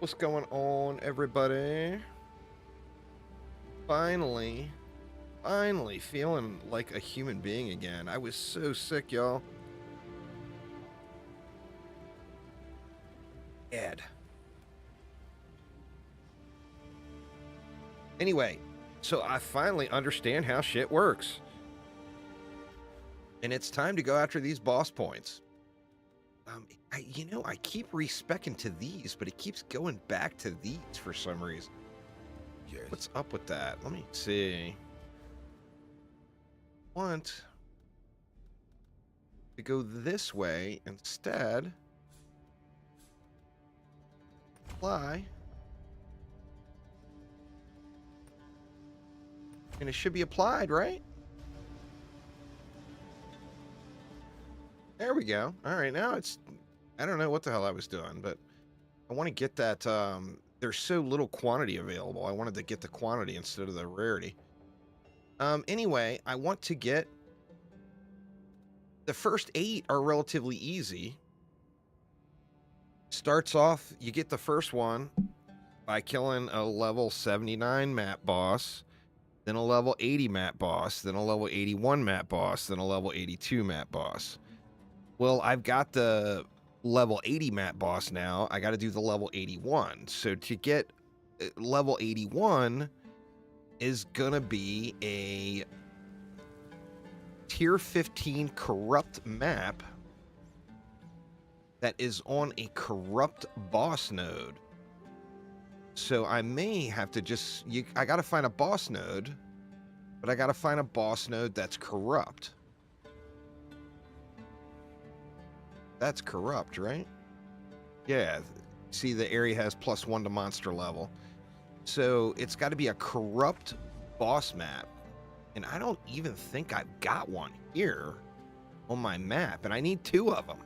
What's going on, everybody? Finally, finally feeling like a human being again. I was so sick, y'all. Ed. Anyway, so I finally understand how shit works. And it's time to go after these boss points. I keep respecing to these, but it keeps going back to these for some reason. Yes. What's up with that? Let me see. Want to go this way instead. Apply. And it should be applied, right? There we go. All right, now it's... I don't know what the hell I was doing, but I want to get that... there's so little quantity available. I wanted to get the quantity instead of the rarity. Anyway, I want to get... The first 8 are relatively easy. Starts off, you get the first one by killing a level 79 map boss, then a level 80 map boss, then a level 81 map boss, then a level 82 map boss. Well, I've got the level 80 map boss now. I got to do the level 81. So to get level 81 is going to be a tier 15 corrupt map that is on a corrupt boss node. So I may have to just... I got to find a boss node, but I got to find a boss node that's corrupt. That's corrupt, right? Yeah. See, the area has +1 to monster level. So it's got to be a corrupt boss map. And I don't even think I've got one here on my map. And I need 2 of them.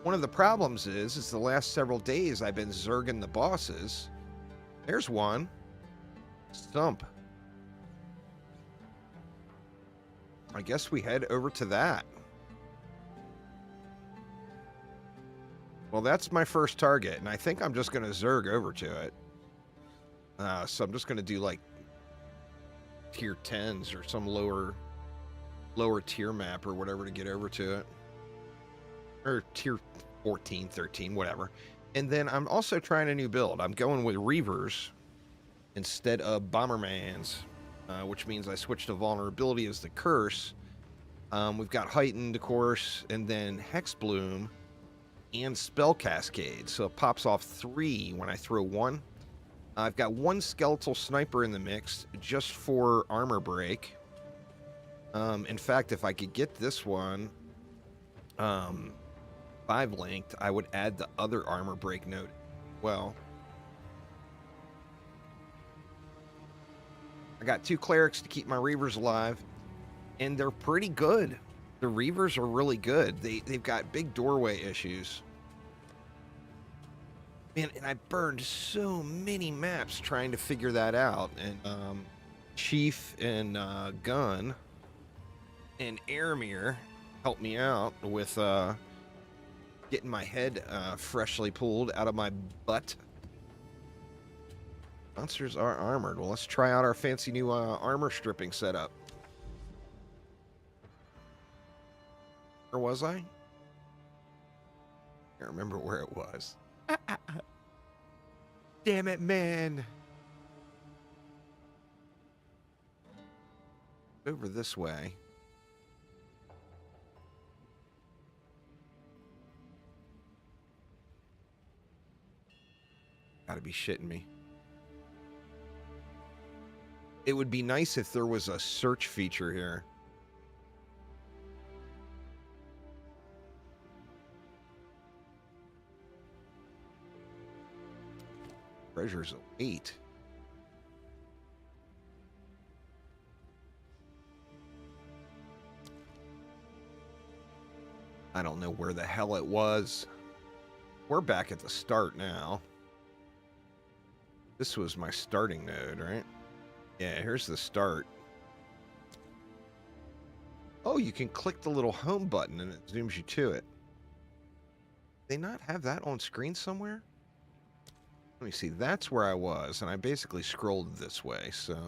One of the problems is the last several days I've been zerging the bosses. There's one. Stump. I guess we head over to that. Well, that's my first target, and I think I'm just going to zerg over to it. So I'm just going to do like tier 10s or some lower tier map or whatever to get over to it. Or tier 14, 13, whatever. And then I'm also trying a new build. I'm going with Reavers instead of Bombermans, which means I switched to vulnerability as the curse. We've got heightened, of course, and then Hex Bloom and Spell Cascade. So it pops off 3 when I throw 1. I've got 1 skeletal sniper in the mix just for armor break. In fact, if I could get this one 5 linked, I would add the other armor break node. Well, I got 2 clerics to keep my Reavers alive, and they're pretty good. The Reavers are really good. They've got big doorway issues. Man, and I burned so many maps trying to figure that out. And Chief and Gun and Aramir helped me out with getting my head freshly pulled out of my butt. Monsters are armored. Well, let's try out our fancy new armor stripping setup. Where was I? I can't remember where it was. Damn it, man. Over this way. Gotta be shitting me. It would be nice if there was a search feature here. Treasures of 8. I don't know where the hell it was. We're back at the start now. This was my starting node, right? Yeah, here's the start. Oh, you can click the little home button and it zooms you to it. They not have that on screen somewhere? Let me see. That's where I was, and I basically scrolled this way, so...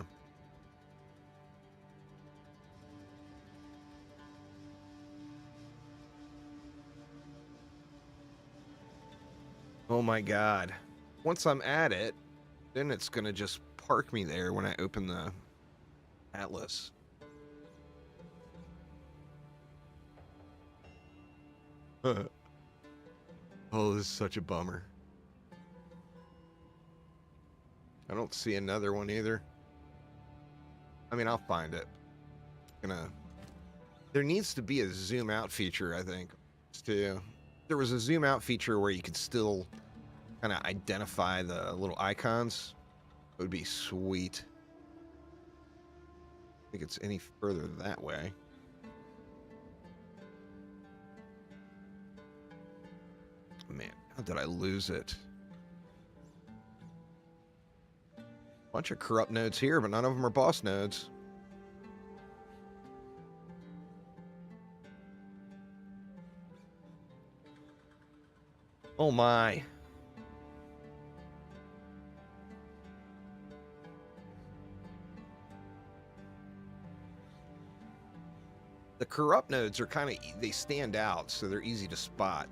Oh my god. Once I'm at it, then it's going to just park me there when I open the Atlas. Oh, this is such a bummer. I don't see another one either. I mean, I'll find it. There needs to be a zoom out feature, I think. There was a zoom out feature where you could still kind of identify the little icons. It would be sweet. I think it's any further that way. Man, how did I lose it? Bunch of corrupt nodes here, but none of them are boss nodes. Oh my. The corrupt nodes are kind of, they stand out, so they're easy to spot.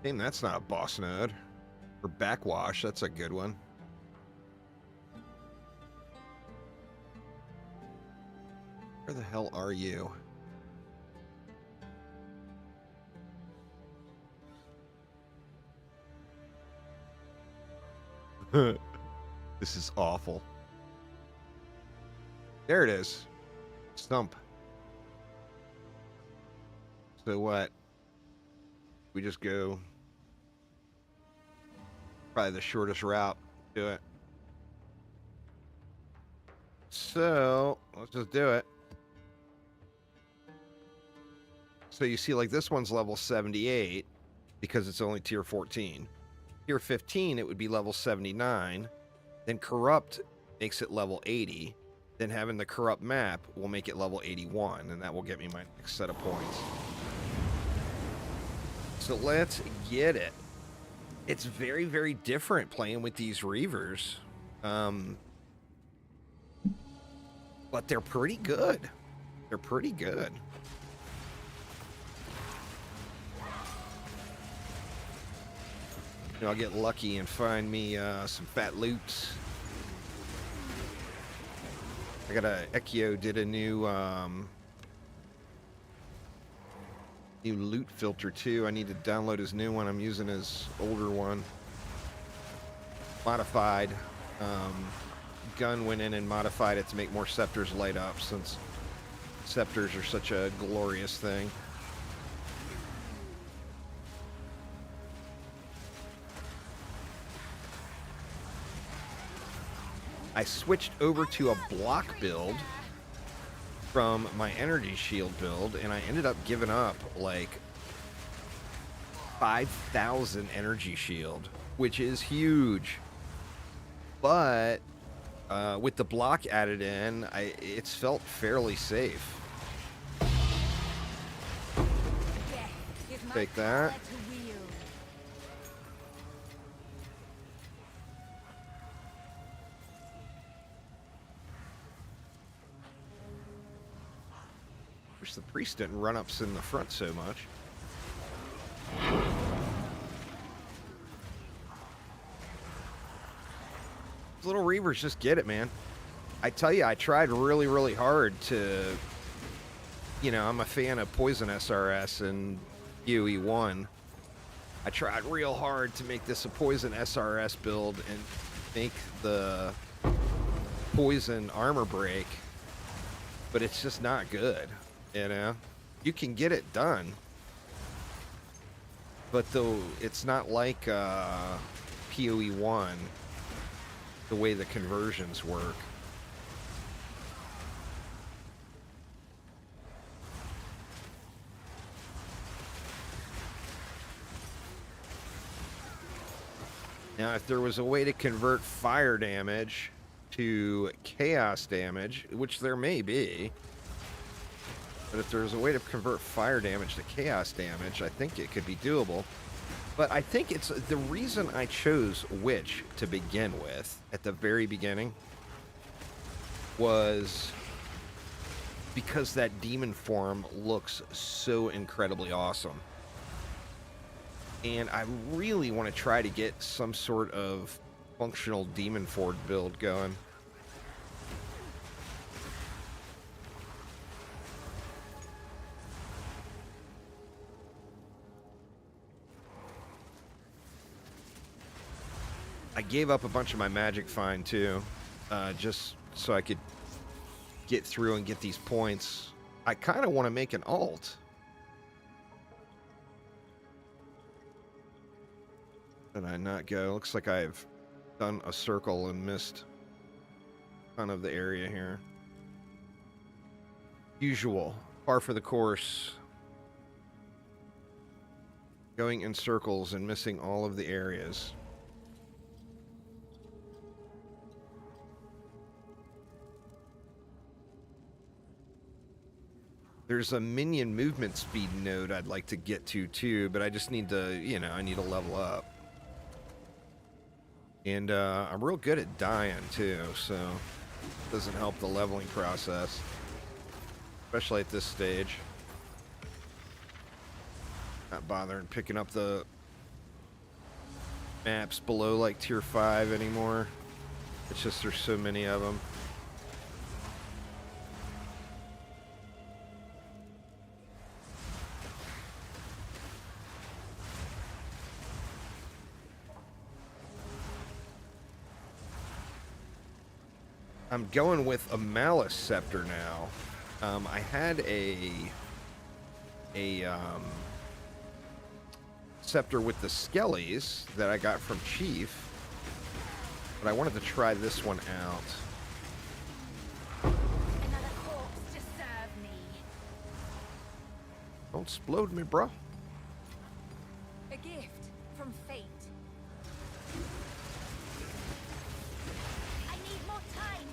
Damn, that's not a boss node. Or backwash, that's a good one. Where the hell are you? This is awful. There it is. Stump. So what? We just go... Probably the shortest route. Do it. So, let's just do it. So you see, like, this one's level 78 because it's only tier 14. Tier 15, it would be level 79. Then Corrupt makes it level 80. Then having the Corrupt map will make it level 81, and that will get me my next set of points. So let's get it. It's very, very different playing with these Reavers. But they're pretty good. They're pretty good. You know, I'll get lucky and find me some fat loots. I got Ekio did a new new loot filter too. I need to download his new one. I'm using his older one. Modified. Gun went in and modified it to make more scepters light up, since scepters are such a glorious thing. I switched over to a block build from my energy shield build, and I ended up giving up like 5,000 energy shield, which is huge. But with the block added in, it's felt fairly safe. Take that. Wish the priest didn't run ups in the front so much. These little Reavers just get it, man. I tell you, I tried really, really hard to... You know, I'm a fan of Poison SRS and POE1. I tried real hard to make this a Poison SRS build and make the Poison armor break, but it's just not good. You know, you can get it done, but though it's not like POE1, the way the conversions work. Now, if there was a way to convert fire damage to chaos damage, which there may be, but if there's a way to convert fire damage to chaos damage, I think it could be doable. But I think it's the reason I chose Witch to begin with at the very beginning was because that demon form looks so incredibly awesome. And I really want to try to get some sort of functional demon fort build going. I gave up a bunch of my magic find too, just so I could get through and get these points. I kind of want to make an alt. Did I not go? Looks like I've done a circle and missed a ton of the area here. Usual, par for the course. Going in circles and missing all of the areas. There's a minion movement speed node I'd like to get to too, but I just need to, you know, I need to level up. And I'm real good at dying too, so it doesn't help the leveling process, especially at this stage. Not bothering picking up the maps below like tier 5 anymore. It's just there's so many of them. I'm going with a Malice Scepter now. I had a scepter with the Skellies that I got from Chief, but I wanted to try this one out. Another corpse to serve me. Don't explode me, bro. A gift from fate. I need more time.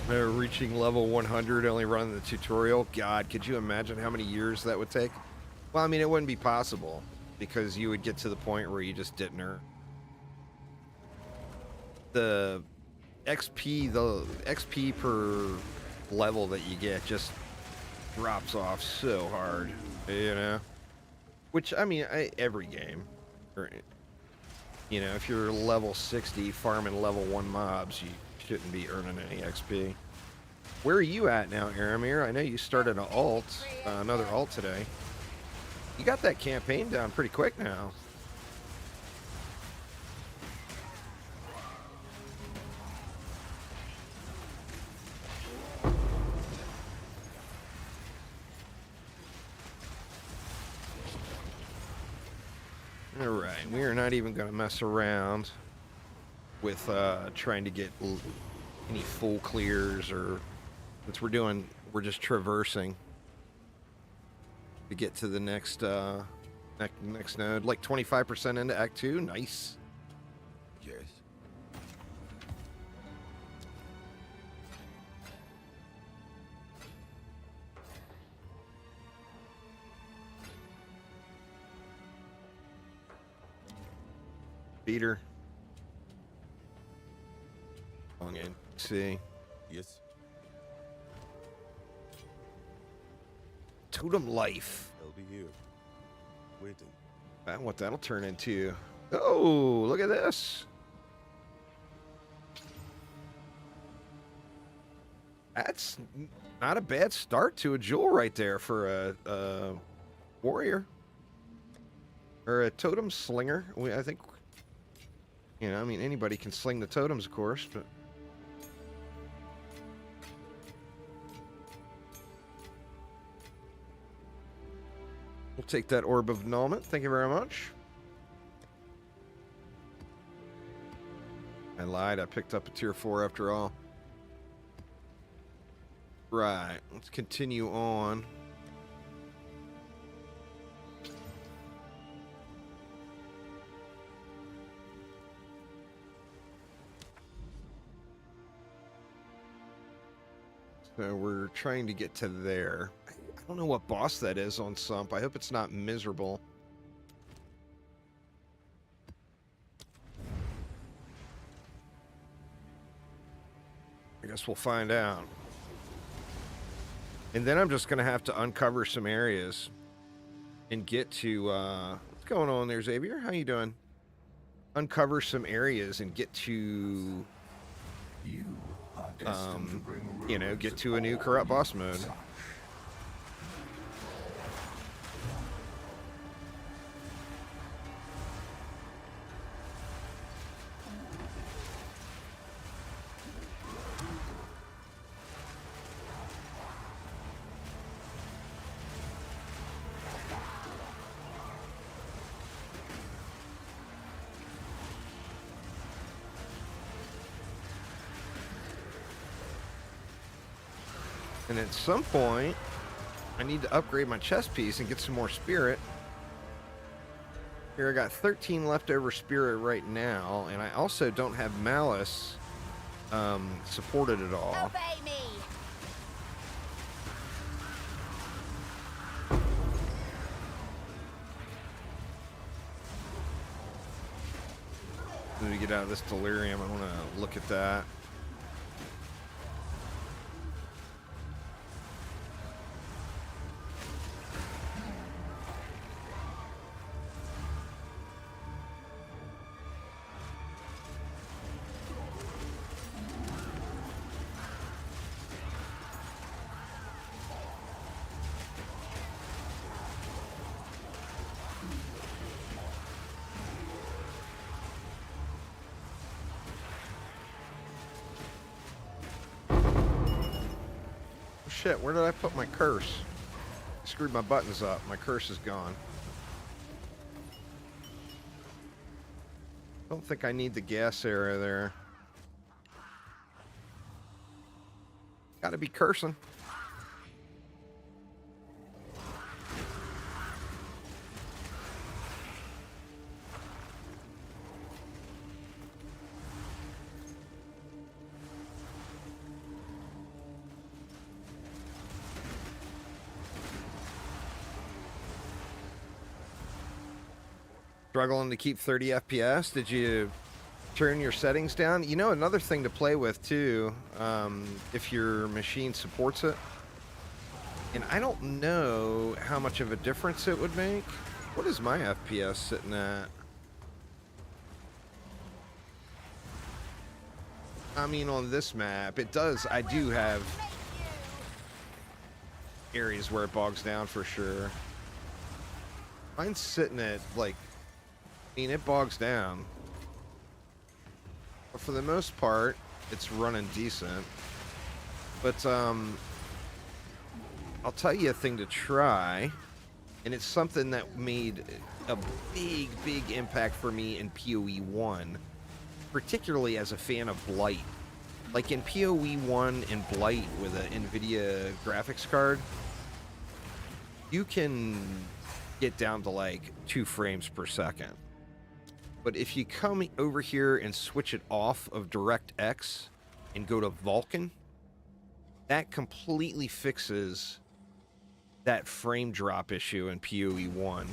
Reaching level 100, only running the tutorial. God, could you imagine how many years that would take? Well, I mean, it wouldn't be possible because you would get to the point where you just didn't earn. The XP per level that you get just drops off so hard, you know? Which, I mean, every game, or, you know, if you're level 60 farming level 1 mobs, you shouldn't be earning any XP. Where are you at now, Aramir? I know you started an alt, another alt today. You got that campaign down pretty quick now. All right, we are not even going to mess around with trying to get any full clears, or since we're just traversing to get to the next next node. Like 25% into Act 2. Nice. Yes. Peter. Long in. See. Yes. Totem Life. I'll be here. Waiting. What that'll turn into. Oh, look at this. That's not a bad start to a jewel right there for a warrior. Or a totem slinger. I think, you know, I mean, anybody can sling the totems, of course, but... We'll take that Orb of Annulment. Thank you very much. I lied. I picked up a tier 4 after all. Right. Let's continue on. So we're trying to get to there. I don't know what boss that is on Sump. I hope it's not miserable. I guess we'll find out. And then I'm just going to have to uncover some areas and get to, what's going on there, Xavier? How you doing? Uncover some areas and get to, you know, get to a new corrupt boss mode. And at some point, I need to upgrade my chest piece and get some more spirit. Here I got 13 leftover spirit right now, and I also don't have malice supported at all. Obey me. As we get out of this delirium, I want to look at that. Shit, where did I put my curse? I screwed my buttons up. My curse is gone. Don't think I need the gas area there. Gotta be cursing. Struggling to keep 30 FPS? Did you turn your settings down? You know, another thing to play with too, if your machine supports it. And I don't know how much of a difference it would make. What is my FPS sitting at? I mean, on this map, it does. I do have areas where it bogs down for sure. Mine's sitting at like, I mean, it bogs down. But for the most part, it's running decent. But, I'll tell you a thing to try. And it's something that made a big, big impact for me in POE1. Particularly as a fan of Blight. Like in POE1 and Blight with an NVIDIA graphics card, you can get down to like 2 frames per second. But if you come over here and switch it off of DirectX and go to Vulkan, that completely fixes that frame drop issue in POE1.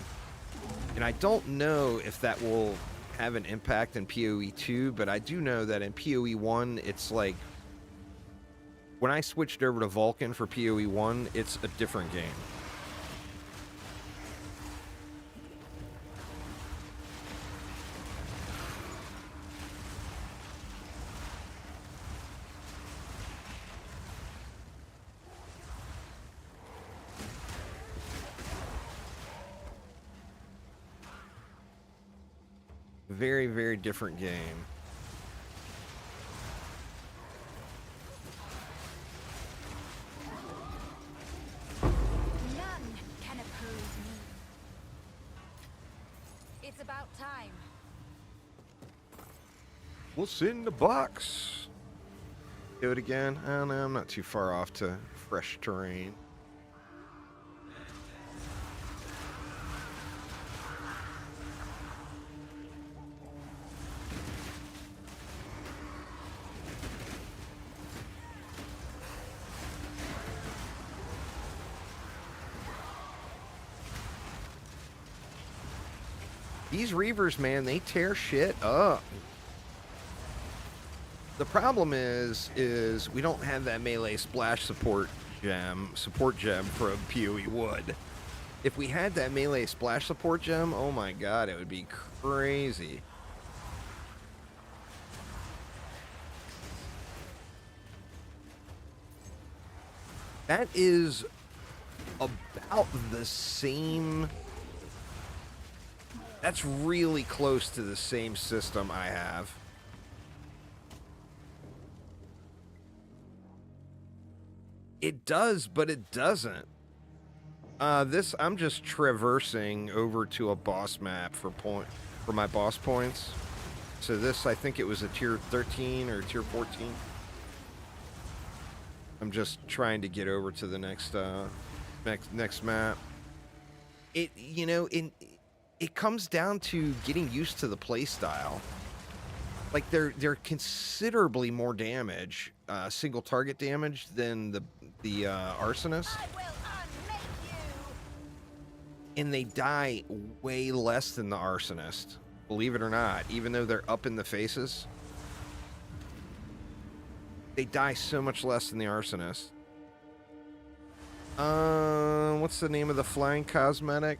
And I don't know if that will have an impact in POE2, but I do know that in POE1, it's like, when I switched over to Vulkan for POE1, it's a different game. Very, very different game. None can oppose me. It's about time. What's in the box? Do it again? I don't know, I'm not too far off to fresh terrain. These Reavers, man, they tear shit up. The problem is we don't have that melee splash support gem for a POE would. If we had that melee splash support gem, oh my god, it would be crazy. That is about the same. That's really close to the same system I have. It does, but it doesn't. This, I'm just traversing over to a boss map for my boss points. So this, I think it was a tier 13 or tier 14. I'm just trying to get over to the next map. It comes down to getting used to the play style. Like they're considerably more damage, single target damage than the arsonist. I will unmake you. And they die way less than the arsonist, believe it or not, even though they're up in the faces. They die so much less than the arsonist. What's the name of the flying cosmetic?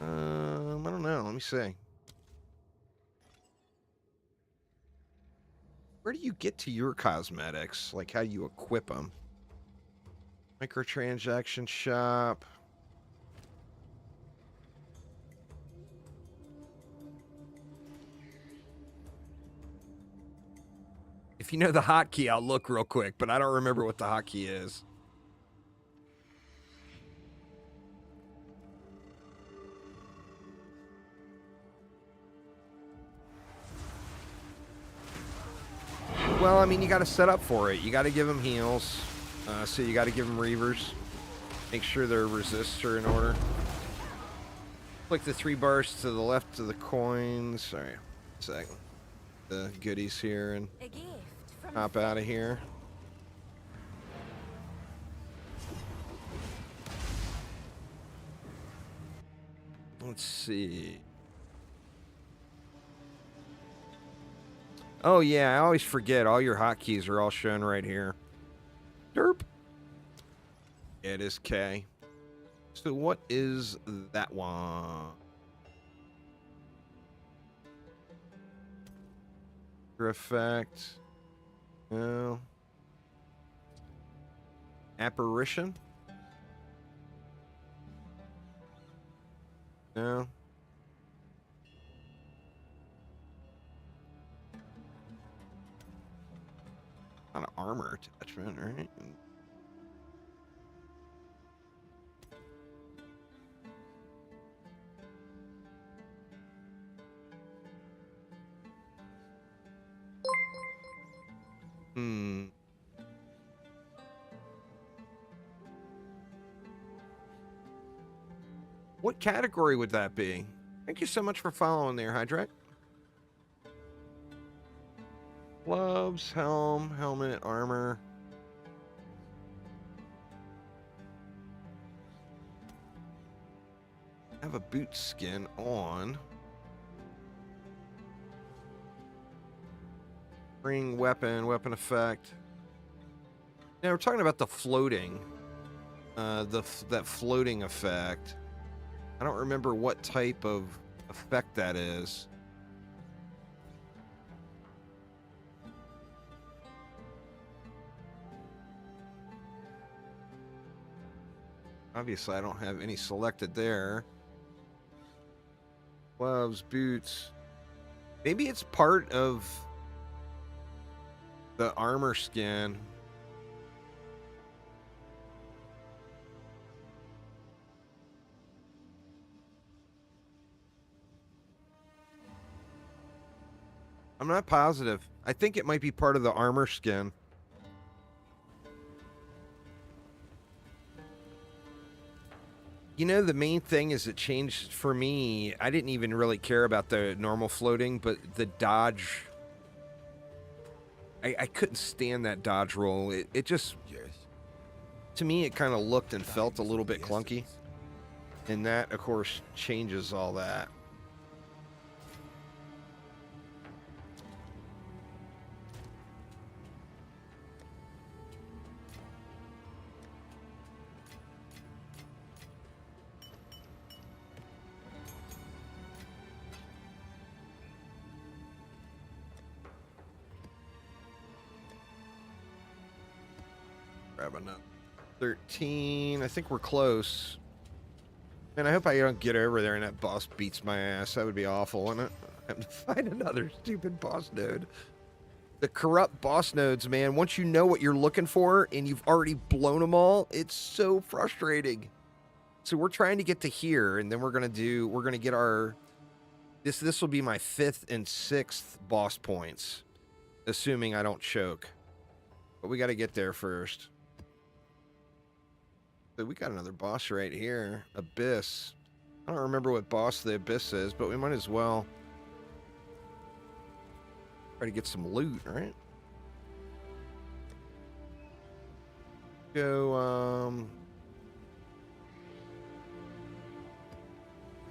I don't know. Let me see. Where do you get to your cosmetics? Like, how do you equip them? Microtransaction shop. If you know the hotkey, I'll look real quick, but I don't remember what the hotkey is. Well, I mean, you got to set up for it. You got to give them heals. So you got to give them Reavers. Make sure their resists are in order. Click the 3 bars to the left of the coins. Sorry, a second. The goodies here and A gift from hop out of here. Let's see. Oh yeah, I always forget. All your hotkeys are all shown right here. Derp. It is K. So what is that one? Effect. No. Apparition? No. Not an armor attachment, right? What category would that be? Thank you so much for following there, Hydrek. Gloves, helm, helmet, armor. I have a boot skin on. Ring, weapon, weapon effect. Now we're talking about the floating. That floating effect. I don't remember what type of effect that is. Obviously, I don't have any selected there. Gloves, boots. Maybe it's part of the armor skin. I'm not positive. I think it might be part of the armor skin. You know, the main thing is it changed for me. I didn't even really care about the normal floating, but the dodge. I couldn't stand that dodge roll. It just, Yes. to me, it kind of looked and felt a little bit clunky. And that, of course, changes all that. Grab another 13. I think we're close. Man, I hope I don't get over there and that boss beats my ass. That would be awful, wouldn't it? I have to find another stupid boss node. The corrupt boss nodes, man, once you know what you're looking for and you've already blown them all, it's so frustrating. So we're trying to get to here, and then we're going to get our... This will be my 5th and 6th boss points, assuming I don't choke. But we got to get there first. So we got another boss right here. Abyss. I don't remember what boss the Abyss is, but we might as well try to get some loot, right? Go,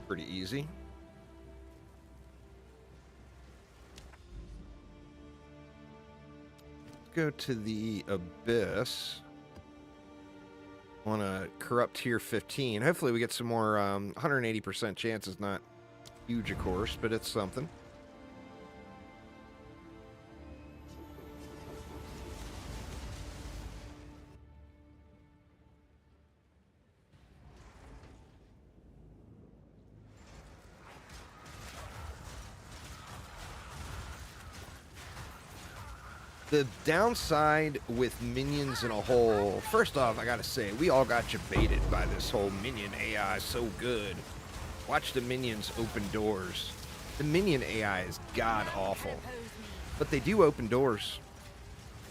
pretty easy. Go to the Abyss. On a corrupt tier 15. Hopefully we get some more 180% chance is not huge, of course, but it's something. The downside with minions in a whole, first off, I gotta say, we all got baited by this whole minion AI so good. Watch the minions open doors. The minion AI is god-awful. But they do open doors.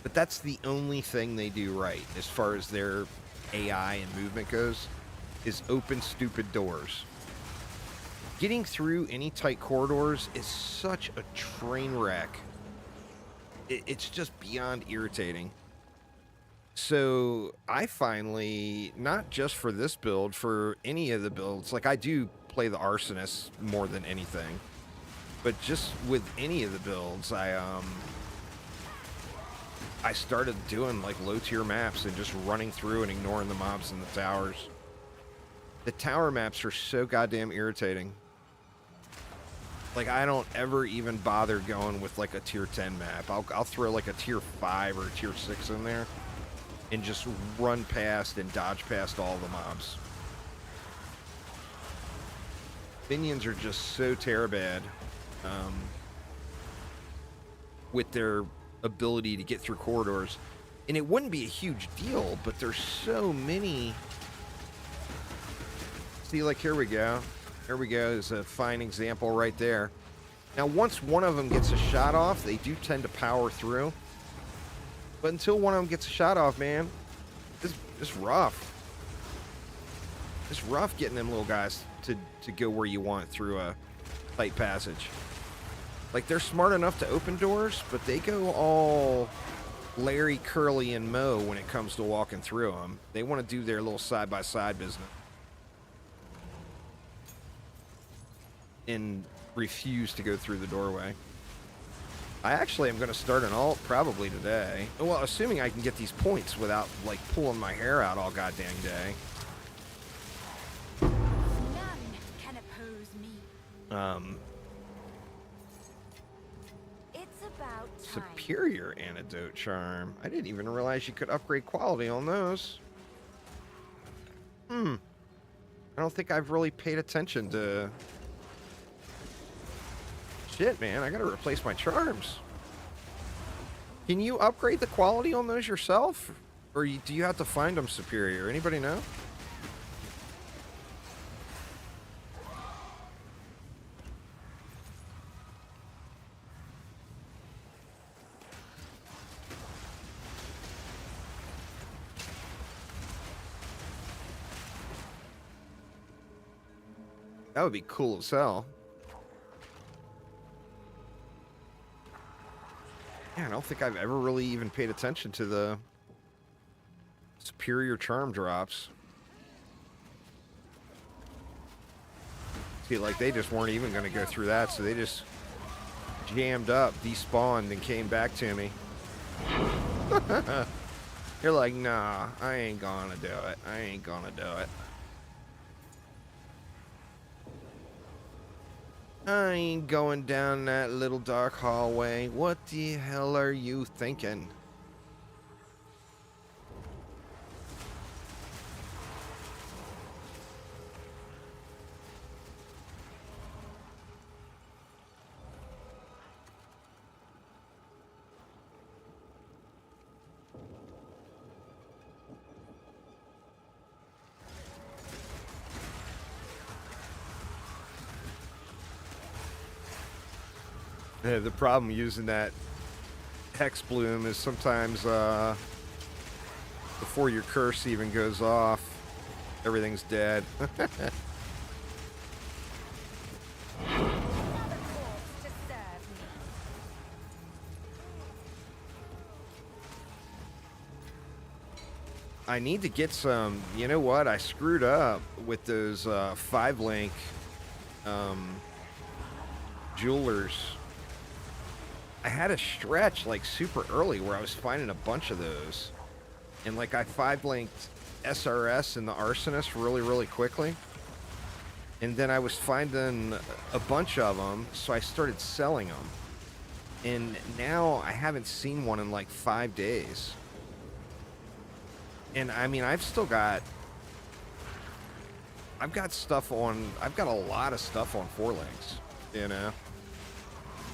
But that's the only thing they do right, as far as their AI and movement goes, is open stupid doors. Getting through any tight corridors is such a train wreck. It's just beyond irritating. So I finally, not just for this build, for any of the builds, like I do play the Arsonist more than anything, but just with any of the builds, I started doing like low tier maps and just running through and ignoring the mobs in the towers. The tower maps are so goddamn irritating. Like, I don't ever even bother going with, like, a tier 10 map. I'll throw, like, a tier 5 or a tier 6 in there and just run past and dodge past all the mobs. Minions are just so terribad with their ability to get through corridors. And it wouldn't be a huge deal, but there's so many... See, like, here we go. There we go, is a fine example right there. Now, once one of them gets a shot off, they do tend to power through. But until one of them gets a shot off, man, it's rough. It's rough getting them little guys to go where you want through a tight passage. Like, they're smart enough to open doors, but they go all Larry, Curly, and Moe when it comes to walking through them. They want to do their little side-by-side business. And refuse to go through the doorway. I actually am going to start an alt probably today. Well, assuming I can get these points without, like, pulling my hair out all goddamn day. None can oppose me. It's about time. Superior antidote charm. I didn't even realize you could upgrade quality on those. I don't think I've really paid attention to... Shit, man, I gotta replace my charms. Can you upgrade the quality on those yourself? Or do you have to find them superior? Anybody know? That would be cool as hell. Yeah, I don't think I've ever really even paid attention to the superior charm drops. See, like, they just weren't even going to go through that, so they just jammed up, despawned, and came back to me. You're like, nah, I ain't gonna do it. I ain't gonna do it. I ain't going down that little dark hallway. What the hell are you thinking? Yeah, the problem using that hex bloom is sometimes before your curse even goes off, everything's dead. Another corpse to serve me. I need to get some, you know what, I screwed up with those 5-link jewelers. I had a stretch like super early where I was finding a bunch of those. And like I 5-linked SRS and the Arsonist really quickly. And then I was finding a bunch of them, so I started selling them. And now I haven't seen one in like 5 days. And I mean, I've got a lot of stuff on 4-links, you know?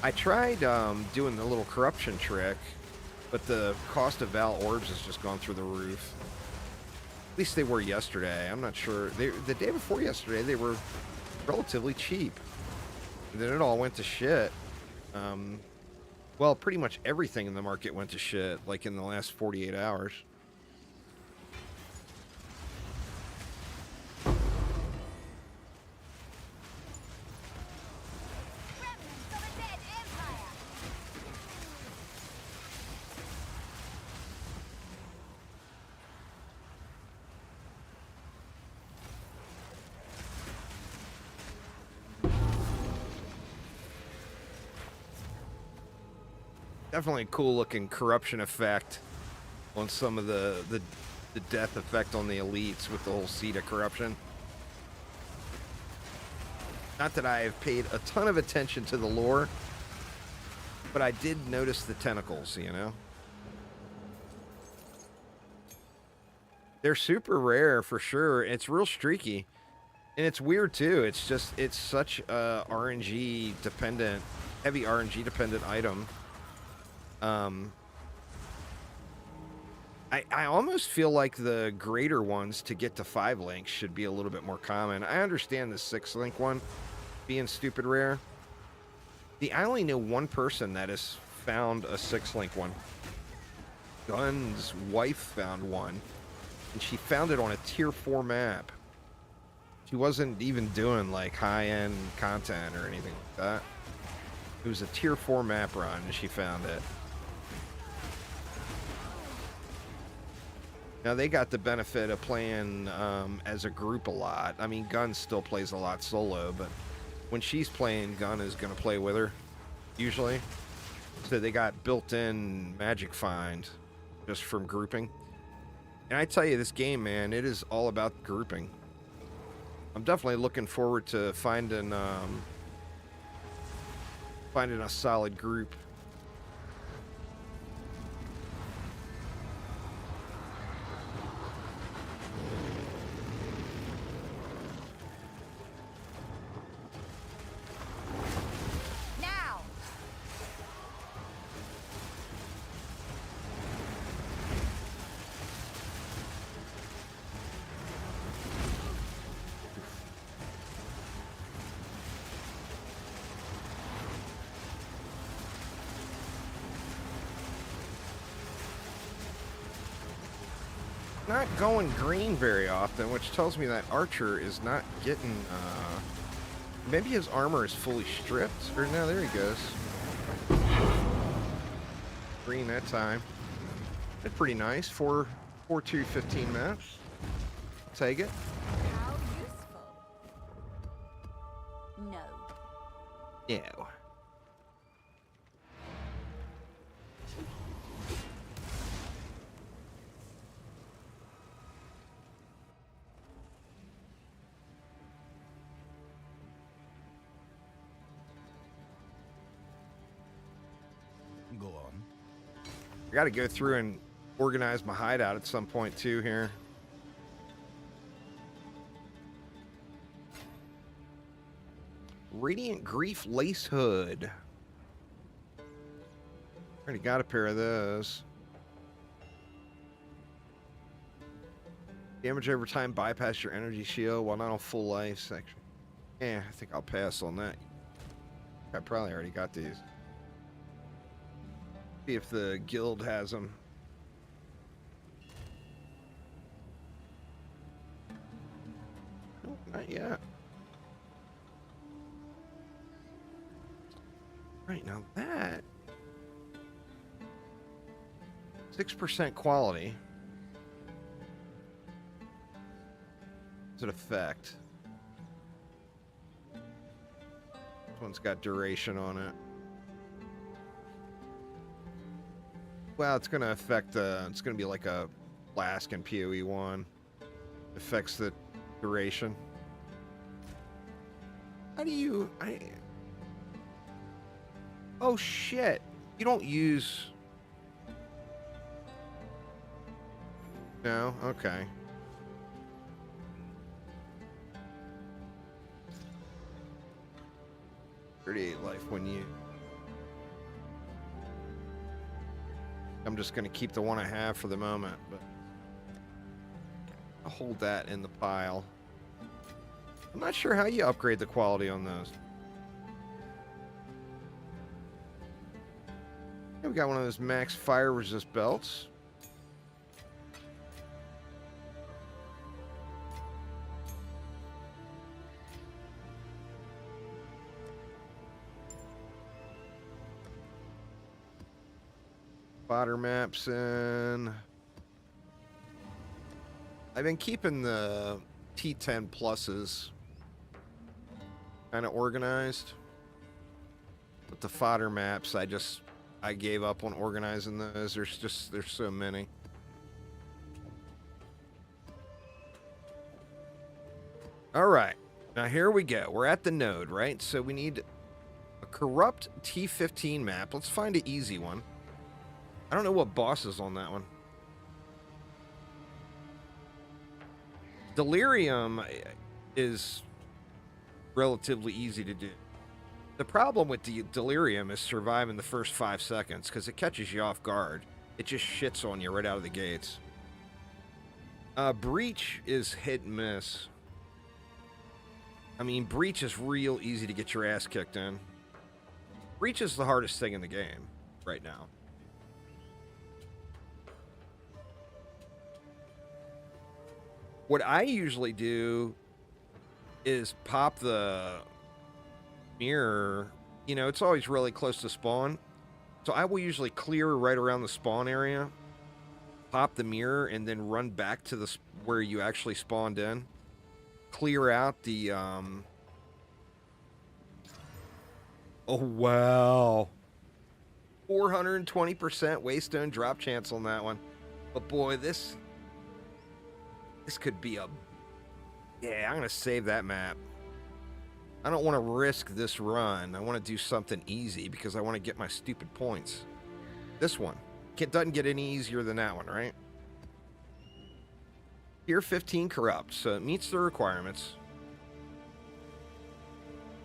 I tried doing the little corruption trick, but the cost of Val orbs has just gone through the roof. At least they were yesterday. I'm not sure. The day before yesterday, they were relatively cheap. And then it all went to shit. Well, pretty much everything in the market went to shit, like in the last 48 hours. Remnants of a dead empire. Definitely a cool looking corruption effect on some of the death effect on the elites with the whole seed of corruption. Not that I have paid a ton of attention to the lore, but I did notice the tentacles, you know? They're super rare for sure. It's real streaky. And it's weird too. It's such a RNG dependent, heavy RNG dependent item. I almost feel like the greater ones to get to 5 links should be a little bit more common. I understand the 6-link one being stupid rare. I only know one person that has found a 6-link one. Gun's wife found one, and she found it on a tier 4 map. She wasn't even doing like high-end content or anything like that. It was a tier 4 map run, and she found it. Now, they got the benefit of playing as a group a lot. I mean, Gun still plays a lot solo, but when she's playing, Gun is going to play with her, usually. So they got built-in magic find just from grouping. And I tell you, this game, man, it is all about grouping. I'm definitely looking forward to finding a solid group. Now. Not going green very often, which tells me that Archer is not getting, maybe his armor is fully stripped, or no, there he goes. Green that time. That's pretty nice, 4-2, 15 maps. Take it. How useful. No. No. Go on. I got to go through and organize my hideout at some point too here. Radiant Grief Lace Hood. Already got a pair of those. Damage over time, bypass your energy shield while not on full life section. Yeah, I think I'll pass on that. I probably already got these. See if the guild has them. Nope, not yet. Right, now that 6% quality. What's it affect? This one's got duration on it. Well, it's going to affect it's going to be like a flask in POE1. Affects the duration. How do you... Oh, shit. You don't use... No? Okay. Life when you... I'm just going to keep the one I have for the moment, but I'll hold that in the pile. I'm not sure how you upgrade the quality on those. We got one of those max fire resist belts. Fodder maps in. I've been keeping the T10 pluses kind of organized. But the fodder maps, I gave up on organizing those. There's so many. All right. Now here we go. We're at the node, right? So we need a corrupt T15 map. Let's find an easy one. I don't know what boss is on that one. Delirium is relatively easy to do. The problem with the Delirium is surviving the first 5 seconds because it catches you off guard. It just shits on you right out of the gates. Breach is hit and miss. I mean, Breach is real easy to get your ass kicked in. Breach is the hardest thing in the game right now. What I usually do is pop the mirror. You know, it's always really close to spawn. So I will usually clear right around the spawn area, pop the mirror, and then run back to the where you actually spawned in. Clear out the... Oh, wow. 420% waystone drop chance on that one. But boy, this could be a... Yeah, I'm going to save that map. I don't want to risk this run. I want to do something easy because I want to get my stupid points. This one. Doesn't get any easier than that one, right? Tier 15 corrupt, so it meets the requirements.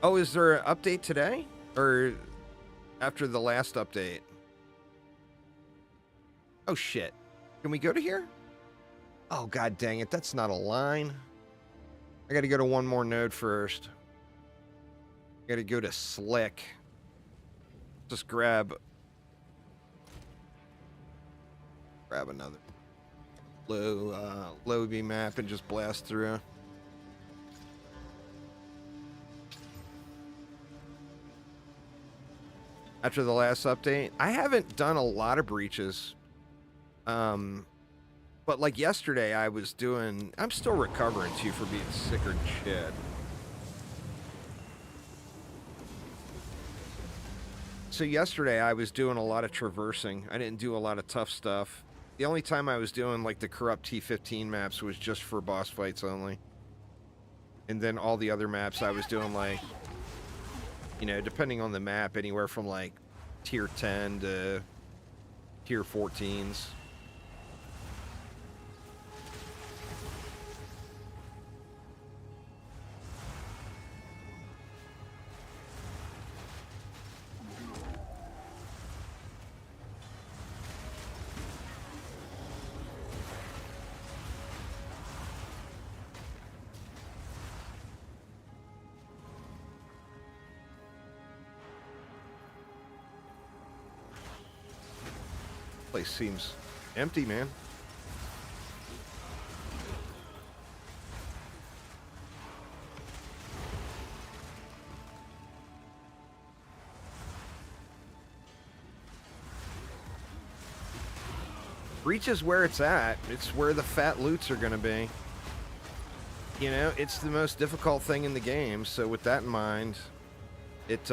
Oh, is there an update today? Or after the last update? Oh, shit. Can we go to here? Oh, god dang it. That's not a line. I gotta go to one more node first. I gotta go to Slick. Just grab another low B map and just blast through. After the last update, I haven't done a lot of breaches. But like yesterday I was doing, I'm still recovering too for being sicker than shit. so yesterday I was doing a lot of traversing. I didn't do a lot of tough stuff. The only time I was doing like the corrupt T15 maps was just for boss fights only. And then all the other maps I was doing like, you know, depending on the map, anywhere from like tier 10 to tier 14s. Place seems empty, man. Breach is where it's at. It's where the fat loots are going to be. You know, it's the most difficult thing in the game. So with that in mind, it's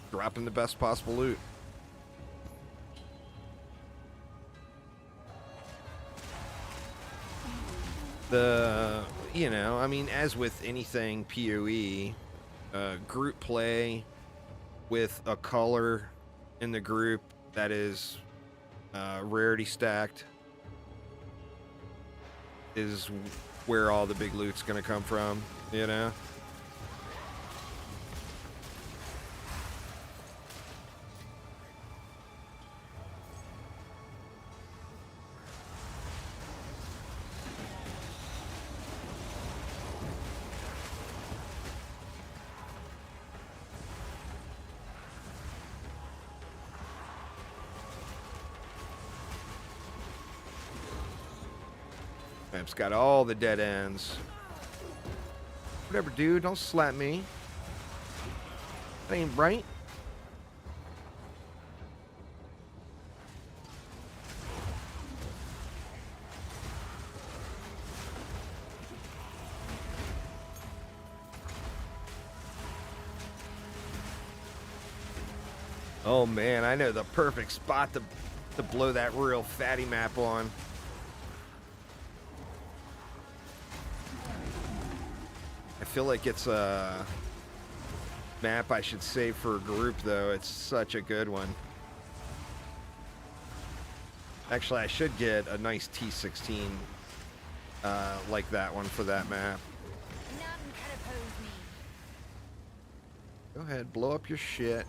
dropping the best possible loot. You know, I mean, as with anything POE, group play with a color in the group that is rarity stacked is where all the big loot's gonna come from, you know? Map's got all the dead ends. Whatever, dude. Don't slap me. That ain't right. Oh man, I know the perfect spot to blow that real fatty map on. I feel like it's a map I should save for a group, though. It's such a good one. Actually, I should get a nice T16 like that one for that map. None can oppose me. Go ahead, blow up your shit.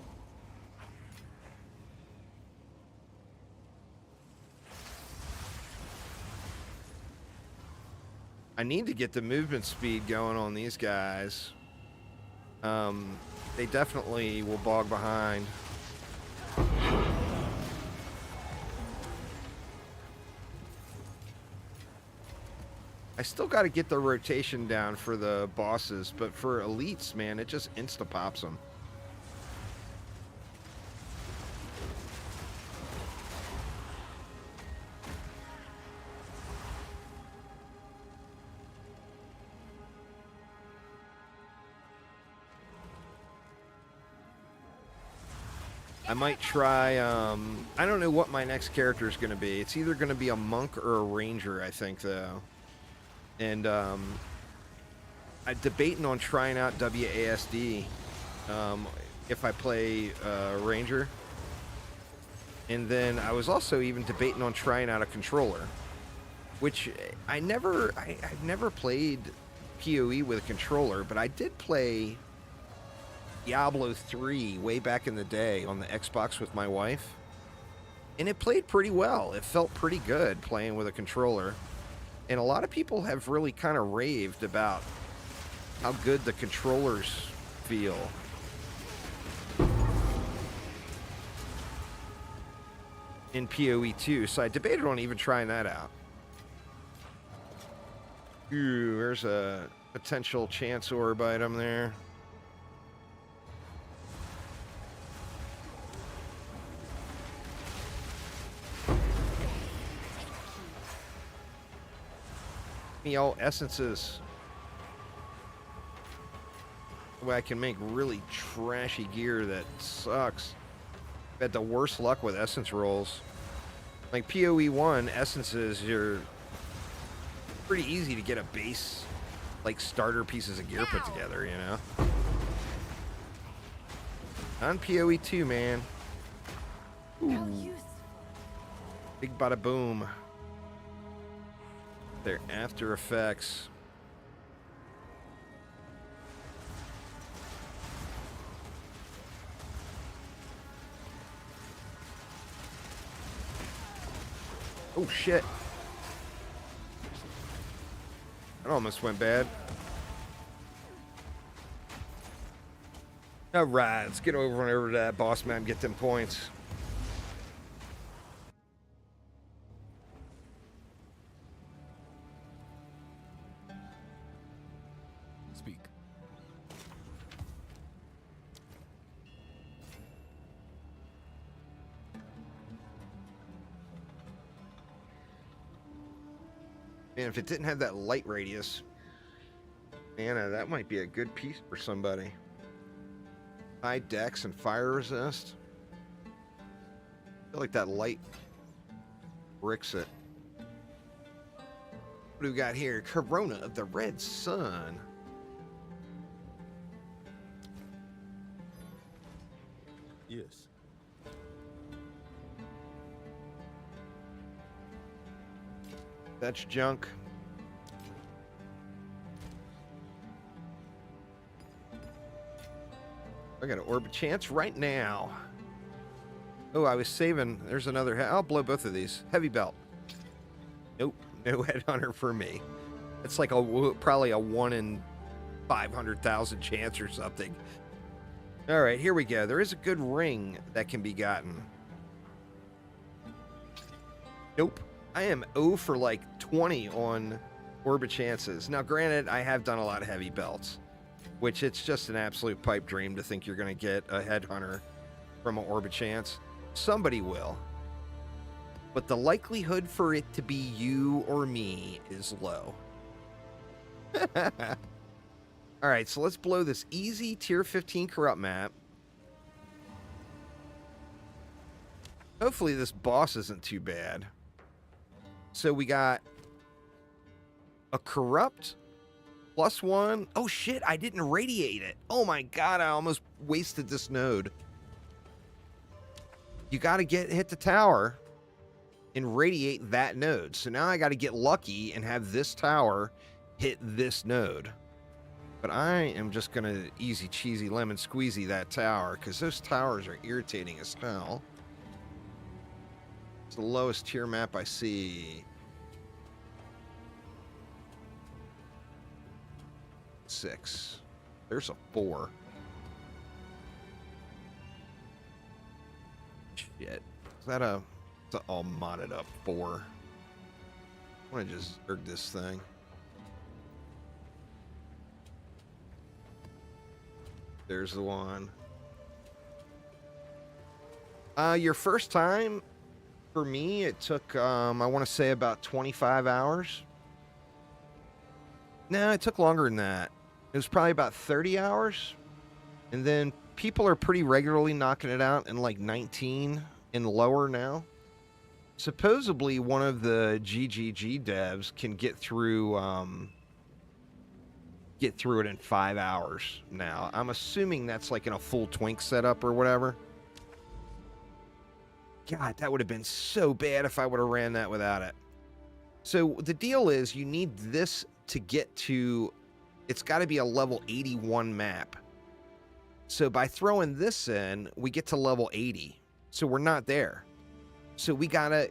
I need to get the movement speed going on these guys. They definitely will bog behind. I still got to get the rotation down for the bosses, but for elites, man, it just insta-pops them. I might try, I don't know what my next character is going to be. It's either going to be a monk or a ranger, I think, though. And I'm debating on trying out WASD if I play ranger. And then I was also even debating on trying out a controller, which I've never played POE with a controller, but I did play Diablo 3 way back in the day on the Xbox with my wife, and it played pretty well. It felt pretty good playing with a controller, and a lot of people have really kind of raved about how good the controllers feel. In POE2, so I debated on even trying that out. Ooh, there's a potential chance orb item there. Me all essences. way I can make really trashy gear that sucks. I've had the worst luck with essence rolls. Like POE1 essences, you're pretty easy to get a base, like starter pieces of gear put together, you know? On POE2, man. Ooh. Big bada boom. Their After Effects. Oh shit. That almost went bad. Alright, let's get over to that boss map and get them points. Speak. Man, if it didn't have that light radius, man, that might be a good piece for somebody. High dex and fire resist. I feel like that light bricks it. What do we got here? Corona of the Red Sun. Yes. That's junk. I got an Orbit Chance right now. Oh, I was saving. There's another. I'll blow both of these. Heavy belt. Nope. No Headhunter for me. It's like probably a 1 in 500,000 chance or something. All right, here we go. There is a good ring that can be gotten. Nope. I am 0 for like 20 on Orbit Chances. Now, granted, I have done a lot of heavy belts, which it's just an absolute pipe dream to think you're going to get a Headhunter from an Orbit Chance. Somebody will. But the likelihood for it to be you or me is low. All right, so let's blow this easy tier 15 corrupt map. Hopefully this boss isn't too bad. So we got a corrupt +1. Oh shit, I didn't radiate it. Oh my god, I almost wasted this node. You got to hit the tower and radiate that node. So now I got to get lucky and have this tower hit this node. But I am just going to easy cheesy lemon squeezy that tower because those towers are irritating as hell. It's the lowest tier map I see. 6. There's a 4. Shit. Is that a... It's an all modded up 4. I want to just zerg this thing. There's the one. Your first time, for me, it took, I want to say about 25 hours. No, it took longer than that. It was probably about 30 hours. And then people are pretty regularly knocking it out in like 19 and lower now. Supposedly, one of the GGG devs can get through it in 5 hours now. I'm assuming that's like in a full twink setup or whatever. God, that would have been so bad if I would have ran that without it. So the deal is you need this to get to, it's got to be a level 81 map. So by throwing this in, we get to level 80. So we're not there. So we got to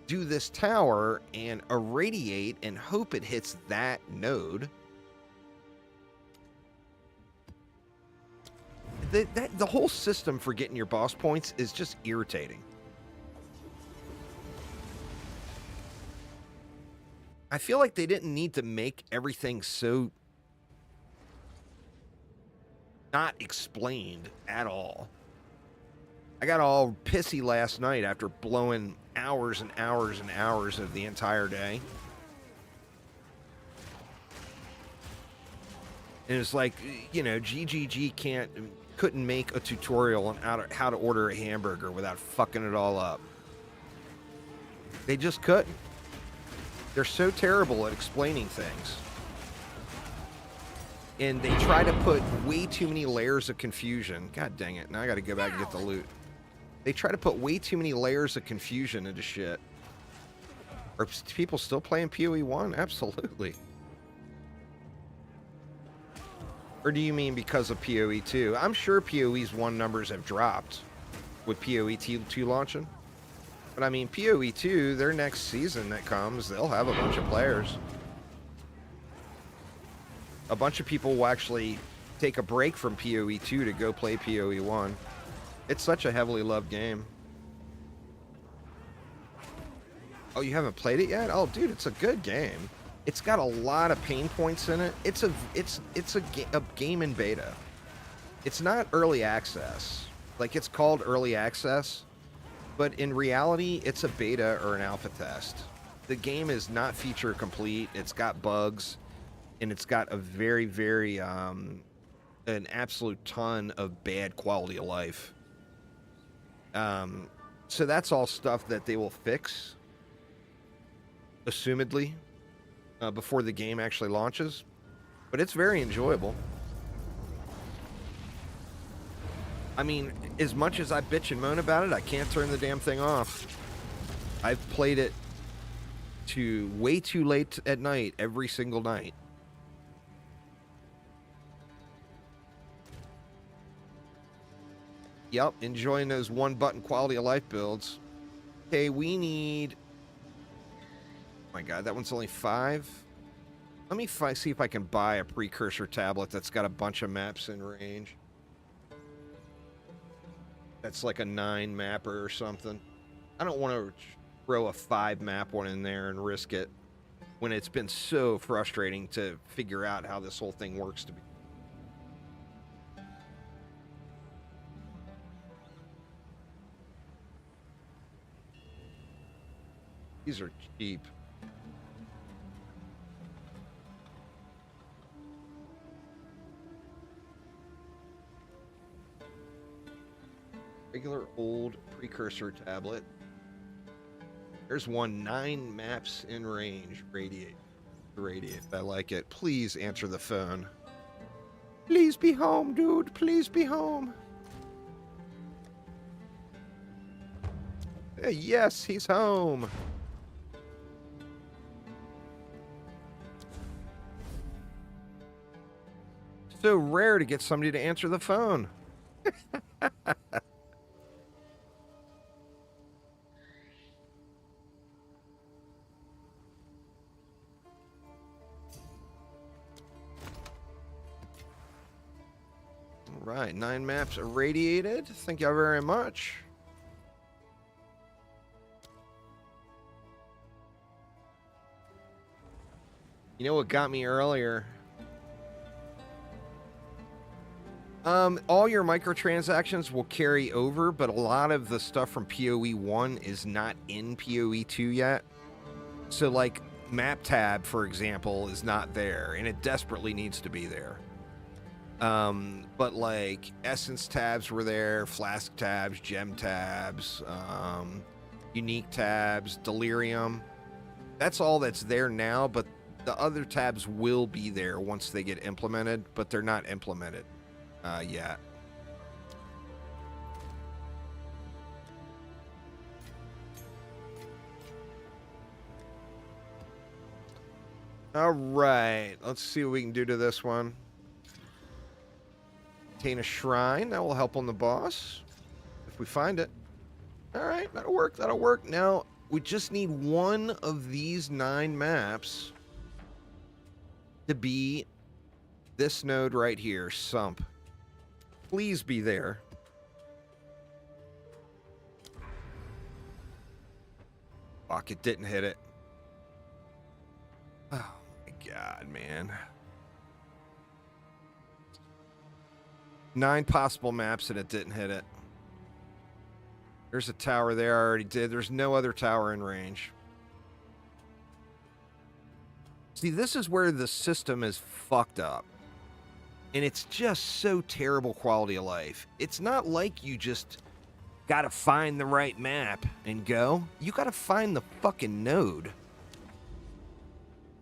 do this tower and irradiate and hope it hits that node. The whole system for getting your boss points is just irritating. I feel like they didn't need to make everything so not explained at all. I got all pissy last night after blowing hours and hours and hours of the entire day. And it's like, you know, GGG couldn't make a tutorial on how to order a hamburger without fucking it all up. They just couldn't. They're so terrible at explaining things. And they try to put way too many layers of confusion. God dang it. Now I gotta go back and get the loot. They try to put way too many layers of confusion into shit. Are people still playing POE1? Absolutely. Or do you mean because of POE2? I'm sure POE's 1 numbers have dropped with POE2 launching. But I mean, POE2, their next season that comes, they'll have a bunch of players. A bunch of people will actually take a break from POE2 to go play POE1. It's such a heavily loved game. Oh, you haven't played it yet? Oh, dude, it's a good game. It's got a lot of pain points in it. It's a game in beta. It's not early access. Like, it's called early access, but in reality, it's a beta or an alpha test. The game is not feature complete. It's got bugs, and it's got a very, very, an absolute ton of bad quality of life. So that's all stuff that they will fix, assumedly, before the game actually launches. But it's very enjoyable. I mean, as much as I bitch and moan about it, I can't turn the damn thing off. I've played it to way too late at night every single night. Yep, enjoying those 1-button quality of life builds. Okay, we need... Oh my god, that one's only 5. Let me see if I can buy a precursor tablet that's got a bunch of maps in range. That's like a 9 mapper or something. I don't want to throw a 5 map one in there and risk it when it's been so frustrating to figure out how this whole thing works to be. These are cheap. Regular old precursor tablet. There's one 9 maps in range. Radiate. I like it. Please answer the phone. Please be home, dude. Please be home. Yes, he's home. So rare to get somebody to answer the phone. All right, 9 maps irradiated. Thank you very much. You know what got me earlier? All your microtransactions will carry over, but a lot of the stuff from POE1 is not in POE2 yet. So, like, map tab, for example, is not there, and it desperately needs to be there. But, like, essence tabs were there, flask tabs, gem tabs, unique tabs, delirium. That's all that's there now, but the other tabs will be there once they get implemented, but they're not implemented. Yet. All right, let's see what we can do to this one. Obtain a shrine. That will help on the boss if we find it. All right, that'll work. That'll work. Now, we just need one of these 9 maps to be this node right here, Sump. Please be there. Fuck, it didn't hit it. Oh my god, man. 9 possible maps and it didn't hit it. There's a tower there I already did. There's no other tower in range. See, this is where the system is fucked up. And it's just so terrible quality of life. It's not like you just gotta find the right map and go. You gotta find the fucking node.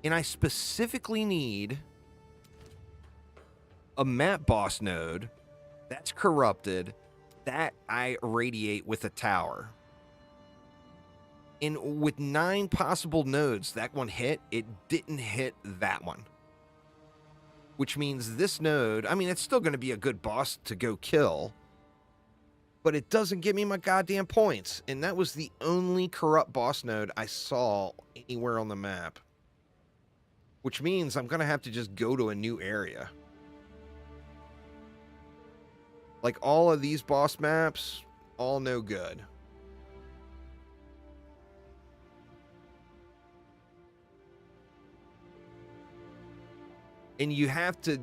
And I specifically need a map boss node that's corrupted that I irradiate with a tower. And with 9 possible nodes, that one hit. It didn't hit that one. Which means this node, I mean, it's still going to be a good boss to go kill, but it doesn't give me my goddamn points. And that was the only corrupt boss node I saw anywhere on the map. Which means I'm going to have to just go to a new area. Like, all of these boss maps, all no good. And you have to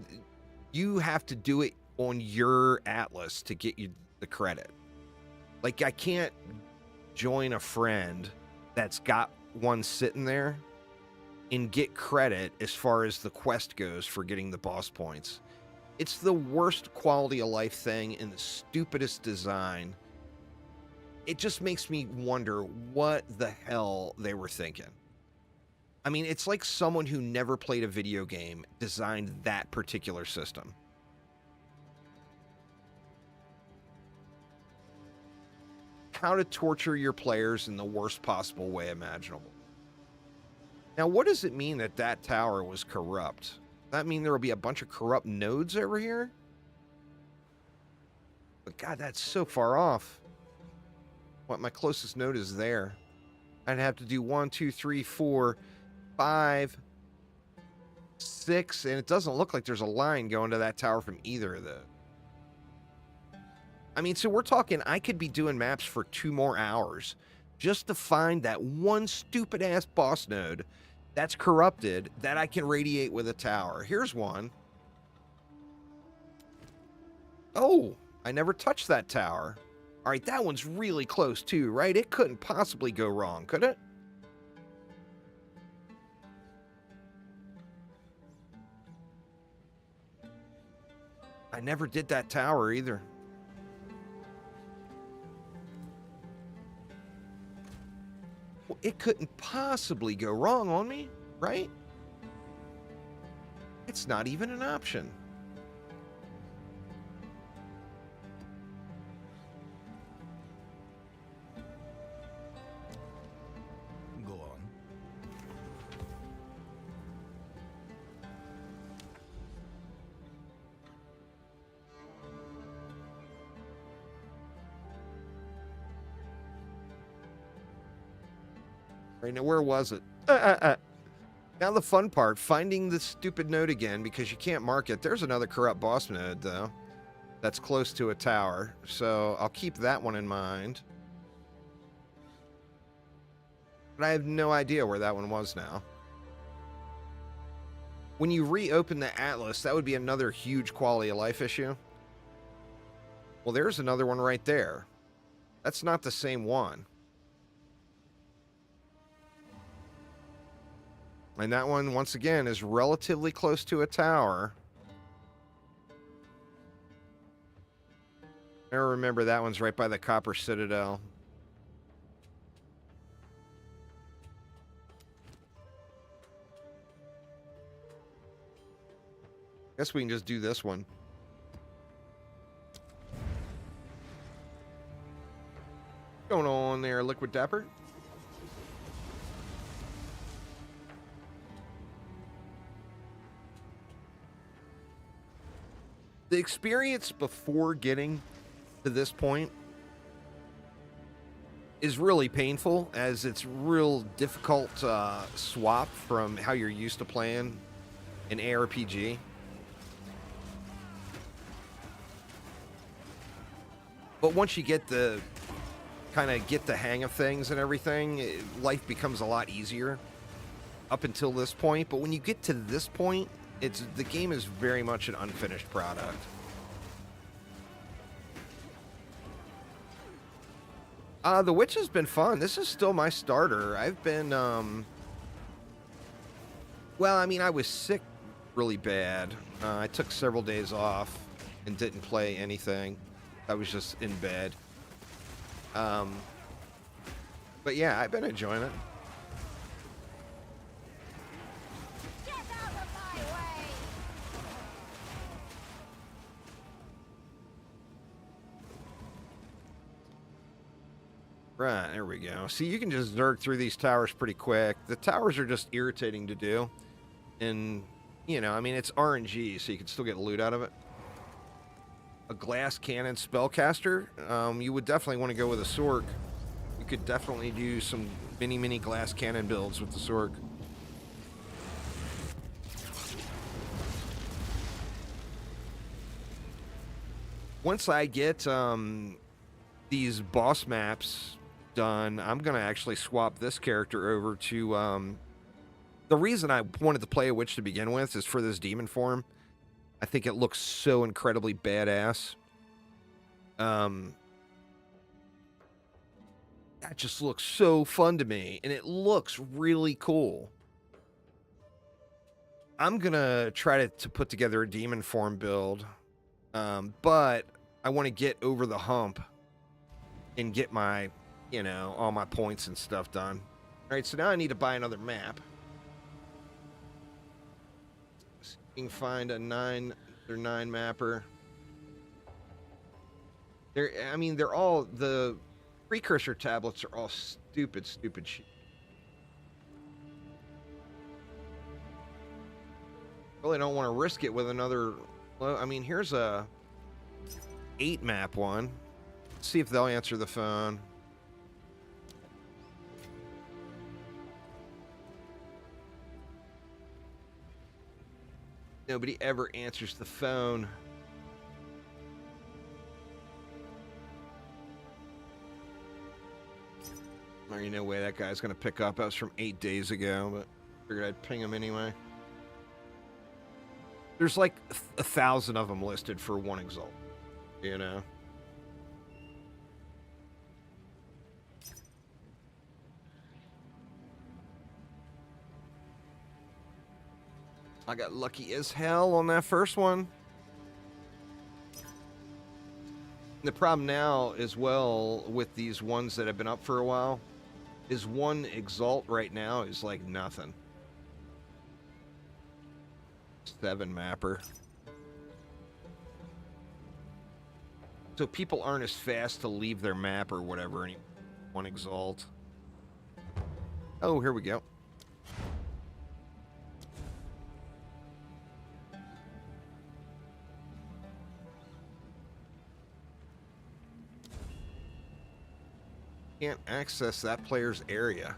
do it on your atlas to get you the credit. Like, I can't join a friend that's got one sitting there and get credit as far as the quest goes for getting the boss points. It's the worst quality of life thing and the stupidest design. It just makes me wonder what the hell they were thinking. I mean, it's like someone who never played a video game designed that particular system. How to torture your players in the worst possible way imaginable. Now, what does it mean that that tower was corrupt? Does that mean there will be a bunch of corrupt nodes over here? But God, that's so far off. What, my closest node is there. I'd have to do 1, 2, 3, 4, 5, 6, and it doesn't look like there's a line going to that tower from either of those. I mean, so we're talking I could be doing maps for 2 more hours just to find that one stupid-ass boss node that's corrupted that I can radiate with a tower. Here's one. Oh, I never touched that tower. All right, that one's really close too, right? It couldn't possibly go wrong, could it? I never did that tower either. Well, it couldn't possibly go wrong on me, right? It's not even an option. Go on. Right now, where was it? Now the fun part, finding the stupid node again because you can't mark it. There's another corrupt boss node, though, that's close to a tower. So I'll keep that one in mind. But I have no idea where that one was now. When you reopen the Atlas, that would be another huge quality of life issue. Well, there's another one right there. That's not the same one. And that one, once again, is relatively close to a tower. I remember that one's right by the Copper Citadel. Guess we can just do this one. What's going on there, Liquid Dapper? The experience before getting to this point is really painful, as it's real difficult swap from how you're used to playing an ARPG. But once you get the hang of things and everything, life becomes a lot easier up until this point. But when you get to this point, the game is very much an unfinished product. The Witch has been fun. This is still my starter. I've been, well, I mean, I was sick really bad. I took several days off and didn't play anything. I was just in bed. But yeah, I've been enjoying it. Get out of my way! Right, there we go. See, you can just zerg through these towers pretty quick. The towers are just irritating to do. And, you know, I mean, it's RNG, so you can still get loot out of it. A glass cannon spellcaster, you would definitely want to go with a Sork. You could definitely do some mini glass cannon builds with the Sork. Once I get these boss maps done, I'm going to actually swap this character over to... the reason I wanted to play a witch to begin with is for this demon form. I think it looks so incredibly badass. That just looks so fun to me, and it looks really cool. I'm gonna try to put together a demon form build, but I want to get over the hump and get my, you know, all my points and stuff done. All right, so now I need to buy another map. So you can find a 9 mapper. I mean, they're all, the precursor tablets are all stupid shit. Really don't want to risk it with another, I mean, here's a 8 map one. Let's see if they'll answer the phone. Nobody ever answers the phone. There ain't no way that guy's gonna pick up. That was from 8 days ago, but figured I'd ping him anyway. There's like 1,000 of them listed for one Exalt, you know? I got lucky as hell on that first one. The problem now as well with these ones that have been up for a while is one Exalt right now is like nothing. 7 mapper. So people aren't as fast to leave their map or whatever any one Exalt. Oh, here we go. Can't access that player's area.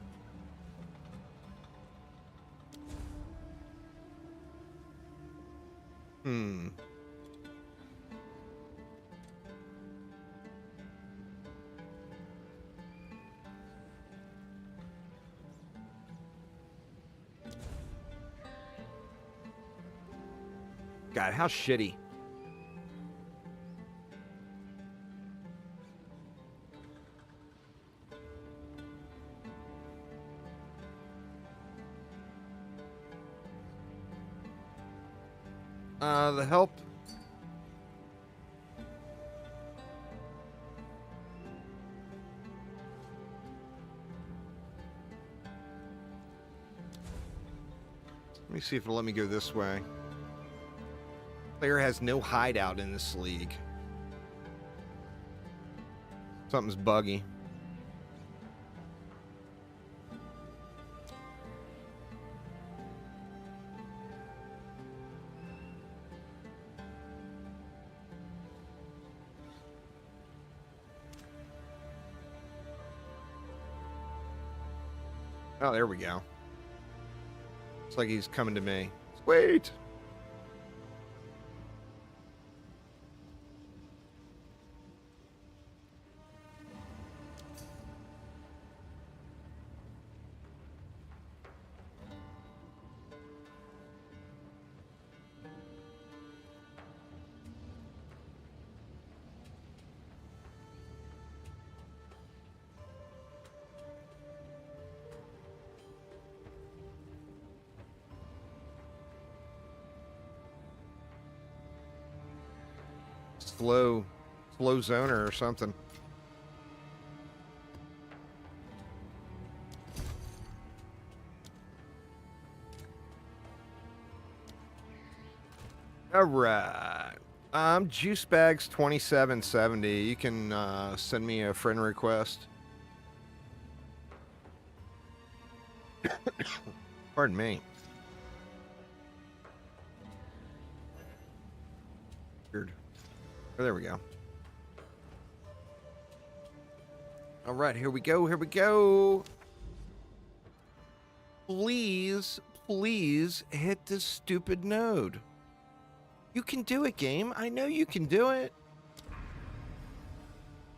God, how shitty. The help. Let me see if it'll let me go this way. Player has no hideout in this league. Something's buggy. Oh, there we go. Looks like he's coming to me. Sweet. slow zoner or something. All right. Juice bags 2770. You can send me a friend request. Pardon me. Weird. Oh, there we go. All right, here we go. Here we go. Please, please hit this stupid node. You can do it, game. I know you can do it.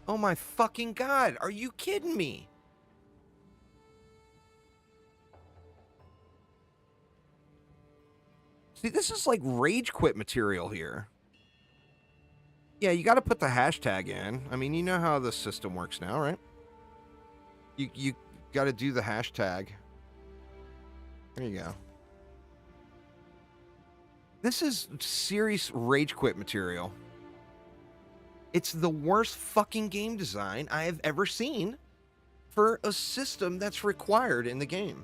Oh my fucking god. Are you kidding me? See, this is like rage quit material here. Yeah, you got to put the hashtag in. I mean, you know how the system works now, right? You got to do the hashtag. There you go. This is serious rage quit material. It's the worst fucking game design I have ever seen for a system that's required in the game.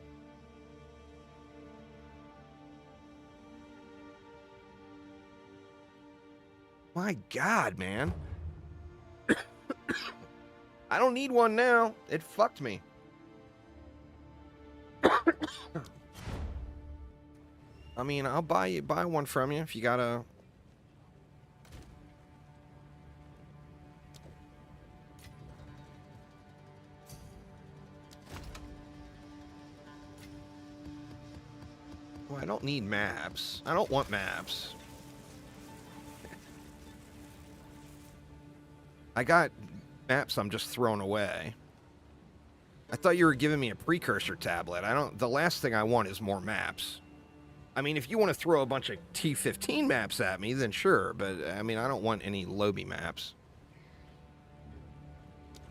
My God, man. I don't need one now. It fucked me. I mean, I'll buy one from you if you gotta. Well, I don't need maps. I don't want maps. I got maps I'm just throwing away. I thought you were giving me a precursor tablet. The last thing I want is more maps. I mean, if you want to throw a bunch of T15 maps at me, then sure. But, I mean, I don't want any Lobby maps.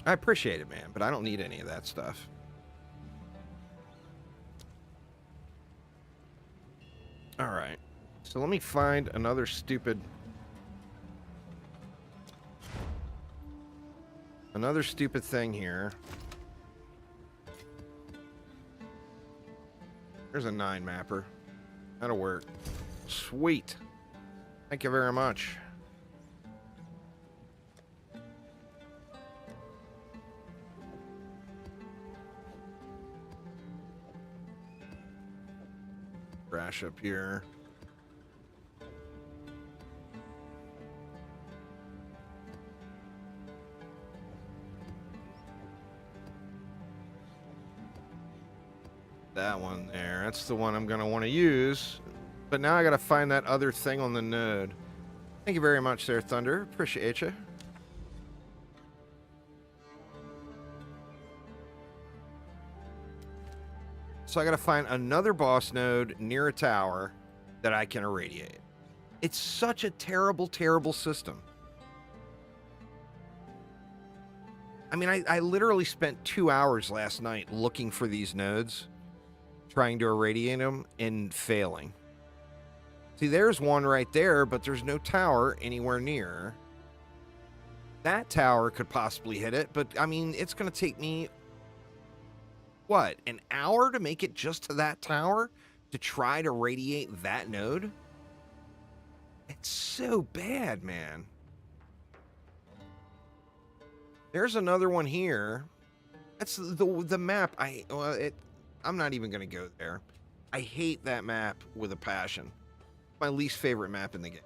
I appreciate it, man, but I don't need any of that stuff. All right. So let me find another stupid thing here. There's a 9 mapper. That'll work. Sweet. Thank you very much. Crash up here. That one there. That's the one I'm going to want to use. But now I got to find that other thing on the node. Thank you very much there, Thunder. Appreciate you. So I got to find another boss node near a tower that I can irradiate. It's such a terrible, terrible system. I mean, I literally spent 2 hours last night looking for these nodes, trying to irradiate them and failing. See, there's one right there, but there's no tower anywhere near. That tower could possibly hit it, but I mean, it's going to take me, what, an hour to make it just to that tower to try to radiate that node? It's so bad, man. There's another one here. That's the map. I'm not even going to go there. I hate that map with a passion. My least favorite map in the game.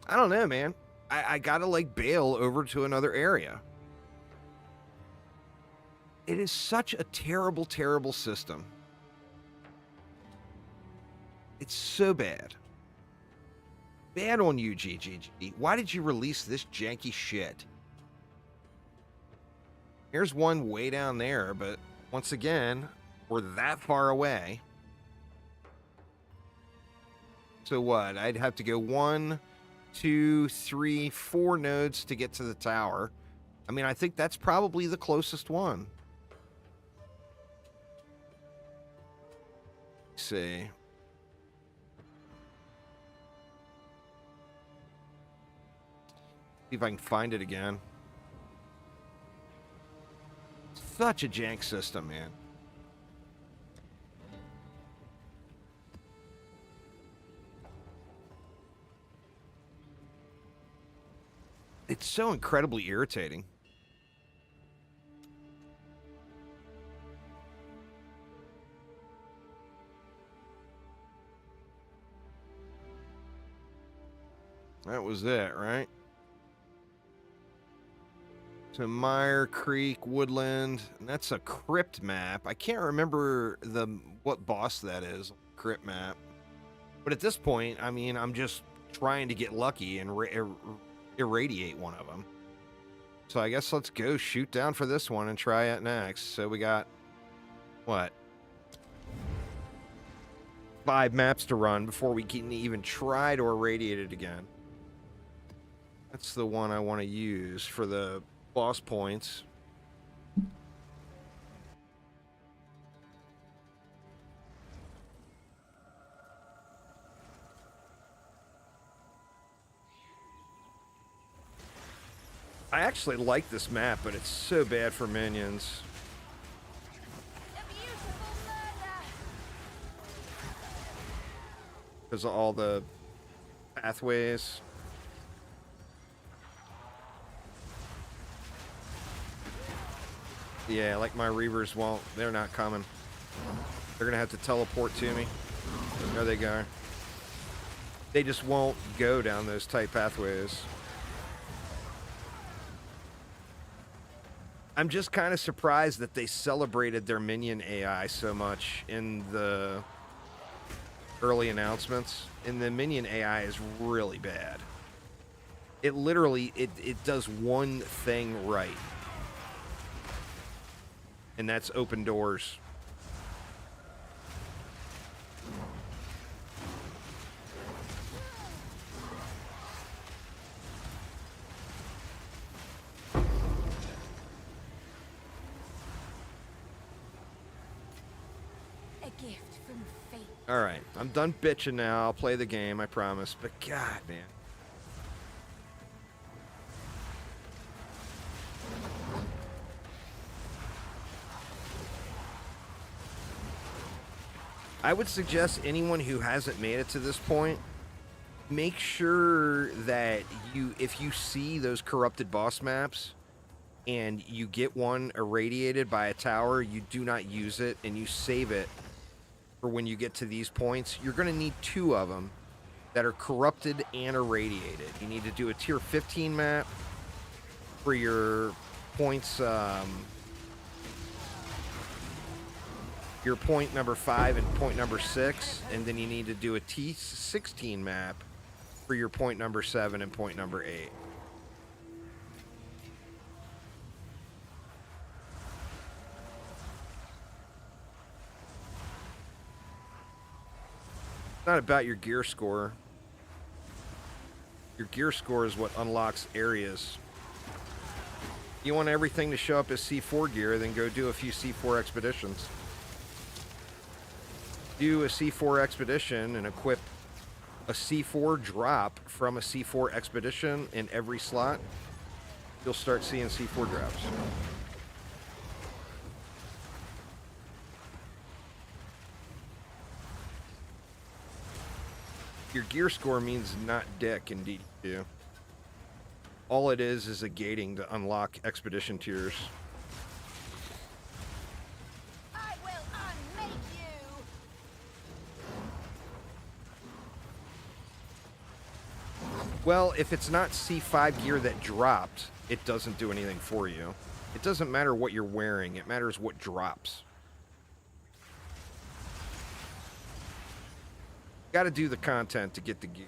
I don't know, man. I gotta like bail over to another area. It is such a terrible, terrible system. It's so bad. Bad on you, GGG. Why did you release this janky shit? Here's one way down there, but once again, we're that far away. So what? I'd have to go 1, 2, 3, 4 nodes to get to the tower. I mean, I think that's probably the closest one. Let's see. See if I can find it again. Such a jank system, man. It's so incredibly irritating. That was it, right? So Mire Creek, Woodland, and that's a crypt map. I can't remember what boss that is, crypt map. But at this point, I mean, I'm just trying to get lucky and irradiate one of them. So I guess let's go shoot down for this one and try it next. So we got, what? 5 maps to run before we can even try to irradiate it again. That's the one I want to use for the boss points. I actually like this map, but it's so bad for minions. A beautiful murder. Because of all the pathways. Yeah, like my Reavers won't. They're not coming. They're going to have to teleport to me. There they go. They just won't go down those tight pathways. I'm just kind of surprised that they celebrated their minion AI so much in the early announcements. And the minion AI is really bad. It literally, it does one thing right. And that's open doors. A gift from fate. All right, I'm done bitching now. I'll play the game, I promise. But God, man. I would suggest anyone who hasn't made it to this point, make sure that if you see those corrupted boss maps and you get one irradiated by a tower, you do not use it and you save it for when you get to these points. You're going to need 2 of them that are corrupted and irradiated. You need to do a tier 15 map for your points, your point number 5 and point number 6, and then you need to do a T16 map for your point number 7 and point number 8. It's not about your gear score. Your gear score is what unlocks areas. You want everything to show up as C4 gear, then go do a few C4 expeditions. Do a C4 expedition and equip a C4 drop from a C4 expedition in every slot. You'll start seeing C4 drops. Your gear score means not dick in DD2. All it is a gating to unlock expedition tiers. I will unmake you. Well, if it's not C5 gear that dropped, it doesn't do anything for you. It doesn't matter what you're wearing, it matters what drops. Got to do the content to get the gear.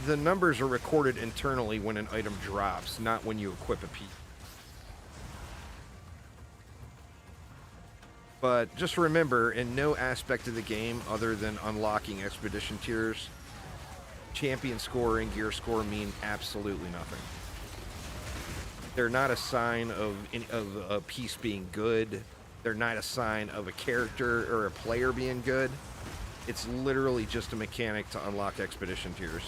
The numbers are recorded internally when an item drops, not when you equip a piece. But just remember, in no aspect of the game other than unlocking expedition tiers, champion score and gear score mean absolutely nothing. They're not a sign of a piece being good. They're not a sign of a character or a player being good. It's literally just a mechanic to unlock expedition tiers.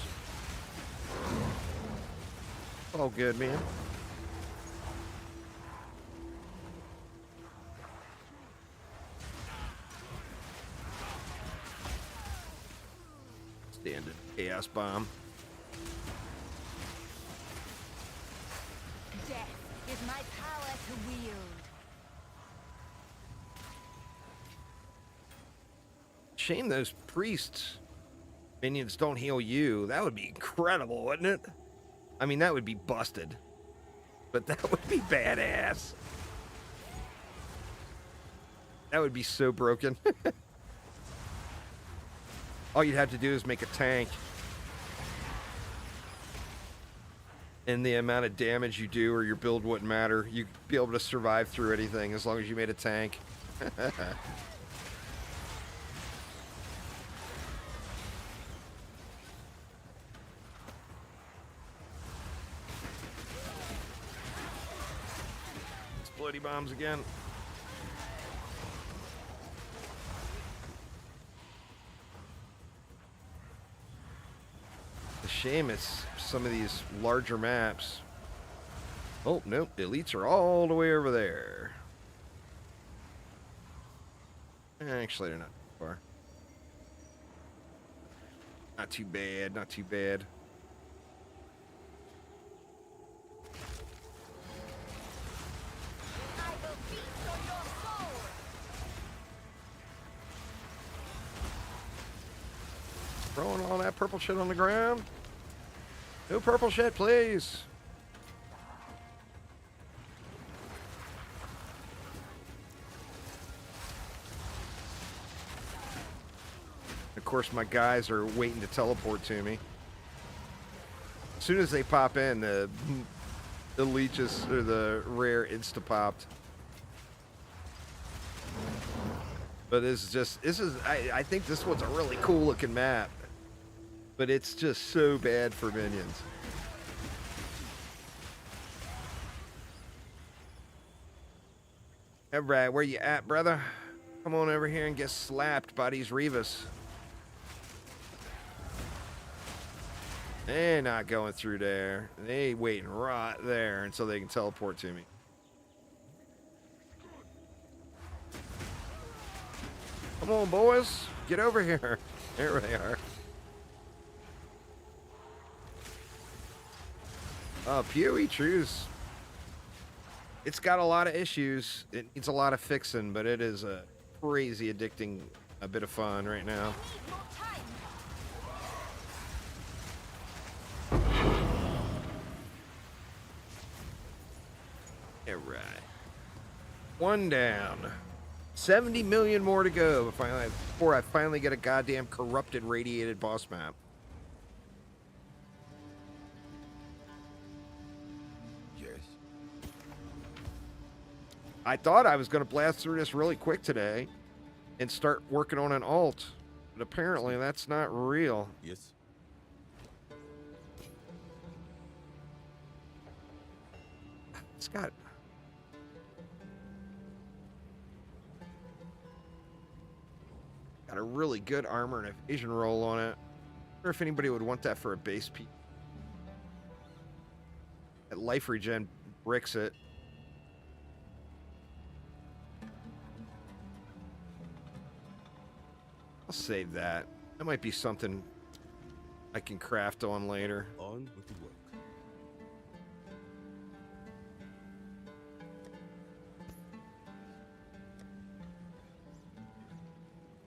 All good, man. Standard chaos bomb. Death is my power to wield. Shame those priests minions don't heal you. That would be incredible, wouldn't it? I mean, that would be busted. But that would be badass. That would be so broken. All you'd have to do is make a tank. And the amount of damage you do or your build wouldn't matter. You'd be able to survive through anything as long as you made a tank. Explodey bombs again. The shame it's some of these larger maps. Oh, nope. Elites are all the way over there. Actually, they're not too far. Not too bad. Not too bad. I will feast on your soul. Throwing all that purple shit on the ground. No purple shit, please. Of course, my guys are waiting to teleport to me. As soon as they pop in, the leeches or the rare insta-popped. But I think this one's a really cool looking map. But it's just so bad for minions. Alright, where you at, brother? Come on over here and get slapped by these Reavers. They're not going through there. They waiting right there until they can teleport to me. Come on, boys. Get over here. There they are. POE2's. It's got a lot of issues. It needs a lot of fixing, but it is a crazy addicting a bit of fun right now. Need more time. All right. One down. 70 million more to go before I finally get a goddamn corrupted, radiated boss map. Yes. I thought I was going to blast through this really quick today and start working on an alt, but apparently that's not real. Yes. It's got a really good armor and evasion roll on it. I wonder if anybody would want that for a base piece. That life regen bricks it. I'll save that. That might be something I can craft on later. On with the work.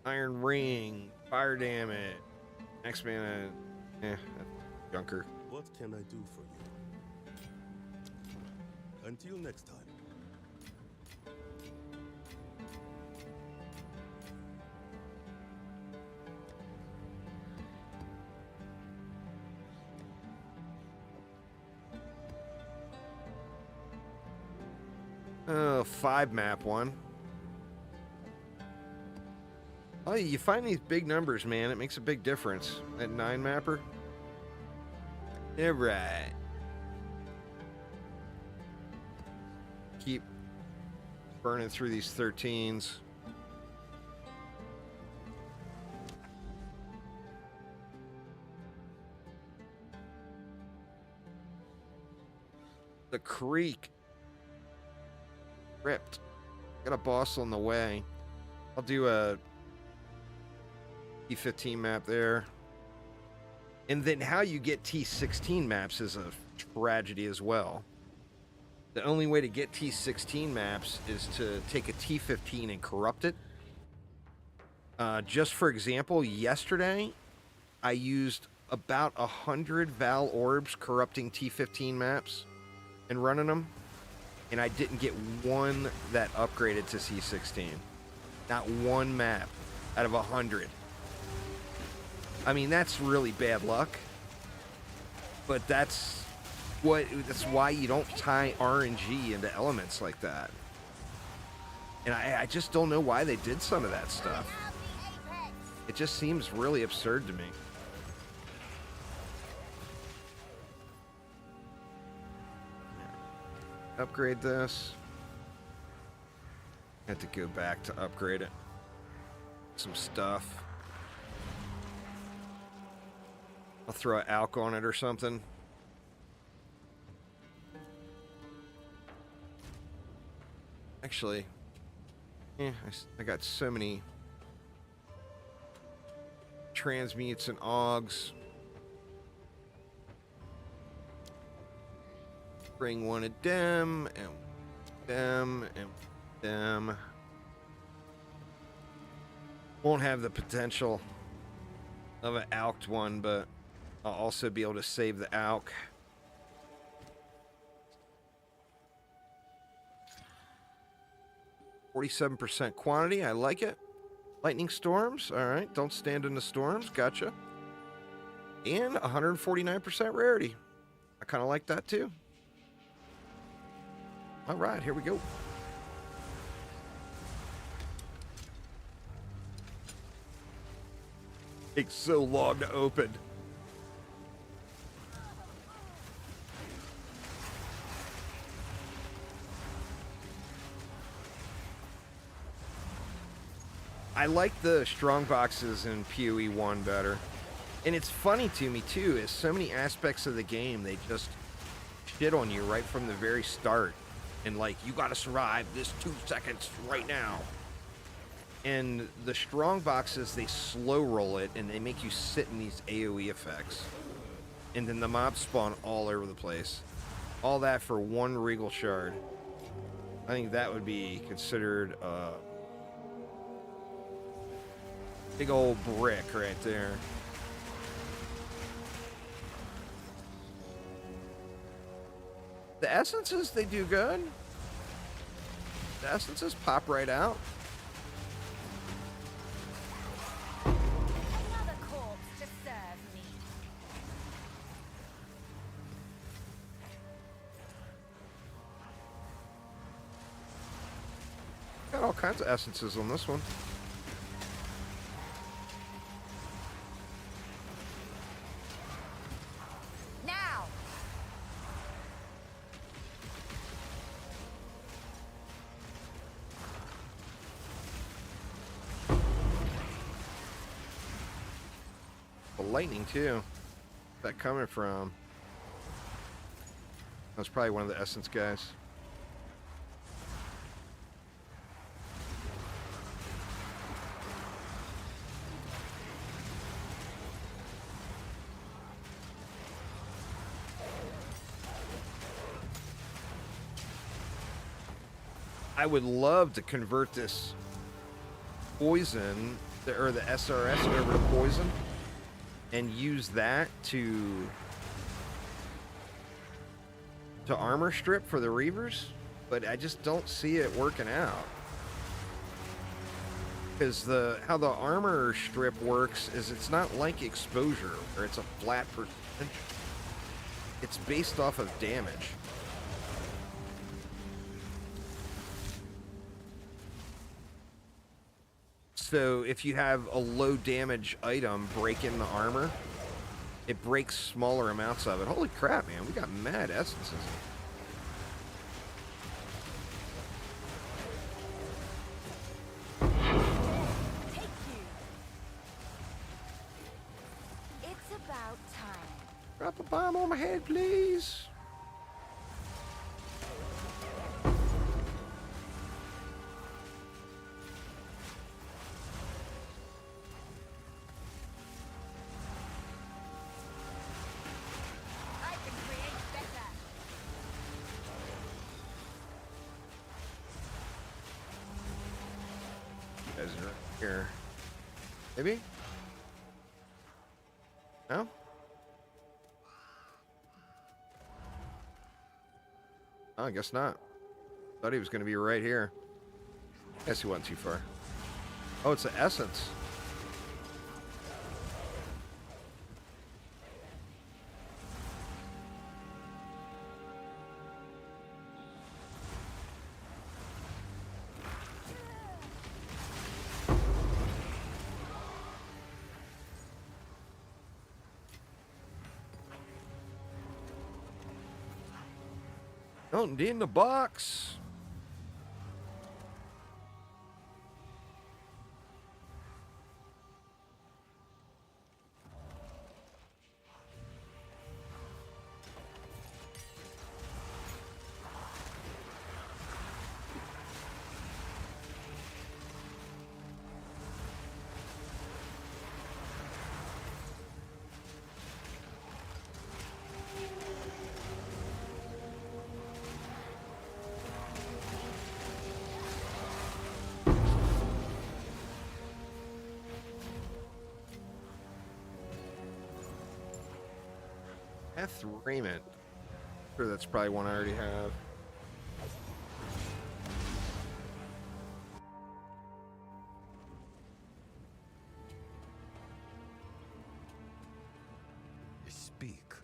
Iron ring, fire damage, next mana, that's junker. What can I do for you? Until next time. Oh, 5 map one. Oh, you find these big numbers, man. It makes a big difference. That 9 mapper. All right. Burning through these 13s. The creek. Ripped. Got a boss on the way. I'll do a T15 map there. And then how you get T16 maps is a tragedy as well. The only way to get T16 maps is to take a T15 and corrupt it. Just for example, yesterday, I used about 100 Val Orbs corrupting T15 maps and running them. And I didn't get one that upgraded to C16. Not one map out of 100. I mean, that's really bad luck. But that's why you don't tie RNG into elements like that. And I just don't know why they did some of that stuff. It just seems really absurd to me. Upgrade this. I have to go back to upgrade it. Some stuff. I'll throw an alk on it or something. Actually, I got so many transmutes and augs. Bring one of them, and them, and them. Won't have the potential of an alked one, but I'll also be able to save the alk. %47 quantity, I like it. Lightning storms, all right. Don't stand in the storms, gotcha. And 149% rarity. I kind of like that too. All right, here we go. Takes so long to open. I like the strong boxes in POE1 better. And it's funny to me too, is so many aspects of the game, they just shit on you right from the very start. And like, you gotta survive this 2 seconds right now. And the strong boxes, they slow roll it and they make you sit in these AoE effects. And then the mobs spawn all over the place. All that for one Regal Shard. I think that would be considered a big old brick right there. The essences, they do good. The essences pop right out. Another corpse to serve me. Got all kinds of essences on this one. Now. The lightning too. Where's that coming from? That's probably one of the essence guys. I would love to convert this poison, or the SRS over to poison, and use that to armor strip for the Reavers, but I just don't see it working out. Because how the armor strip works is it's not like exposure, where it's a flat percentage. It's based off of damage. So if you have a low damage item break in the armor, it breaks smaller amounts of it. Holy crap, man, we got mad essences. Drop a bomb on my head, please. I can create better. Guys are here. Maybe? No? Oh, I guess not. Thought he was going to be right here. Guess he went too far. Oh, it's the essence. Don't need in the box. F. Raymond. Sure, that's probably one I already have. Speak.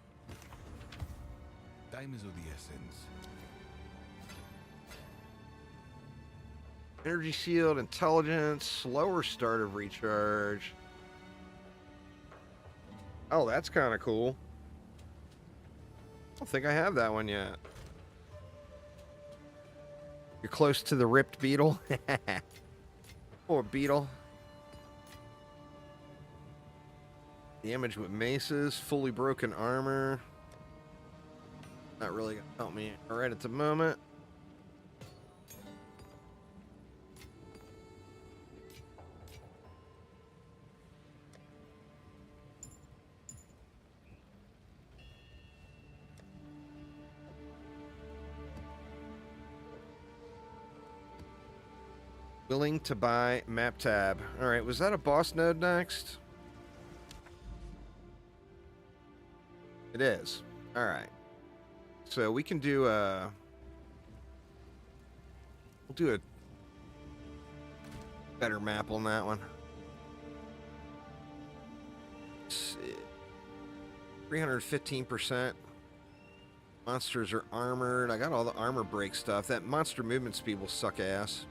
Time is of the essence. Energy shield, intelligence, slower start of recharge. Oh, that's kind of cool. I don't think I have that one yet. You're close to the ripped beetle. Poor beetle. Damage with maces, fully broken armor. Not really gonna help me right at the moment. Willing to buy map tab. All right, was that a boss node next? It is. All right. So we can do a... We'll do a better map on that one. 315%. Monsters are armored. I got all the armor break stuff. That monster movement speed will suck ass.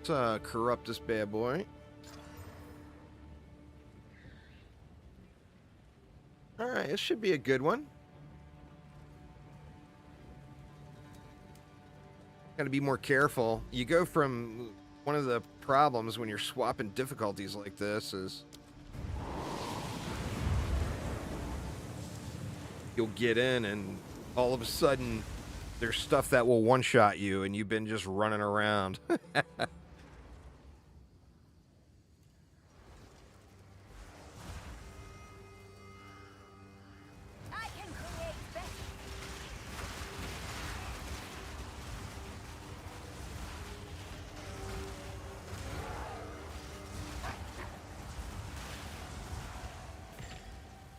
Let's corrupt this bad boy. Alright, this should be a good one. Gotta be more careful. You go from... One of the problems when you're swapping difficulties like this is... You'll get in and all of a sudden there's stuff that will one-shot you and you've been just running around.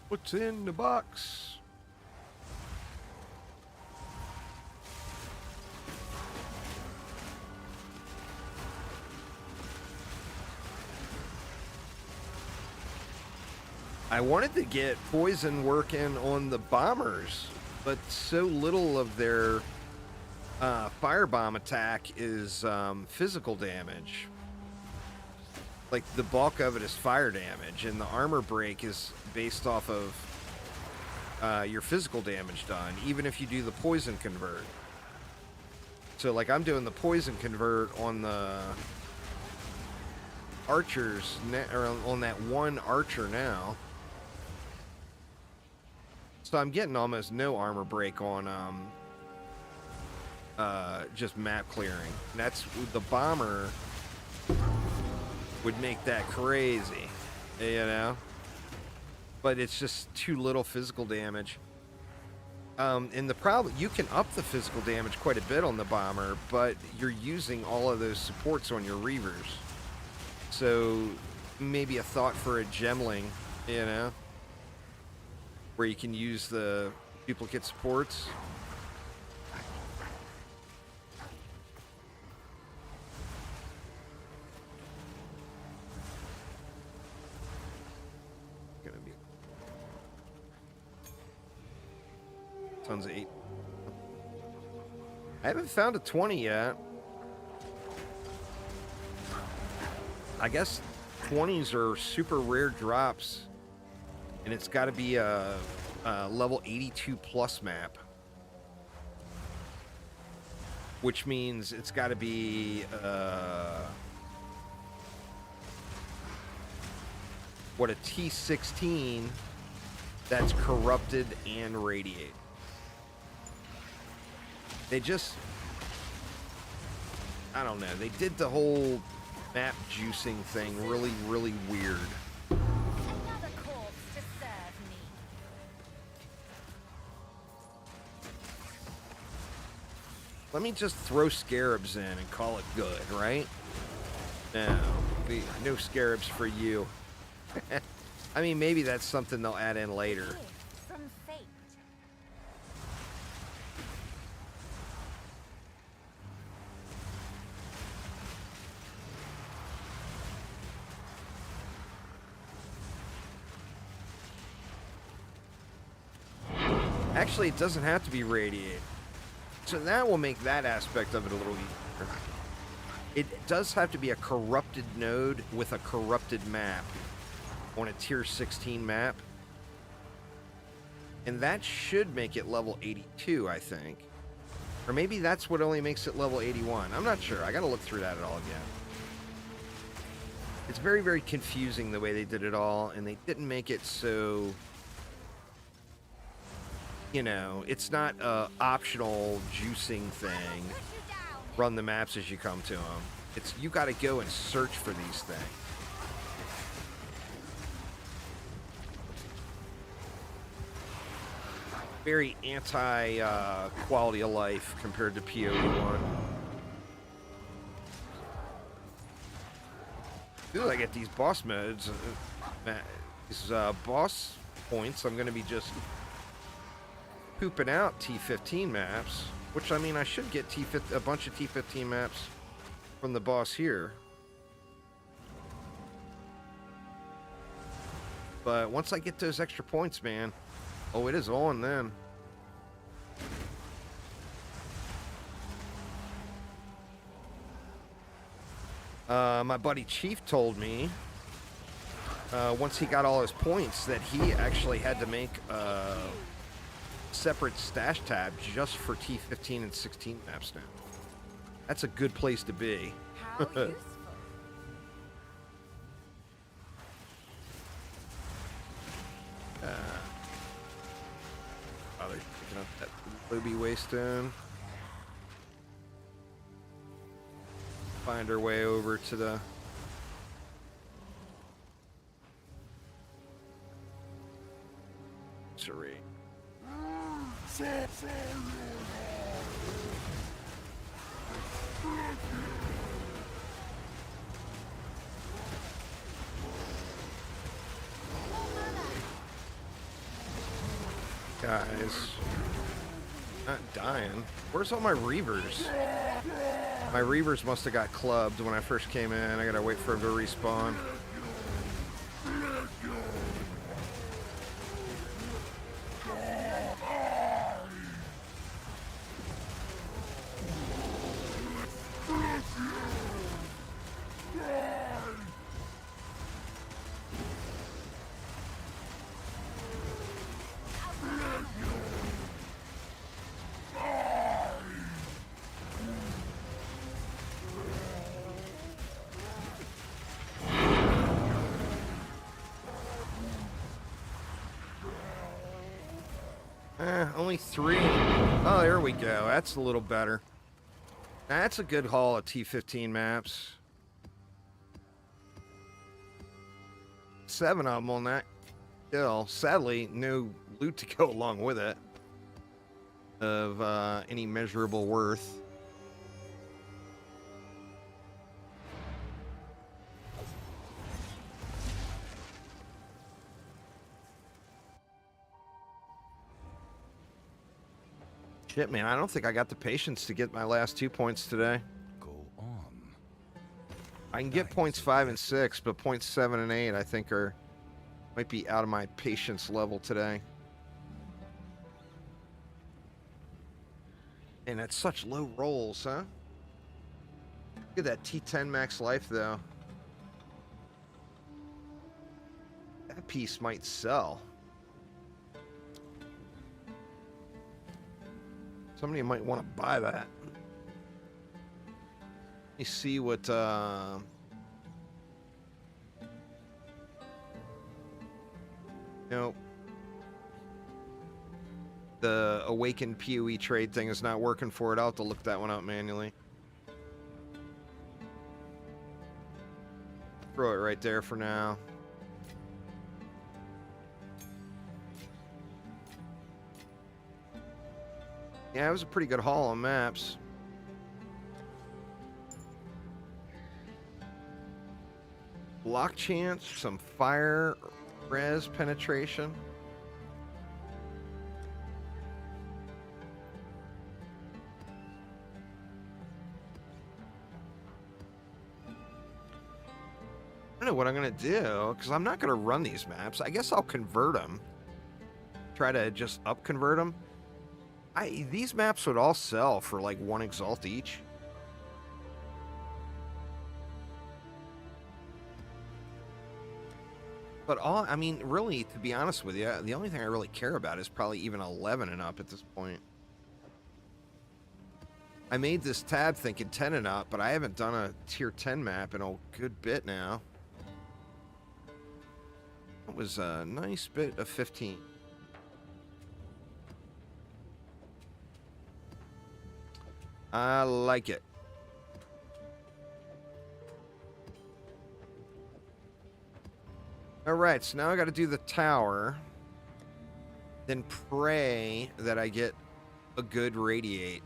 What's in the box? I wanted to get poison working on the bombers, but so little of their firebomb attack is physical damage. Like, the bulk of it is fire damage, and the armor break is based off of your physical damage done, even if you do the poison convert. So, like, I'm doing the poison convert on the archers, or on that one archer now. So I'm getting almost no armor break on just map clearing. And that's the bomber would make that crazy, you know? But it's just too little physical damage. And the problem, you can up the physical damage quite a bit on the bomber, but you're using all of those supports on your Reavers. So maybe a thought for a gemling, you know, where you can use the duplicate supports. Gonna be tons of 8. I haven't found a 20 yet. I guess 20s are super rare drops, and it's got to be a level 82 plus map, which means it's got to be what, a T16 that's corrupted and radiate. They just, I don't know, they did the whole map juicing thing really, really weird. Another corpse to serve me. Let me just throw scarabs in and call it good, right? No scarabs for you. I mean, maybe that's something they'll add in later. Gift from fate. Actually, it doesn't have to be radiate. So that will make that aspect of it a little easier. It does have to be a corrupted node with a corrupted map on a tier 16 map. And that should make it level 82, I think. Or maybe that's what only makes it level 81. I'm not sure. I gotta look through that all again. It's very, very confusing the way they did it all, and they didn't make it so, you know, it's not a optional juicing thing. Run the maps as you come to them. It's, you gotta go and search for these things. Very anti quality of life compared to POE1. As soon as I get these boss modes, these boss points, I'm going to be just pooping out T15 maps. Which, I mean, I should get a bunch of T15 maps from the boss here. But once I get those extra points, man, oh, it is on then. My buddy Chief told me once he got all his points that he actually had to make a separate stash tab just for T15 and 16 maps now. That's a good place to be. How useful. Oh, they're picking up that Lobby Waystone. Find our way over to the... Sorry. Guys, not dying. Where's all my Reavers? My Reavers must have got clubbed when I first came in. I gotta wait for them to respawn. only 3. Oh, there we go. That's a little better. That's a good haul of T15 maps. 7 of them on that kill. Sadly, no loot to go along with it of any measurable worth. Shit, man, I don't think I got the patience to get my last 2 points today. Go on. I can get points 5 and 6, but points 7 and 8 I think might be out of my patience level today. And that's such low rolls, huh? Look at that T10 max life, though. That piece might sell. Somebody might want to buy that. Let me see what... Nope. The Awakened POE trade thing is not working for it. I'll have to look that one up manually. Throw it right there for now. Yeah, it was a pretty good haul on maps. Block chance, some fire res penetration. I don't know what I'm going to do, because I'm not going to run these maps. I guess I'll convert them. Try to just up-convert them. These maps would all sell for like 1 exalt each. But I mean, really, to be honest with you, the only thing I really care about is probably even 11 and up at this point. I made this tab thinking 10 and up, but I haven't done a tier 10 map in a good bit now. That was a nice bit of 15. I like it. All right, so now I got to do the tower, then pray that I get a good radiate.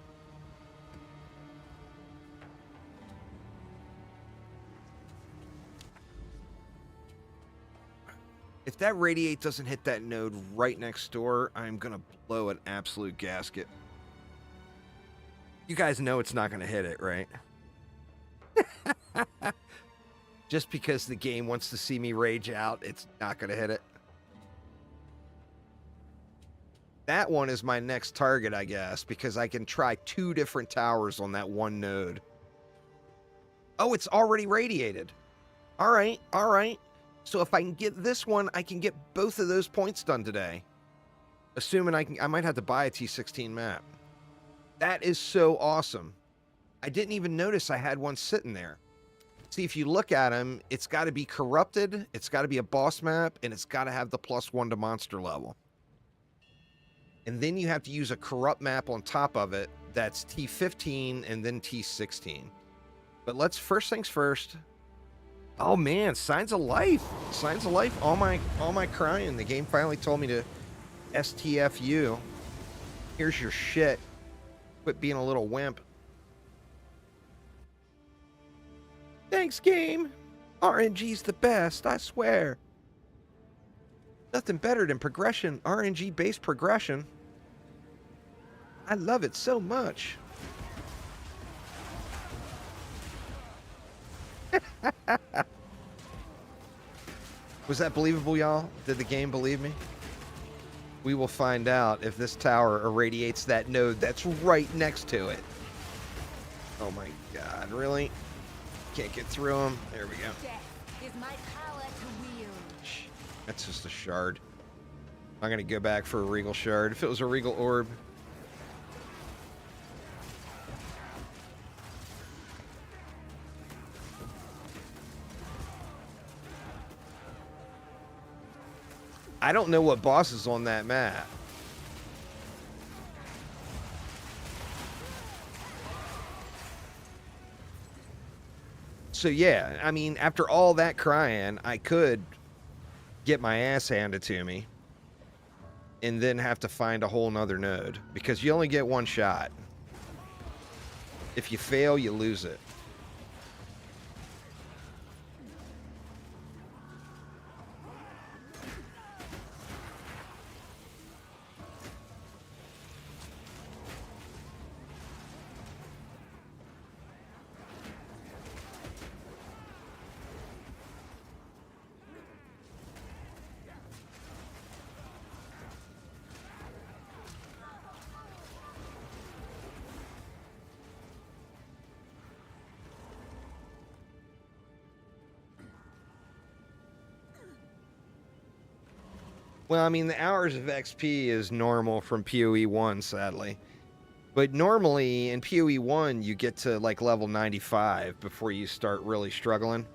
If that radiate doesn't hit that node right next door, I'm going to blow an absolute gasket. You guys know it's not going to hit it, right? Just because the game wants to see me rage out, it's not going to hit it. That one is my next target, I guess, because I can try 2 different towers on that one node. Oh, it's already radiated. All right, all right. So if I can get this one, I can get both of those points done today. Assuming I might have to buy a T16 map. That is so awesome. I didn't even notice I had one sitting there. See, if you look at them, it's got to be corrupted, it's got to be a boss map, and it's got to have the +1 to monster level. And then you have to use a corrupt map on top of it that's T15 and then T16. But let's, first things first. Oh man, Signs of Life. Signs of Life, all my crying. The game finally told me to STFU. Here's your shit. Quit being a little wimp. Thanks, game. RNG's the best, I swear. Nothing better than progression, RNG-based progression. I love it so much. Was that believable, y'all? Did the game believe me? We will find out if this tower irradiates that node that's right next to it. Oh my god, really? Can't get through them. There we go. Death is my power to wield. That's just a shard. I'm gonna go back for a regal shard. If it was a regal orb. I don't know what boss is on that map. So yeah, I mean, after all that crying, I could get my ass handed to me and then have to find a whole nother node because you only get one shot. If you fail, you lose it. Well, I mean, the hours of XP is normal from POE1, sadly. But normally in POE1, you get to like level 95 before you start really struggling.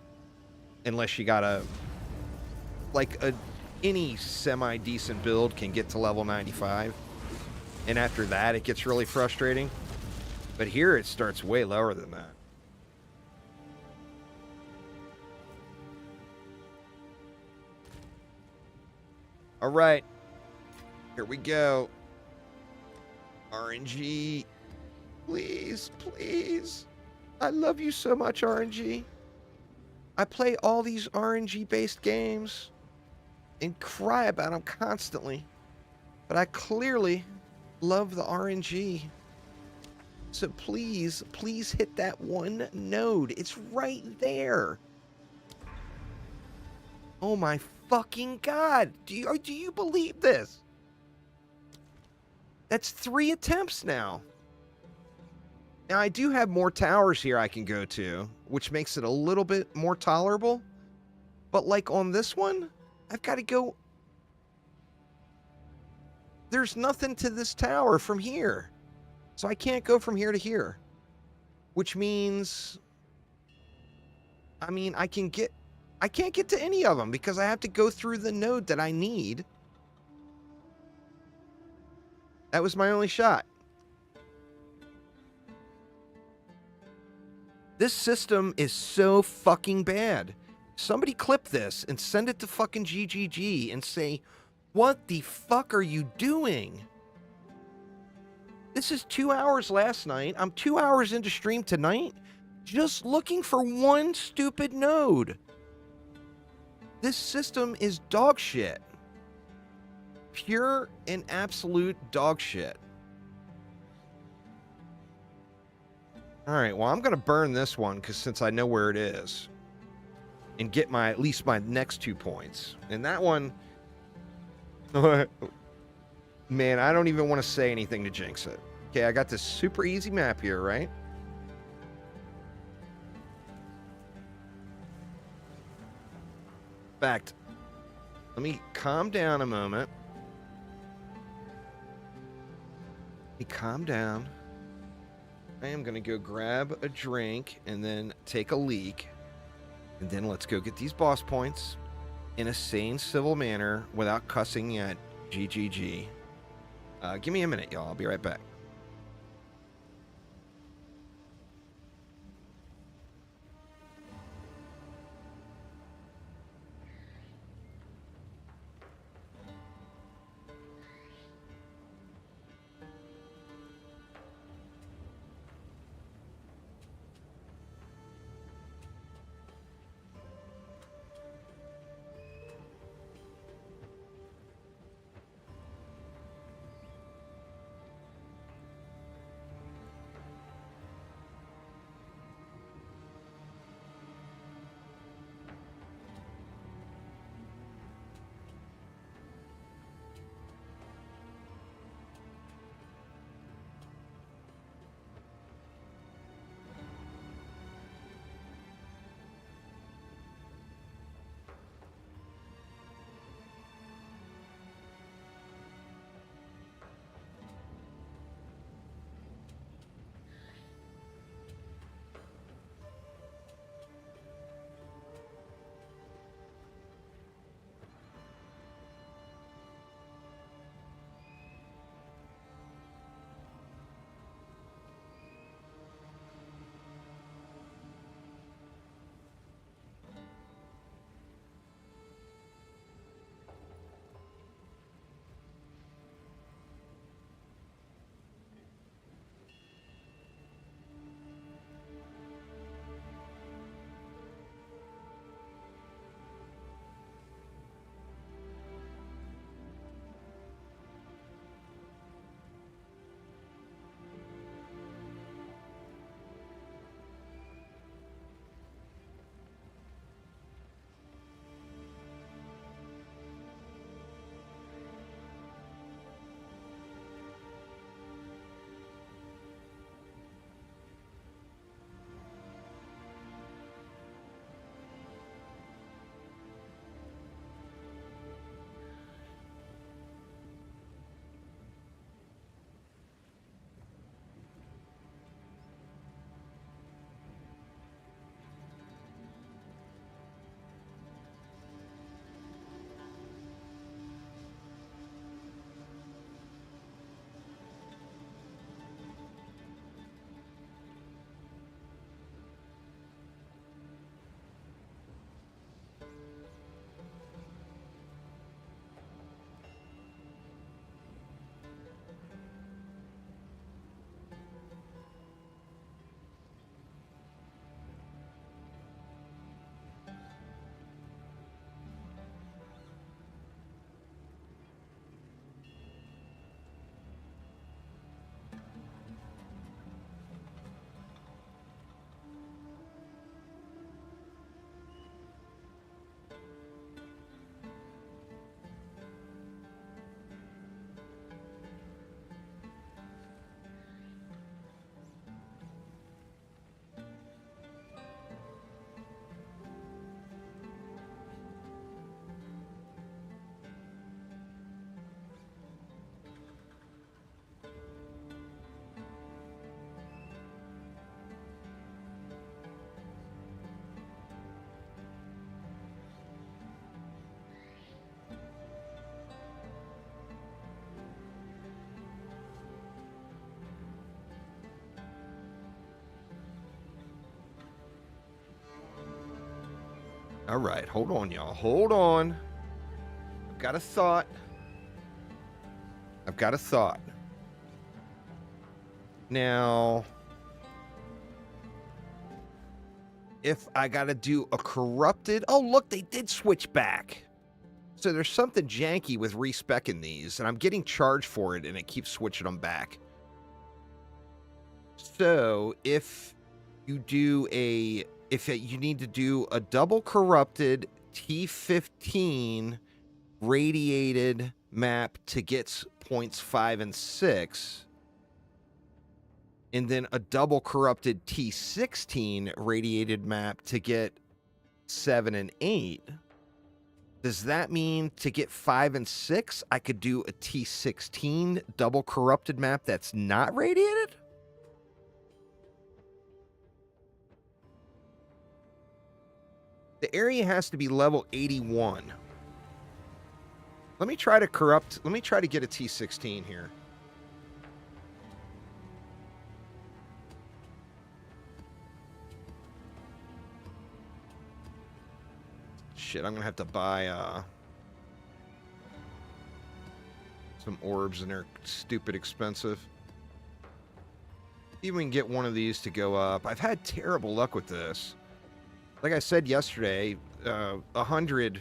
Unless you got any semi-decent build can get to level 95. And after that, it gets really frustrating. But here it starts way lower than that. All right, here we go. RNG, please, please. I love you so much, RNG. I play all these RNG-based games and cry about them constantly, but I clearly love the RNG. So please, please hit that one node. It's right there. Oh my fucking God. Do you believe this? That's 3 attempts now. Now, I do have more towers here I can go to, which makes it a little bit more tolerable. But like on this one, I've got to go... There's nothing to this tower from here. So I can't go from here to here. Which means... I mean, I can't get to any of them because I have to go through the node that I need. That was my only shot. This system is so fucking bad. Somebody clip this and send it to fucking GGG and say, what the fuck are you doing? This is 2 hours last night. I'm 2 hours into stream tonight just looking for one stupid node. This system is dog shit. Pure and absolute dog shit. Alright, well, I'm going to burn this one because since I know where it is. And get at least my next 2 points. And that one... Man, I don't even want to say anything to jinx it. Okay, I got this super easy map here, right? In fact, let me calm down a moment. Let me calm down. I am going to go grab a drink and then take a leak. And then let's go get these boss points in a sane, civil manner without cussing at GGG. Give me a minute, y'all. I'll be right back. All right, hold on, y'all. Hold on. I've got a thought. Now, if I got to do a corrupted... Oh, look, they did switch back. So there's something janky with respecing these, and I'm getting charged for it, and it keeps switching them back. So if you do a... If you need to do a double corrupted T15 radiated map to get points 5 and 6, and then a double corrupted T16 radiated map to get 7 and 8, does that mean to get 5 and 6, I could do a T16 double corrupted map that's not radiated? The area has to be level 81. Let me try to get a T16 here. Shit, I'm gonna have to buy some orbs, and they're stupid expensive. Even we can get one of these to go up. I've had terrible luck with this. Like I said yesterday, 100...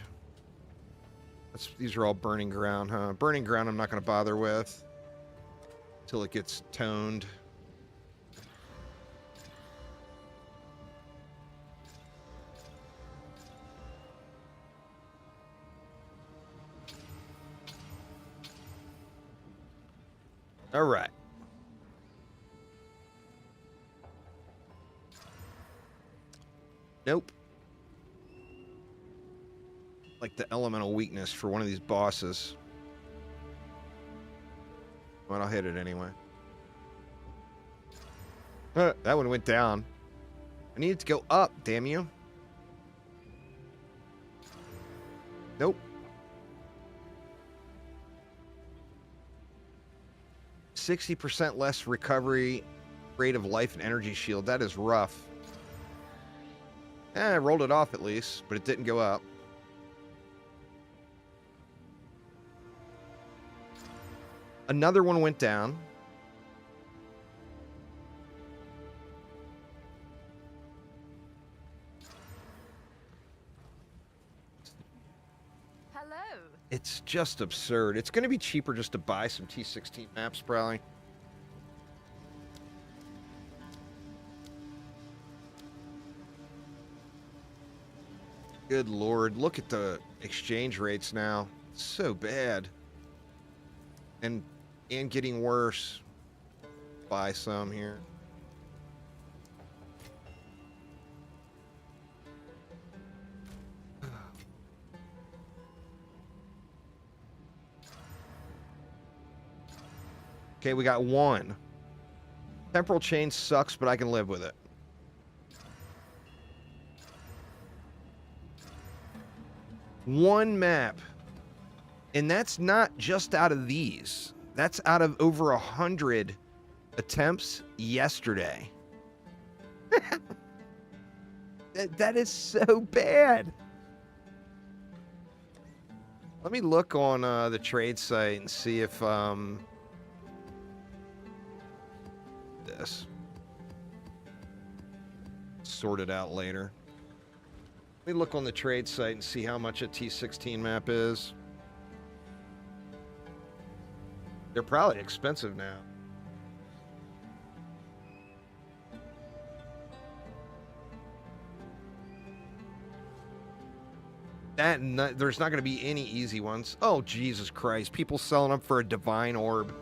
these are all burning ground, huh? Burning ground I'm not going to bother with till it gets toned. All right. Nope. Like the elemental weakness for one of these bosses. Well, I'll hit it anyway. That one went down. I need it to go up, damn you. Nope. 60% less recovery rate of life and energy shield. That is rough. I rolled it off at least, but it didn't go up. Another one went down. Hello. It's just absurd. It's going to be cheaper just to buy some T16 maps, probably. Good Lord, look at the exchange rates now. It's so bad. And getting worse. Buy some here. Okay, we got one. Temporal change sucks, but I can live with it. One map. And that's not just out of these. That's out of over 100 attempts yesterday. That is so bad. Let me look on the trade site and see if this sort it out later. Let me look on the trade site and see how much a T16 map is. They're probably expensive now. There's not going to be any easy ones. Oh, Jesus Christ. People selling them for a divine orb.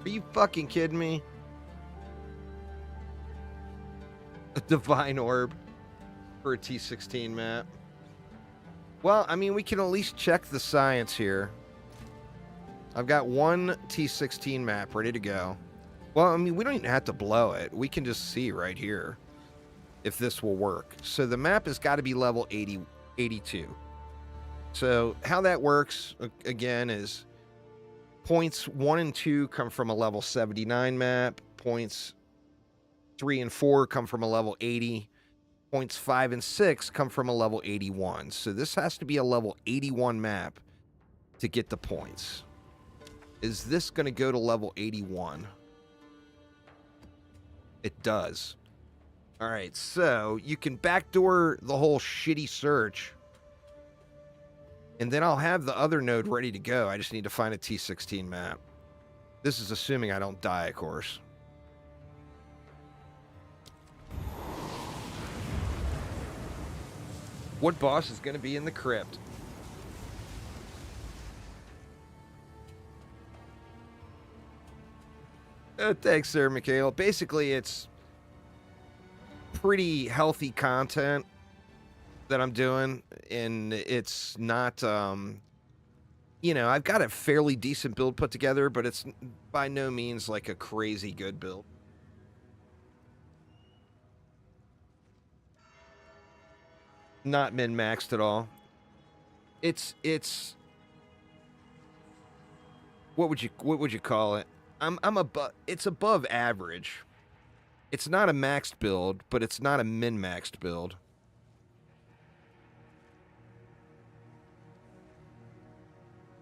Are you fucking kidding me? A divine orb for a T16 map. Well, I mean, we can at least check the science here. I've got one T16 map ready to go. Well, I mean, we don't even have to blow it. We can just see right here if this will work. So the map has got to be level 82. So how that works, again, is points 1 and 2 come from a level 79 map. Points 3 and 4 come from a level 80. Points 5 and 6 come from a level 81. So this has to be a level 81 map to get the points. Is this going to go to level 81? It does. All right, so you can backdoor the whole shitty search. And then I'll have the other node ready to go. I just need to find a T16 map. This is assuming I don't die, of course. What boss is going to be in the crypt? Thanks, sir, Mikhail. Basically, it's pretty healthy content that I'm doing, and it's not, you know, I've got a fairly decent build put together, but it's by no means like a crazy good build. Not min-maxed at all. It's what would you call it? It's above average. It's not a maxed build, but it's not a min-maxed build.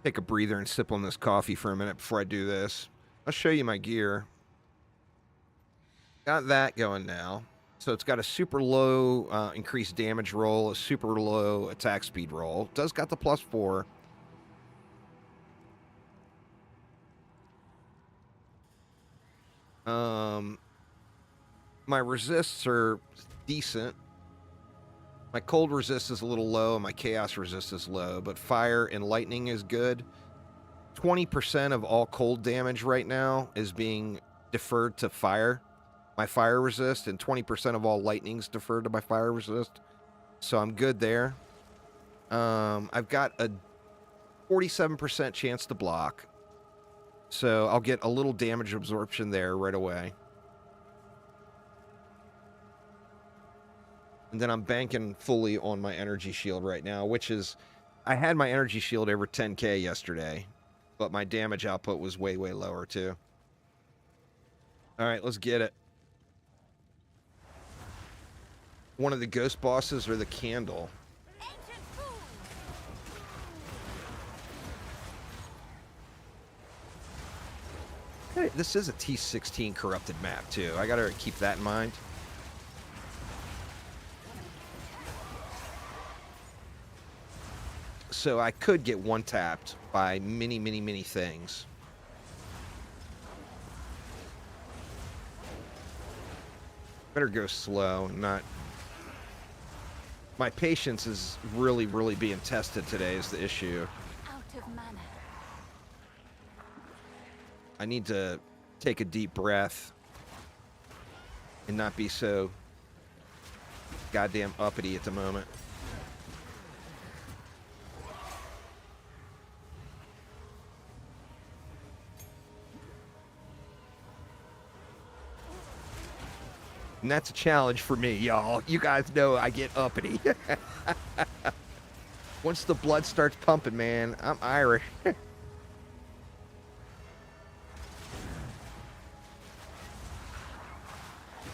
Take a breather and sip on this coffee for a minute before I do this. I'll show you my gear. Got that going now. So it's got a super low increased damage roll, a super low attack speed roll. Does got the +4. My resists are decent. My cold resist is a little low, and my chaos resist is low, but fire and lightning is good. 20% of all cold damage right now is being deferred to fire, my fire resist, and 20% of all lightning's deferred to my fire resist. So I'm good there. I've got a 47% chance to block. So I'll get a little damage absorption there right away. And then I'm banking fully on my energy shield right now, which is, I had my energy shield over 10k yesterday, but my damage output was way, way lower too. All right, let's get it. One of the ghost bosses or the candle. Hey, this is a T16 corrupted map too. I gotta keep that in mind. So I could get one-tapped by many, many, many things. Better go slow and not... My patience is really, really being tested today is the issue. Out of mana. I need to take a deep breath and not be so goddamn uppity at the moment. And that's a challenge for me, y'all. You guys know I get uppity. Once the blood starts pumping, man, I'm Irish.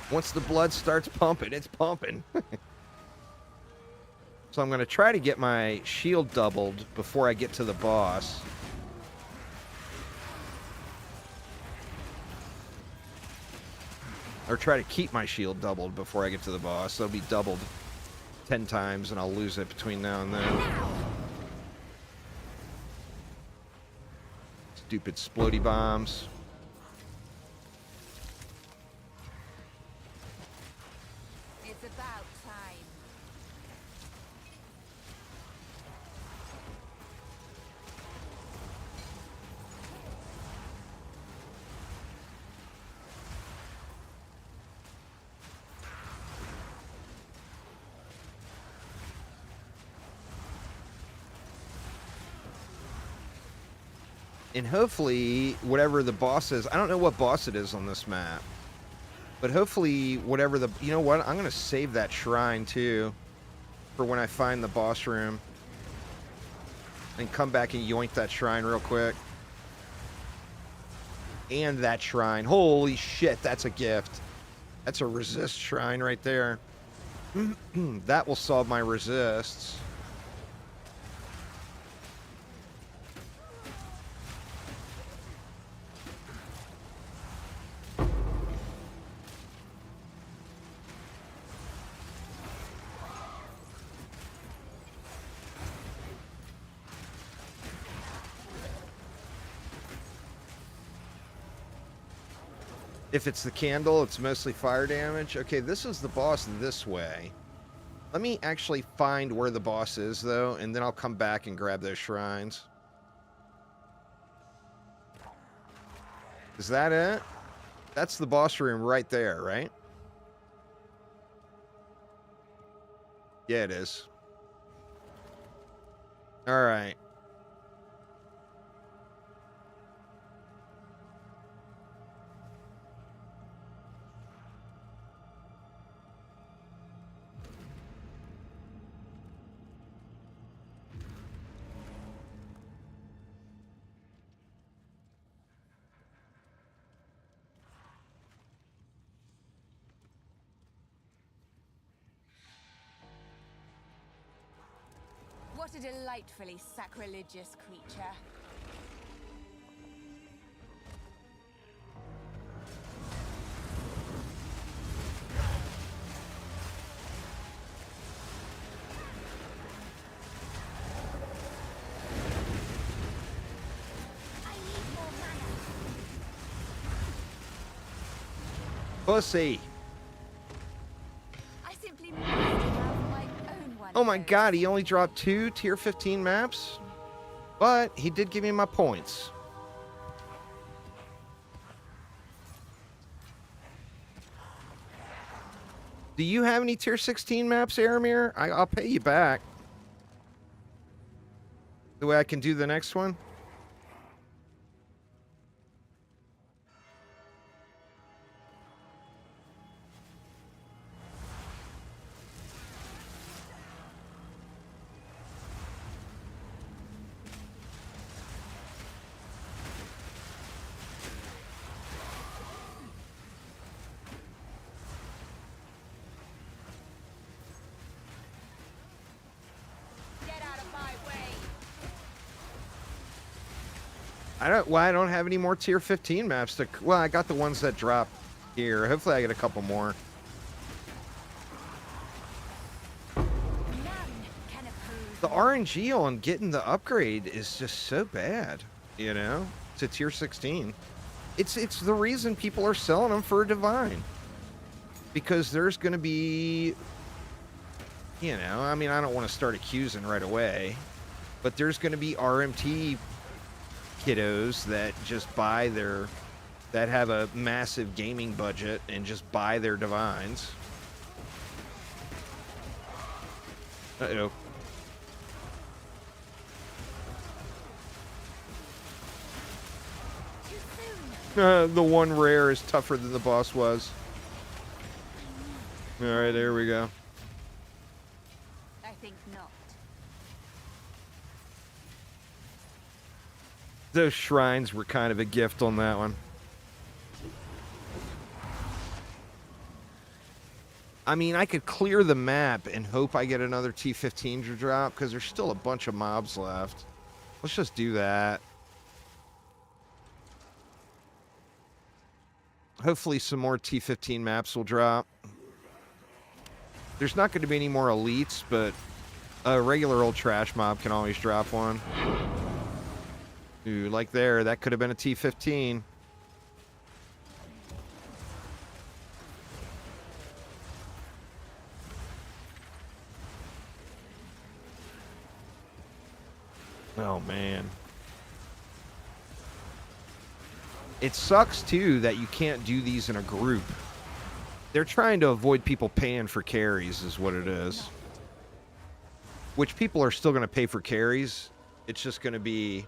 Once the blood starts pumping, it's pumping. So I'm going to try to get my shield doubled before I get to the boss. Or try to keep my shield doubled before I get to the boss. So it'll be doubled 10 times, and I'll lose it between now and then. Stupid splody bombs. It's about time. And hopefully, whatever the boss is, I don't know what boss it is on this map. But hopefully, whatever the... You know what? I'm going to save that shrine, too. For when I find the boss room. And come back and yoink that shrine real quick. And that shrine. Holy shit, that's a gift. That's a resist shrine right there. That will solve my resists. If it's the candle, it's mostly fire damage. Okay, this is the boss this way. Let me actually find where the boss is, though, and then I'll come back and grab those shrines. Is that it? That's the boss room right there, right? Yeah, it is. All right. What a delightfully sacrilegious creature. I need more mana. Pussy. I simply must have my own one. Oh my of those. god, he only dropped 2 tier 15 maps? But he did give me my points. Do you have any tier 16 maps, Aramir? I'll pay you back. The way I can do the next one? Get out of my way. I don't have any more tier 15 maps to... Well, I got the ones that drop here. Hopefully I get a couple more. None can oppose The RNG on getting the upgrade is just so bad, you know, to tier 16. It's the reason people are selling them for a divine. Because there's going to be, you know, I mean, I don't want to start accusing right away, but there's going to be RMT kiddos that just buy their, that have a massive gaming budget and just buy their divines. Uh-oh. too soon. The one rare is tougher than the boss was. All right, there we go. I think not. Those shrines were kind of a gift on that one. I mean, I could clear the map and hope I get another T15 to drop because there's still a bunch of mobs left. Let's just do that. Hopefully some more T15 maps will drop. There's not going to be any more elites, but a regular old trash mob can always drop one. Ooh, like there, that could have been a T15. Oh, man. It sucks, too, that you can't do these in a group. They're trying to avoid people paying for carries, is what it is. Which people are still going to pay for carries. It's just going to be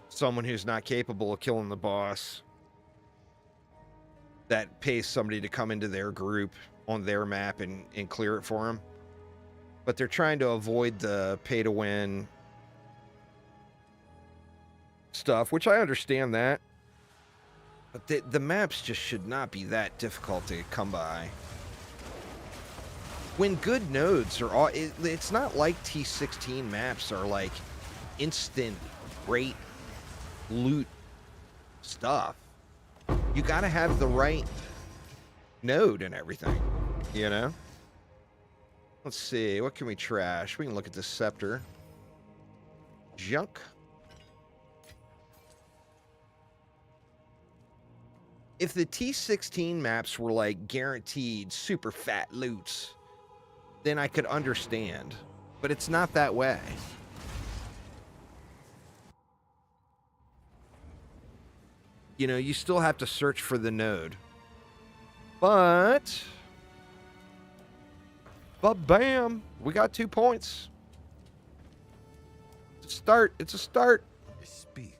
someone who's not capable of killing the boss that pays somebody to come into their group on their map and clear it for them. But they're trying to avoid the pay-to-win stuff, which I understand that. But the maps just should not be that difficult to come by. when good nodes are all, it's not like T16 maps are like instant great loot stuff. You got to have the right node and everything, you know? Let's see, what can we trash? We can look at the scepter. Junk. If the T16 maps were like guaranteed super fat loots, then I could understand. But it's not that way. You know, you still have to search for the node. But bam, we got 2 points. It's a start. It's a start. Speak.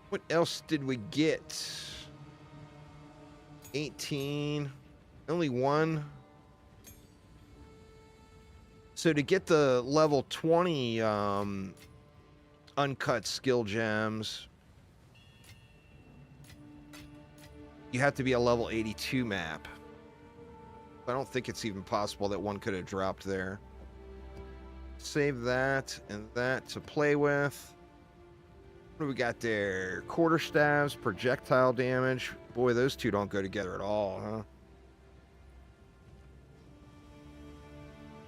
What else did we get? 18. Only 1. So to get the level 20 uncut skill gems, you have to be a level 82 map. I don't think it's even possible that one could have dropped there. Save that and that to play with. What do we got there? Quarterstaves, projectile damage. Boy, those two don't go together at all, huh?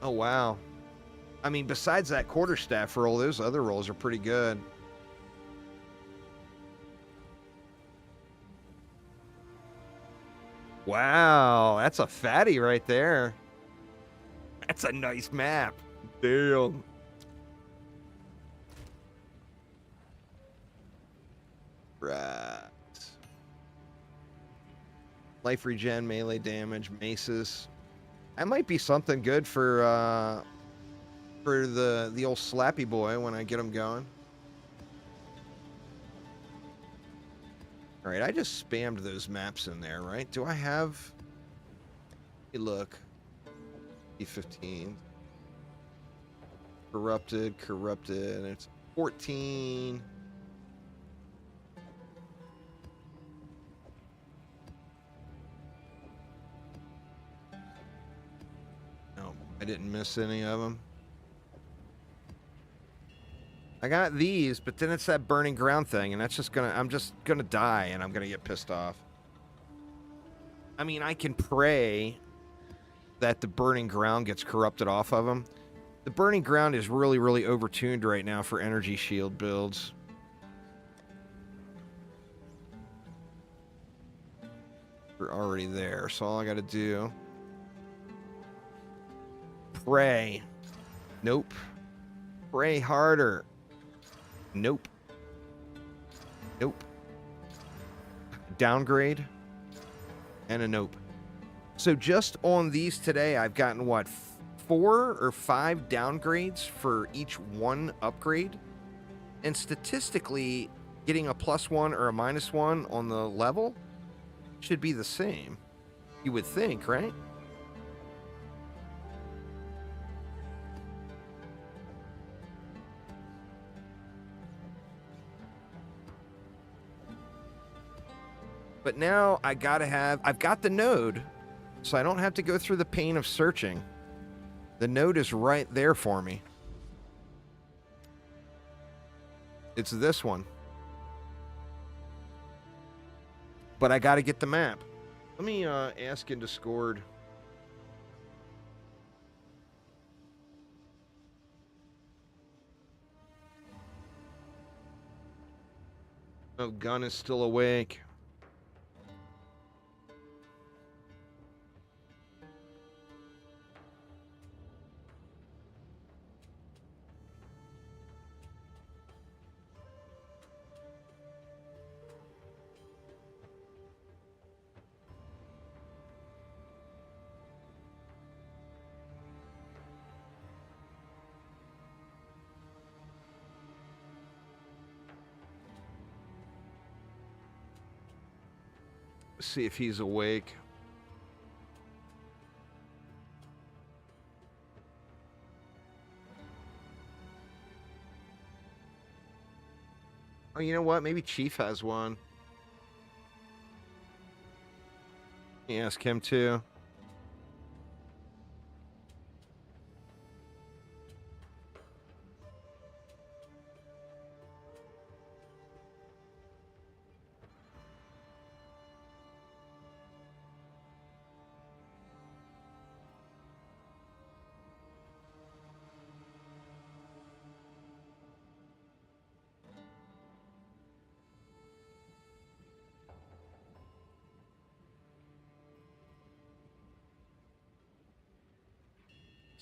Oh, wow. I mean, besides that quarterstaff roll, those other rolls are pretty good. Wow, that's a fatty right there. That's a nice map. Damn. Right. Life regen, melee damage, maces. That might be something good for the old slappy boy when I get him going. All right, I just spammed those maps in there, right? Do I have? Hey, look. E15. Corrupted, and it's 14. No, I didn't miss any of them. I got these, but then it's that burning ground thing, and that's just gonna, I'm just gonna die, and I'm gonna get pissed off. I mean, I can pray that the burning ground gets corrupted off of them. The burning ground is really, really overtuned right now for energy shield builds. We're already there, so all I gotta do... Pray. Nope. Pray harder. Nope. Nope. Downgrade. And a nope. So just on these today, I've gotten, what, 4 or 5 downgrades for each one upgrade? And statistically, getting a +1 or a -1 on the level should be the same. You would think, right? But now I gotta have, I've got the node, so I don't have to go through the pain of searching. The node is right there for me. It's this one. But I gotta get the map. Let me ask in Discord. Oh, Gun is still awake. See if he's awake. Oh, you know what? Maybe Chief has one. Can you ask him too?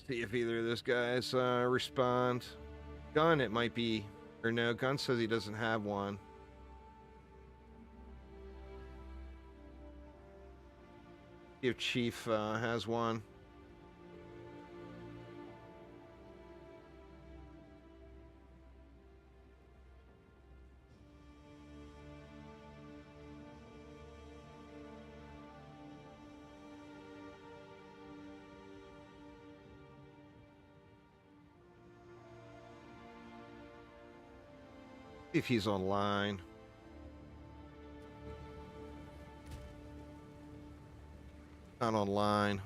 See if either of those guys respond. Gun, it might be. Or no, Gun says he doesn't have one. See if Chief has one. See if he's online. Not online.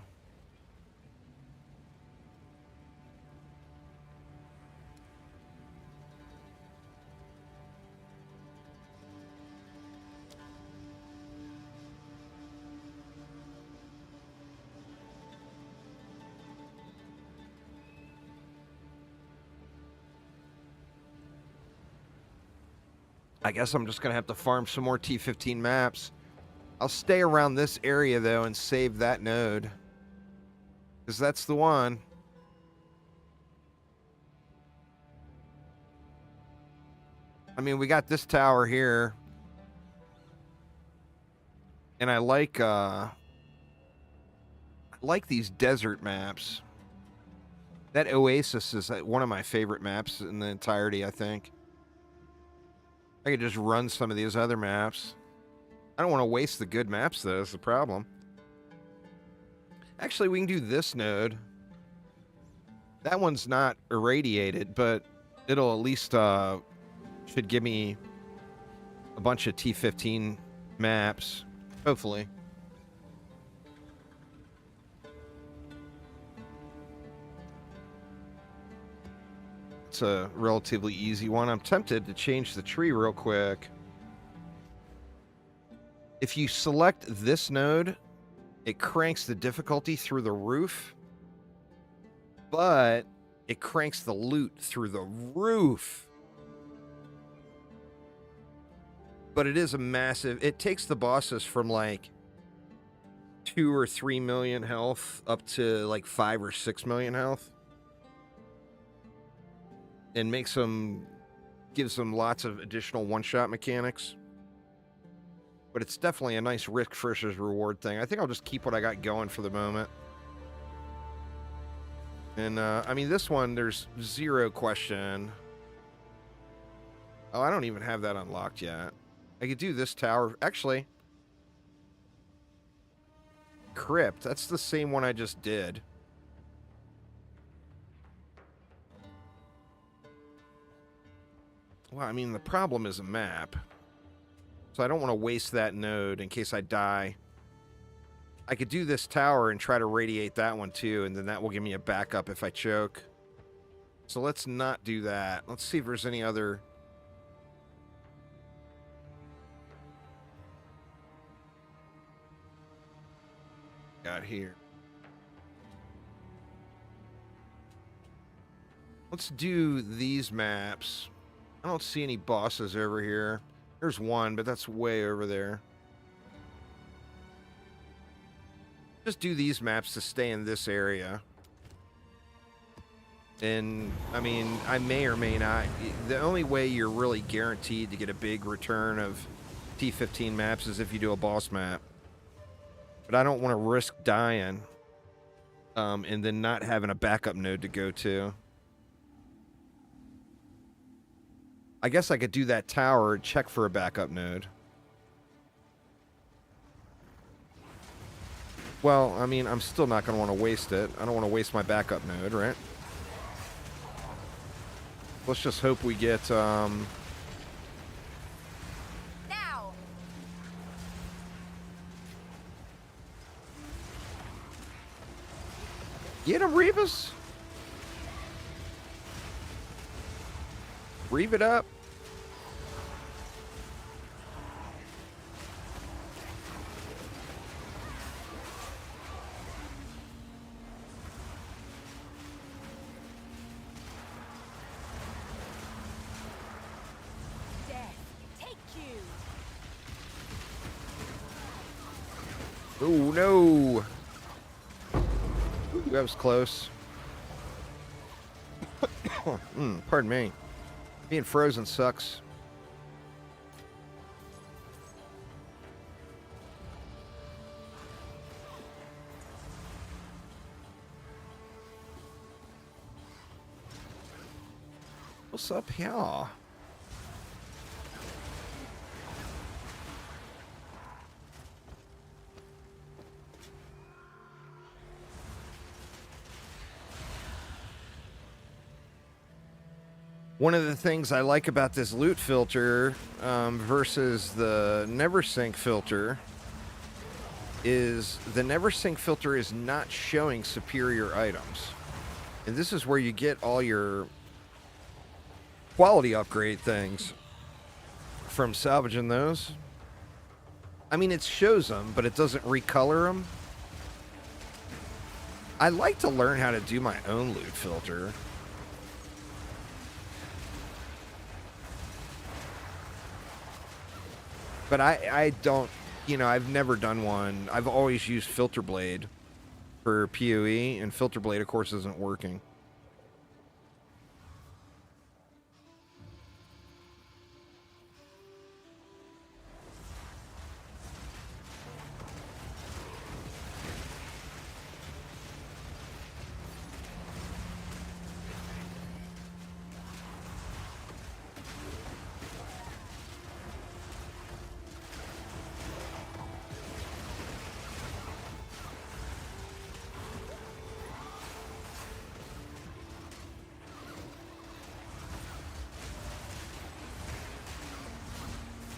I guess I'm just going to have to farm some more T15 maps. I'll stay around this area, though, and save that node. Because that's the one. I mean, we got this tower here. And I like these desert maps. That Oasis is one of my favorite maps in the entirety, I think. I could just run some of these other maps. I don't want to waste the good maps, though. That's the problem. Actually, we can do this node. That one's not irradiated, but it'll at least should give me a bunch of T15 maps. Hopefully. It's a relatively easy one. I'm tempted to change the tree real quick. If you select this node, it cranks the difficulty through the roof, but it cranks the loot through the roof. But it is a massive... It takes the bosses from like 2 or 3 million health up to like 5 or 6 million health. And makes them... Gives them lots of additional one-shot mechanics. But it's definitely a nice risk versus reward thing. I think I'll just keep what I got going for the moment. And, I mean, this one, there's zero question. Oh, I don't even have that unlocked yet. I could do this tower. Actually, Crypt. That's the same one I just did. Well, I mean, the problem is a map. So I don't want to waste that node in case I die. I could do this tower and try to radiate that one too, and then that will give me a backup if I choke. So let's not do that. Let's see if there's any other... got here. Let's do these maps. I don't see any bosses over here. There's one, but that's way over there. Just do these maps to stay in this area. And, I mean, I may or may not. The only way you're really guaranteed to get a big return of T15 maps is if you do a boss map. But I don't want to risk dying and then not having a backup node to go to. I guess I could do that tower and check for a backup node. Well, I mean, I'm still not going to want to waste it. I don't want to waste my backup node, right? Let's just hope we get Get him, Reavers. Reave it up. Death, take you. Oh, no. Ooh, that was close. Pardon me. Being frozen sucks. What's up here? One of the things I like about this loot filter versus the NeverSync filter is the NeverSync filter is not showing superior items. And this is where you get all your quality upgrade things from salvaging those. I mean, it shows them, but it doesn't recolor them. I like to learn how to do my own loot filter. But I don't, you know, I've never done one. I've always used Filter Blade for POE, and Filter Blade, of course, isn't working.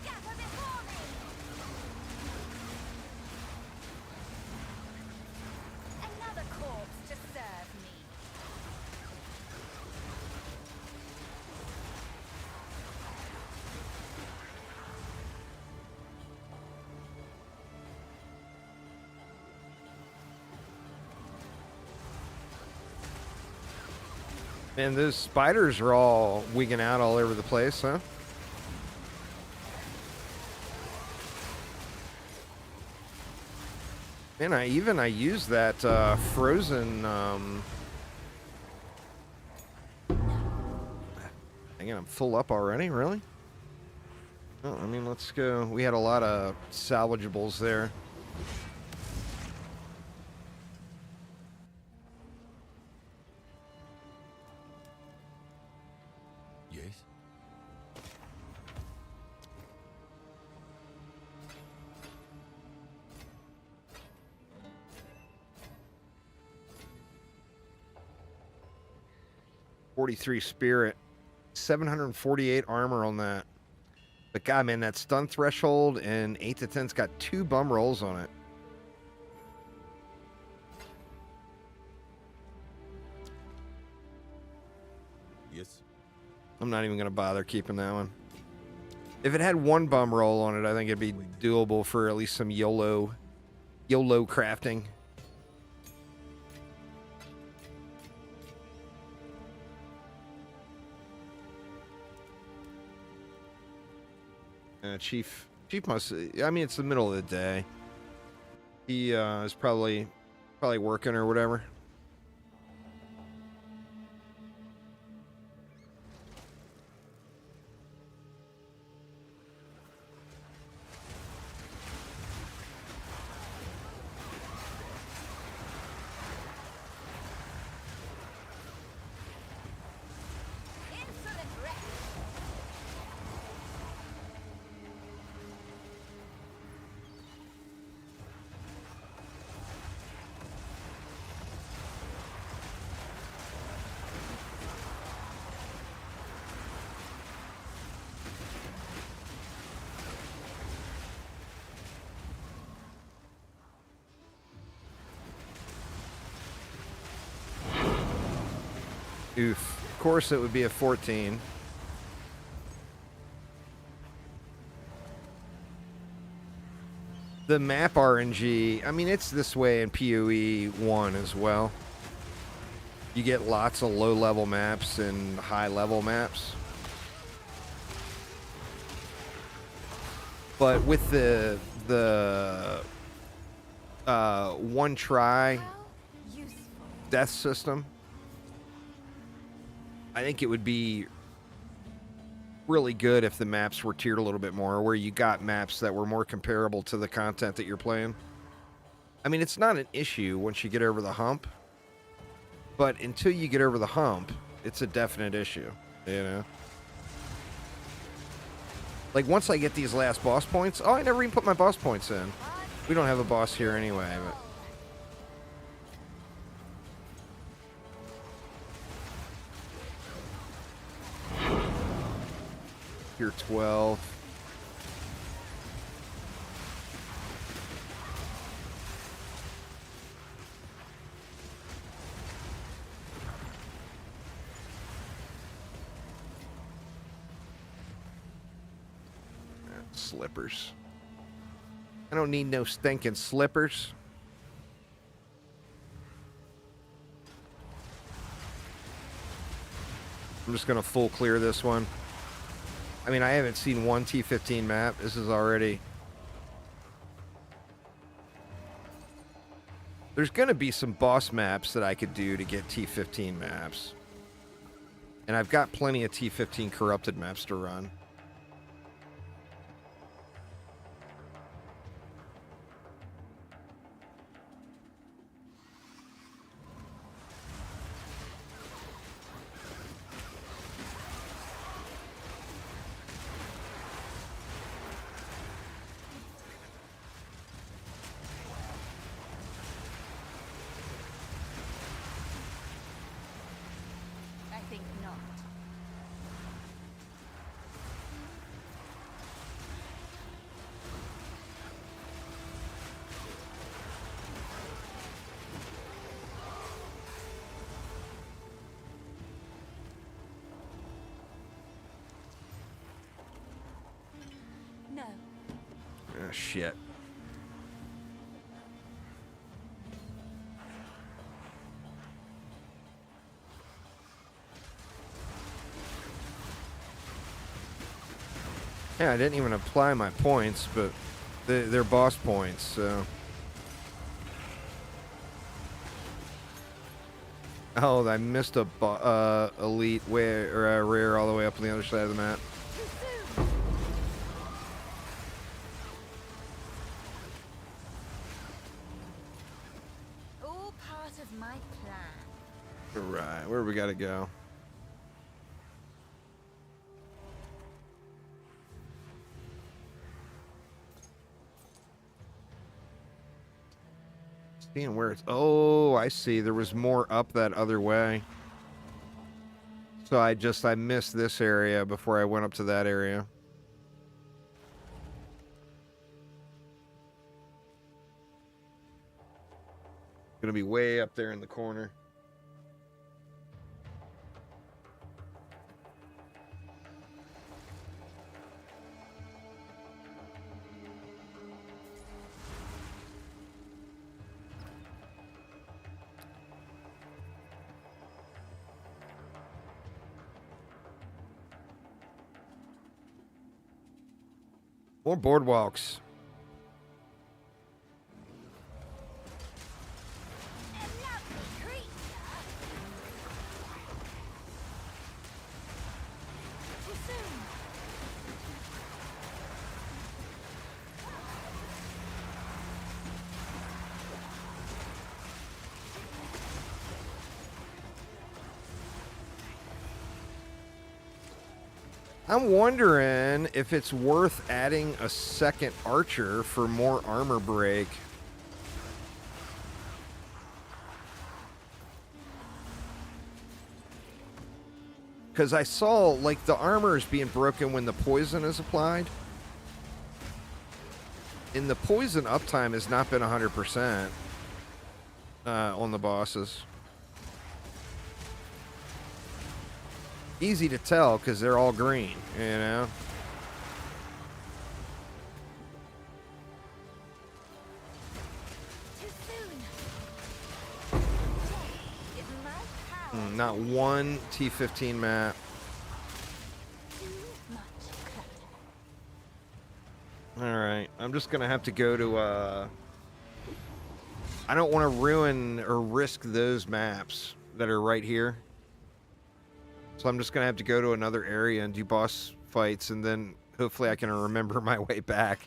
Scatter before me. Another corpse to serve me. And those spiders are all wigging out all over the place, huh? Man, I use that frozen. Hang on, I'm full up already. Really? Oh, I mean, let's go. We had a lot of salvageables there. Yes. .43 spirit, 748 armor on that. But God, man, that stun threshold and 8 to 10's got 2 bum rolls on it. Yes. I'm not even gonna bother keeping that one. If it had 1 bum roll on it, I think it'd be doable for at least some YOLO crafting. Chief must. I mean, it's the middle of the day. He is probably working or whatever. Insolent wreck. Oof. Of course it would be a 14. The map RNG, I mean, it's this way in POE1 as well. You get lots of low-level maps and high-level maps. But with the one try How useful. death system, I think it would be really good if the maps were tiered a little bit more, where you got maps that were more comparable to the content that you're playing. I mean, it's not an issue once you get over the hump, but until you get over the hump, it's a definite issue, you know? Like, once I get these last boss points... Oh, I never even put my boss points in. We don't have a boss here anyway, but... Tier 12. Slippers. I don't need no stinking slippers. I'm just gonna full clear this one. I mean, I haven't seen one T15 map. This is already... There's gonna be some boss maps that I could do to get T15 maps. And I've got plenty of T15 corrupted maps to run. I think not. No. Ah, shit. Yeah, I didn't even apply my points, but they're boss points, so... Oh, I missed a elite or a rare all the way up on the other side of the map. All part of my plan. Right, where we gotta go? Seeing where it's... Oh, I see. There was more up that other way. So I missed this area before I went up to that area. Gonna be way up there in the corner. More boardwalks. I'm wondering if it's worth adding a second archer for more armor break. Because I saw, like, the armor is being broken when the poison is applied. And the poison uptime has not been 100% on the bosses. Easy to tell because they're all green, you know? Too soon. Death is my power. Not one T15 map. Too much clutter. Alright, I'm just gonna have to go to, I don't want to ruin or risk those maps that are right here. So I'm just gonna have to go to another area and do boss fights, and then hopefully I can remember my way back.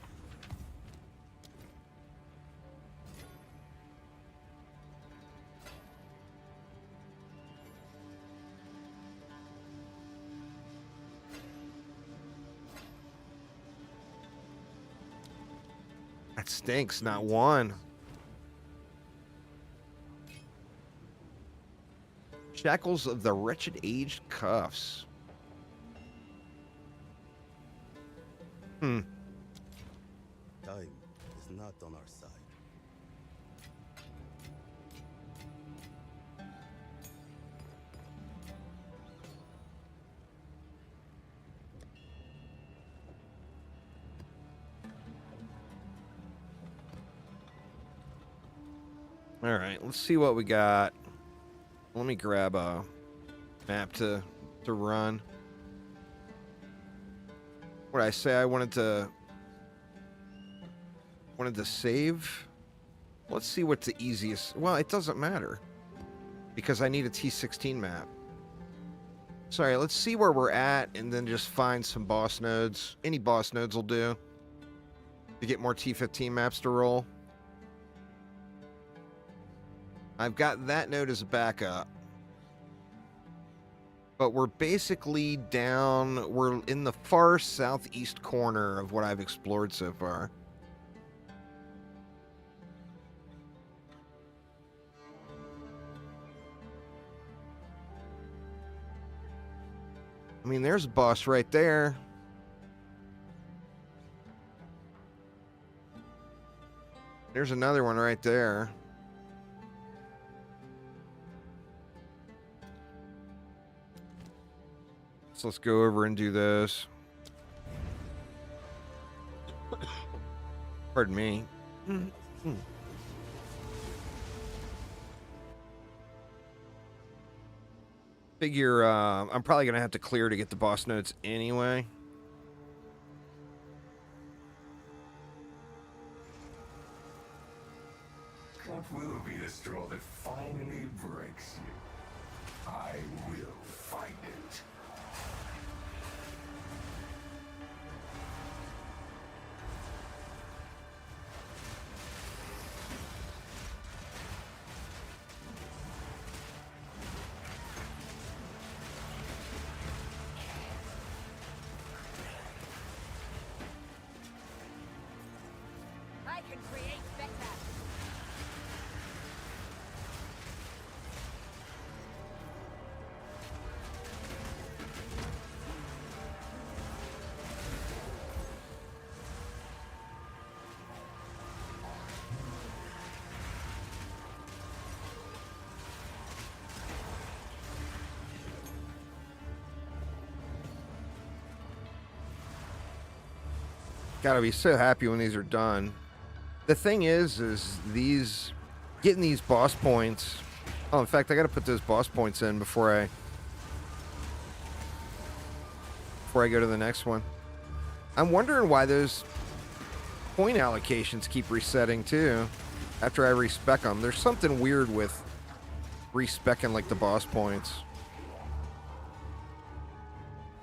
That stinks, not one. Shackles of the wretched aged cuffs. Time is not on our side. All right, let's see what we got. Let me grab a map to run. What did I say? I wanted to save. Let's see what's the easiest. Well, it doesn't matter because I need a T16 map. Sorry, let's see where we're at and then just find some boss nodes. Any boss nodes will do to get more T15 maps to roll. I've got that node as a backup. But we're basically down, we're in the far southeast corner of what I've explored so far. I mean, there's a boss right there. There's another one right there. So let's go over and do this. Pardon me. Figure I'm probably going to have to clear to get the boss notes anyway. What will be the straw that finally breaks you? I will find it. I can create better. Gotta be so happy when these are done. The thing is these getting these boss points. Oh, in fact, I gotta put those boss points in before I go to the next one. I'm wondering why those point allocations keep resetting too after I respec them. There's something weird with respecking like the boss points.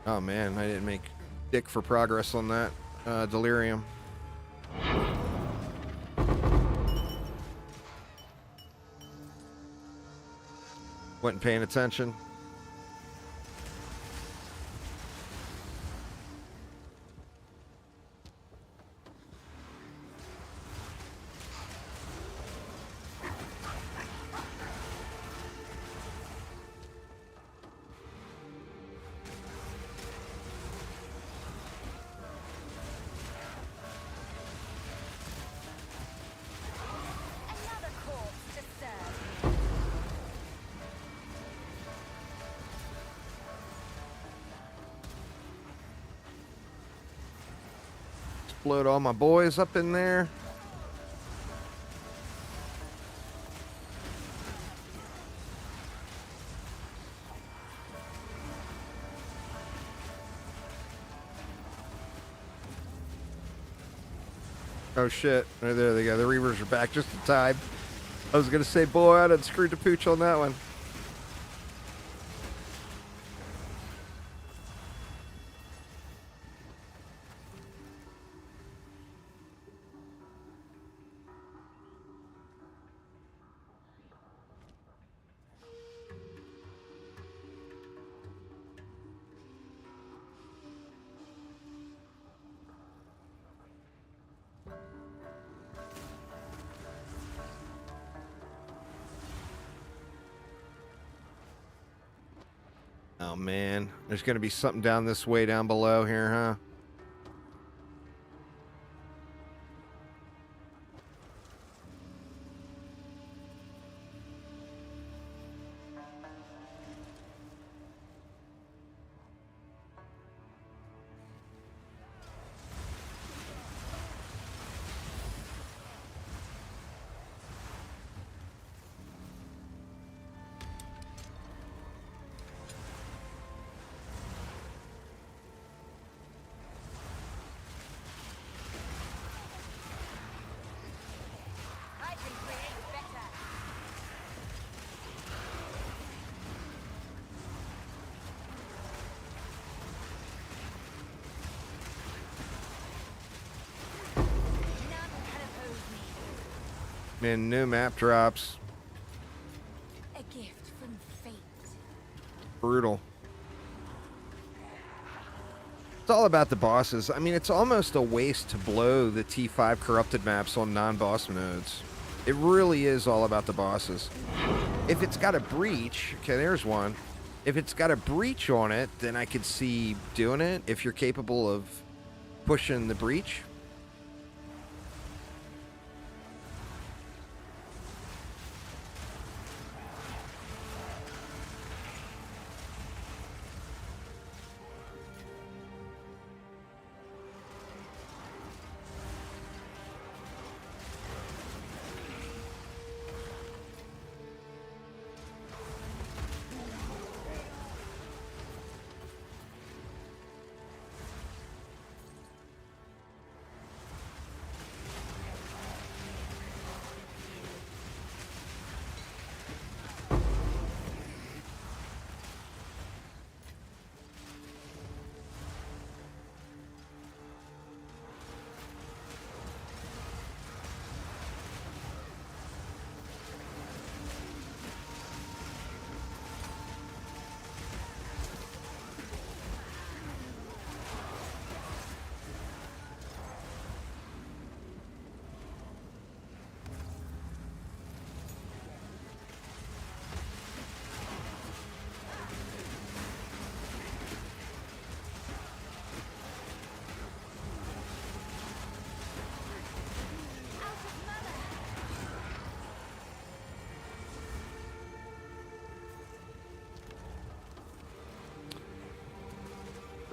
Oh man, I didn't make dick for progress on that. Delirium. Wasn't paying attention. Another corpse to serve. Load all my boys up in there. Oh shit. Right there they go. The Reavers are back just in time. I was gonna say, boy, I done screwed the pooch on that one. Oh man, there's gonna be something down this way down below here, huh? I can create better. None can oppose me. Man, new map drops. A gift from fate. Brutal. It's all about the bosses. I mean, it's almost a waste to blow the T5 corrupted maps on non-boss modes. It really is all about the bosses. If it's got a breach, okay, there's one. If it's got a breach on it, then I could see doing it if you're capable of pushing the breach.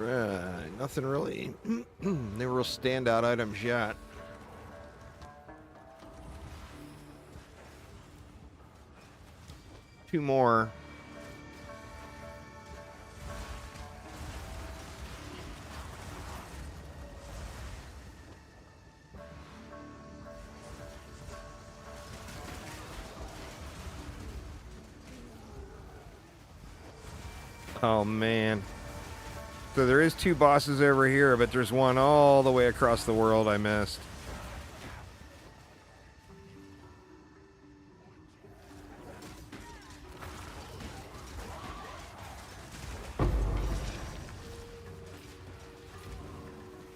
Right, nothing really. No real standout items yet. Two more. Oh man. So there is two bosses over here, but there's one all the way across the world I missed.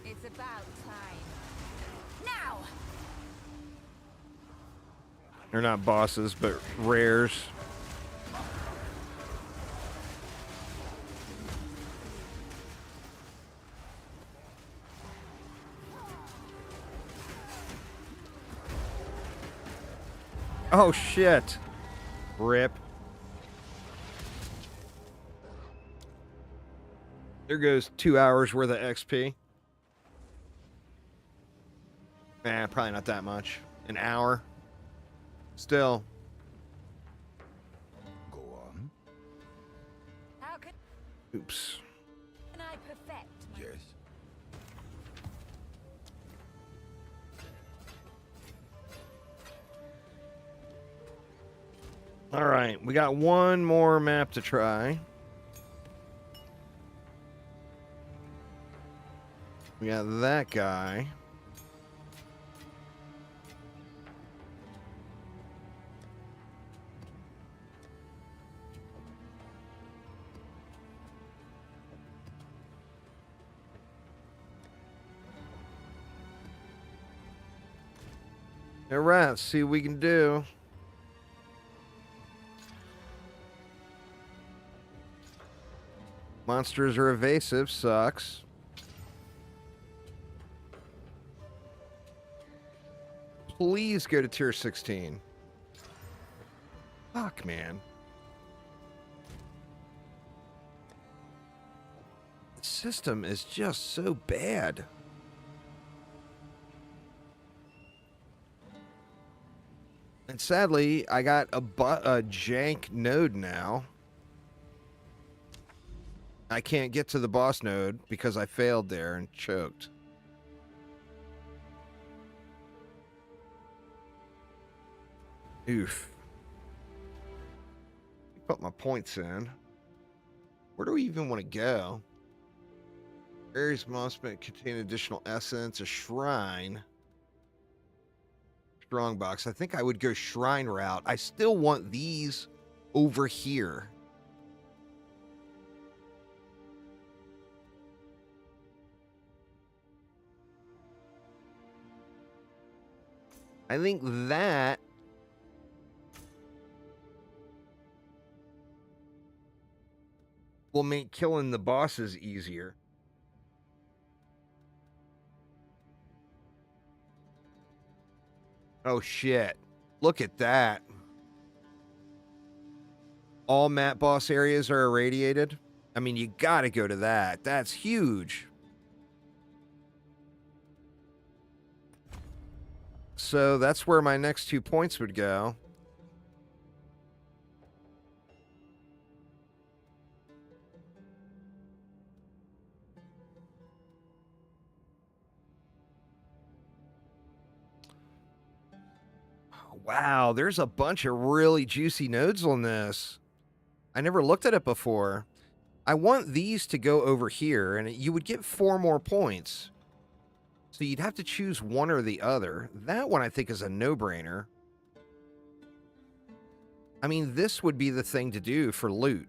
It's about time. Now! They're not bosses, but rares. Oh shit. Rip. There goes 2 hours worth of XP. Probably not that much. An hour. Still. Go on. How can Oops. I perfect my Yes. All right, we got one more map to try. We got that guy. All right, let's see what we can do. Monsters are evasive, sucks. Please go to tier 16. Fuck, man. The system is just so bad. And sadly, I got a jank node now. I can't get to the boss node because I failed there and choked. Oof. Put my points in. Where do we even want to go? Areas must contain additional essence, a shrine. Strongbox. I think I would go shrine route. I still want these over here. I think that will make killing the bosses easier. Oh shit. Look at that. All map boss areas are irradiated. I mean, you gotta go to that. That's huge. So that's where my next 2 points would go. Wow, there's a bunch of really juicy nodes on this. I never looked at it before. I want these to go over here, and you would get 4 more points. So you'd have to choose one or the other. That one I think is a no-brainer. I mean, this would be the thing to do for loot.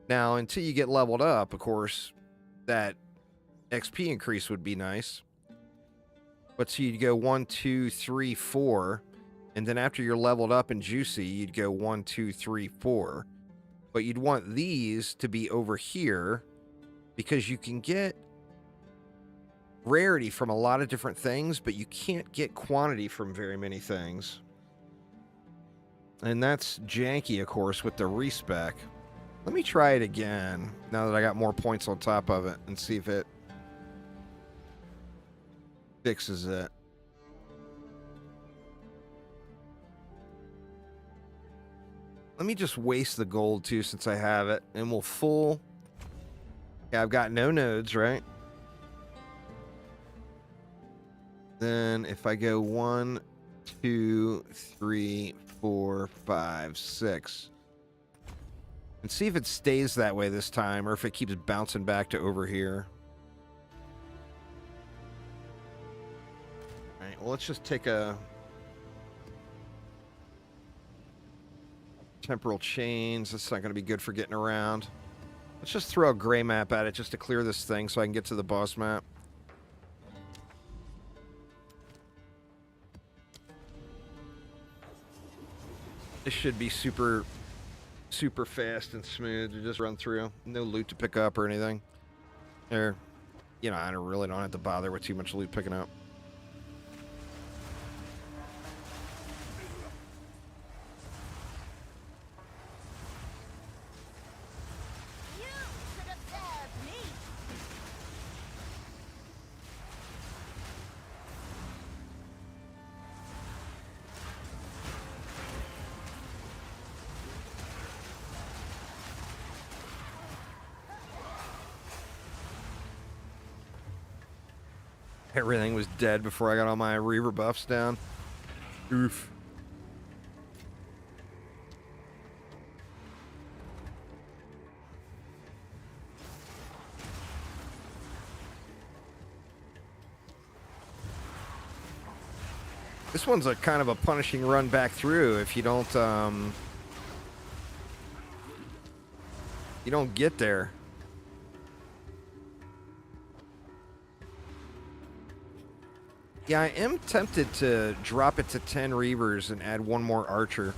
Now, until you get leveled up, of course, that XP increase would be nice. But so you'd go 1, 2, 3, 4. And then after you're leveled up and juicy, you'd go 1, 2, 3, 4. But you'd want these to be over here because you can get rarity from a lot of different things, but you can't get quantity from very many things. And that's janky, of course, with the respec. Let me try it again now that I got more points on top of it and see if it fixes it. Let me just waste the gold too since I have it, and we'll full. Yeah, I've got no nodes, right? Then if I go 1, 2, 3, 4, 5, 6. And see if it stays that way this time, or if it keeps bouncing back to over here. All right, well, let's just take a temporal chains. That's not going to be good for getting around. Let's just throw a gray map at it just to clear this thing so I can get to the boss map. This should be super fast and smooth to just run through. No loot to pick up or anything. Or, you know, I really don't have to bother with too much loot picking up. You should have served me. Everything was dead before I got all my Reaver buffs down. Oof. This one's a kind of a punishing run back through if you don't get there. Yeah, I am tempted to drop it to 10 Reavers and add one more Archer.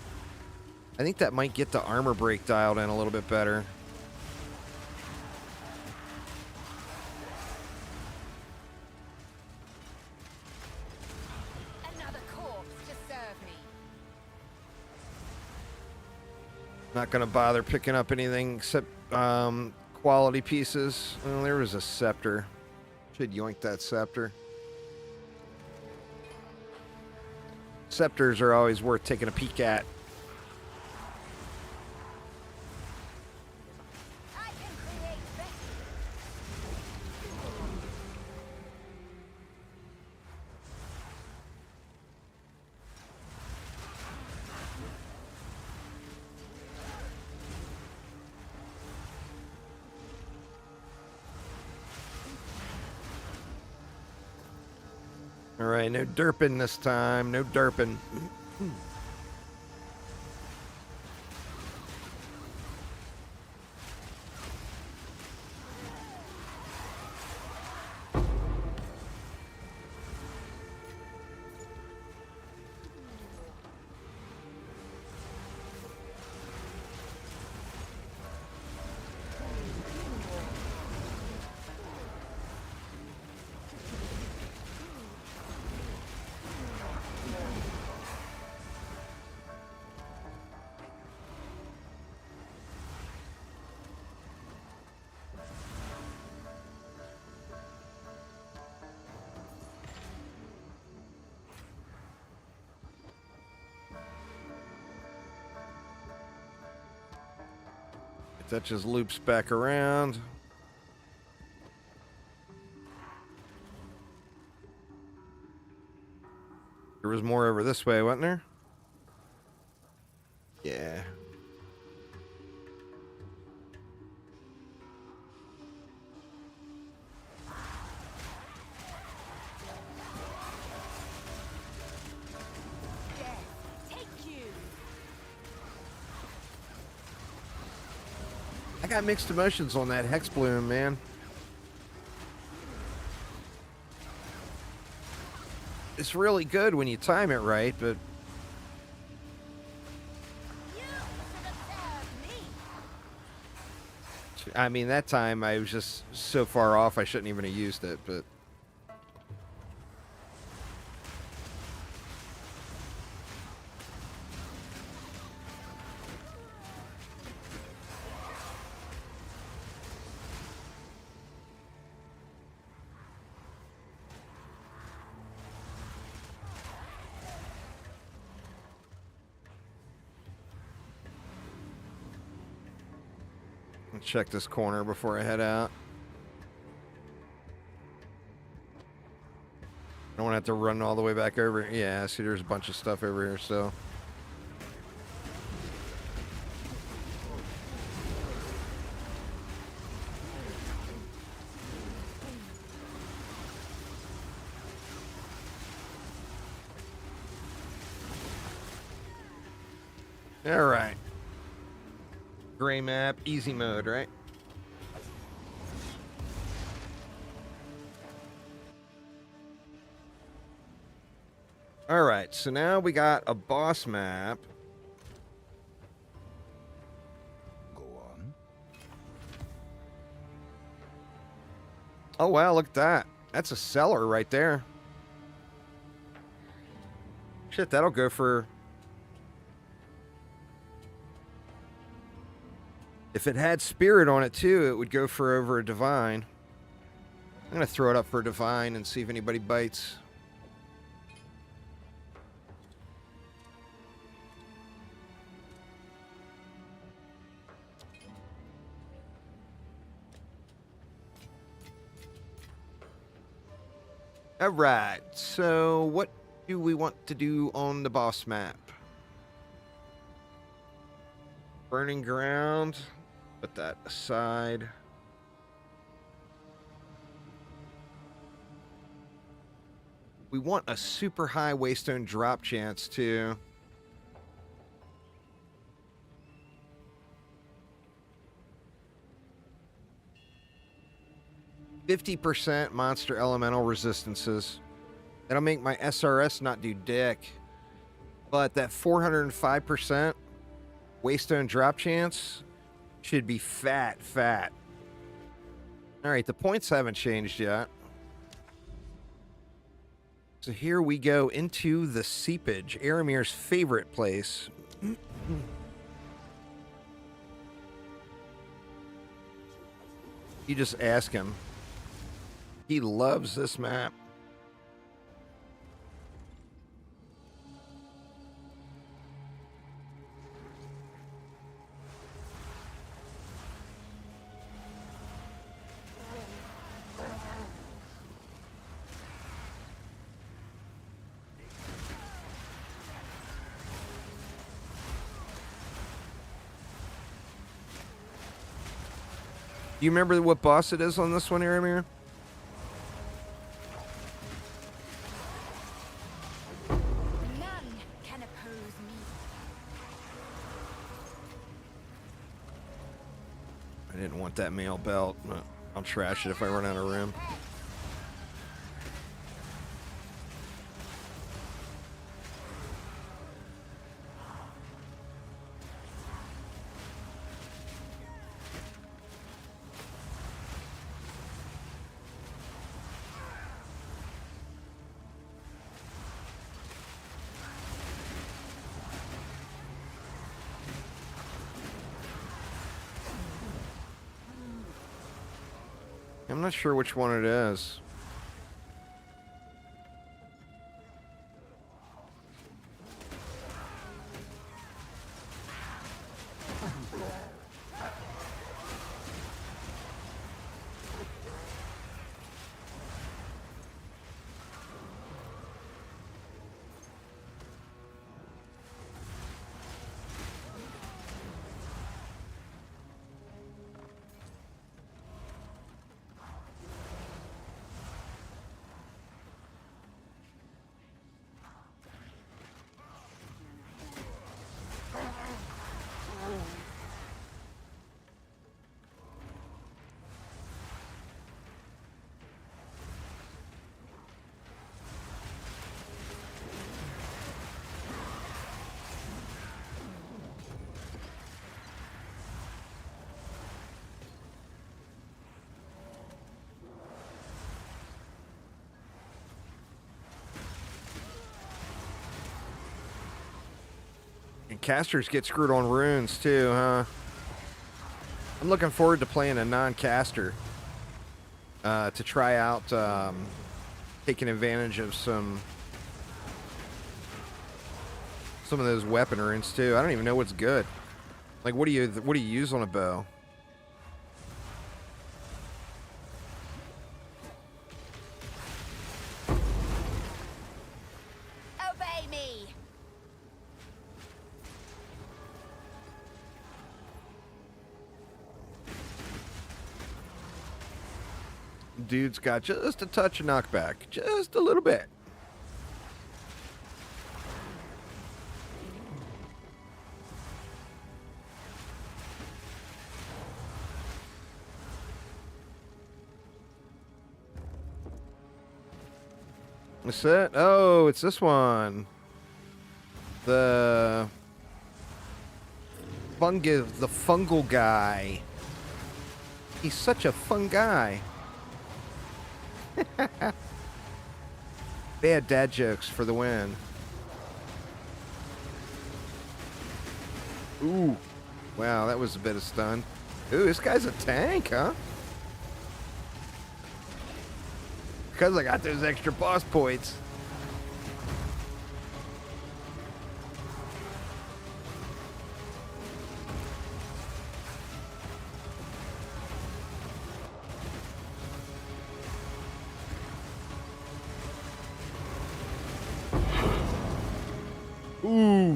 I think that might get the armor break dialed in a little bit better. Another corpse to serve me. Not gonna bother picking up anything except quality pieces. Oh, there was a scepter. Should yoink that scepter. Scepters are always worth taking a peek at. I can create better. All right, no derping this time. No derping. That just loops back around. There was more over this way, wasn't there? Yeah. Death, take you. I got mixed emotions on that Hex Bloom, man. It's really good when you time it right, but You should have served me. I mean, that time I was just so far off I shouldn't even have used it, but I'll check this corner before I head out. I don't want to have to run all the way back over. Yeah, see, there's a bunch of stuff over here, so. All right. Gray map, easy mode, right? All right, so now we got a boss map. Go on. Oh, wow, look at that. That's a cellar right there. Shit, that'll go for... If it had spirit on it, too, it would go for over a divine. I'm going to throw it up for a divine and see if anybody bites. All right. So what do we want to do on the boss map? Burning ground. Put that aside. We want a super high waystone drop chance too. %50 monster elemental resistances. That'll make my SRS not do dick. But that 405% waystone drop chance should be fat. All right, the points haven't changed yet. So here we go into the seepage, Aramir's favorite place. You just ask him. He loves this map. Do you remember what boss it is on this one, Aramir? None can oppose me. I didn't want that mail belt, but I'll trash it if I run out of room. I'm not sure which one it is. And casters get screwed on runes too, huh? I'm looking forward to playing a non-caster to try out taking advantage of some of those weapon runes too. I don't even know what's good. Like, what do you use on a bow? Obey me. Dude's got just a touch of knockback, just a little bit. What's that? Oh, it's this one. The fungal guy. He's such a fun guy. Bad dad jokes for the win. Ooh. Wow, that was a bit of stun. Ooh, this guy's a tank, huh? Because I got those extra boss points.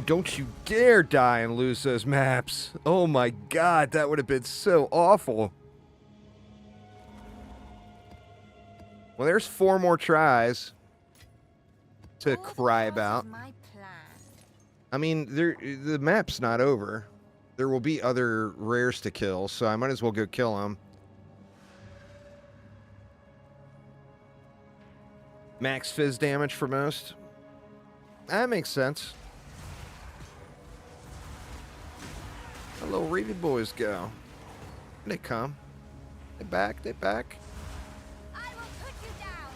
don't you dare die and lose those maps. Oh my god, that would have been so awful. Well, there's 4 more tries to cry about. My plan. I mean, the map's not over. There will be other rares to kill, so I might as well go kill them. Max fizz damage for most. That makes sense. How little Reavy boys go? They come. They back. They back. I will put you down.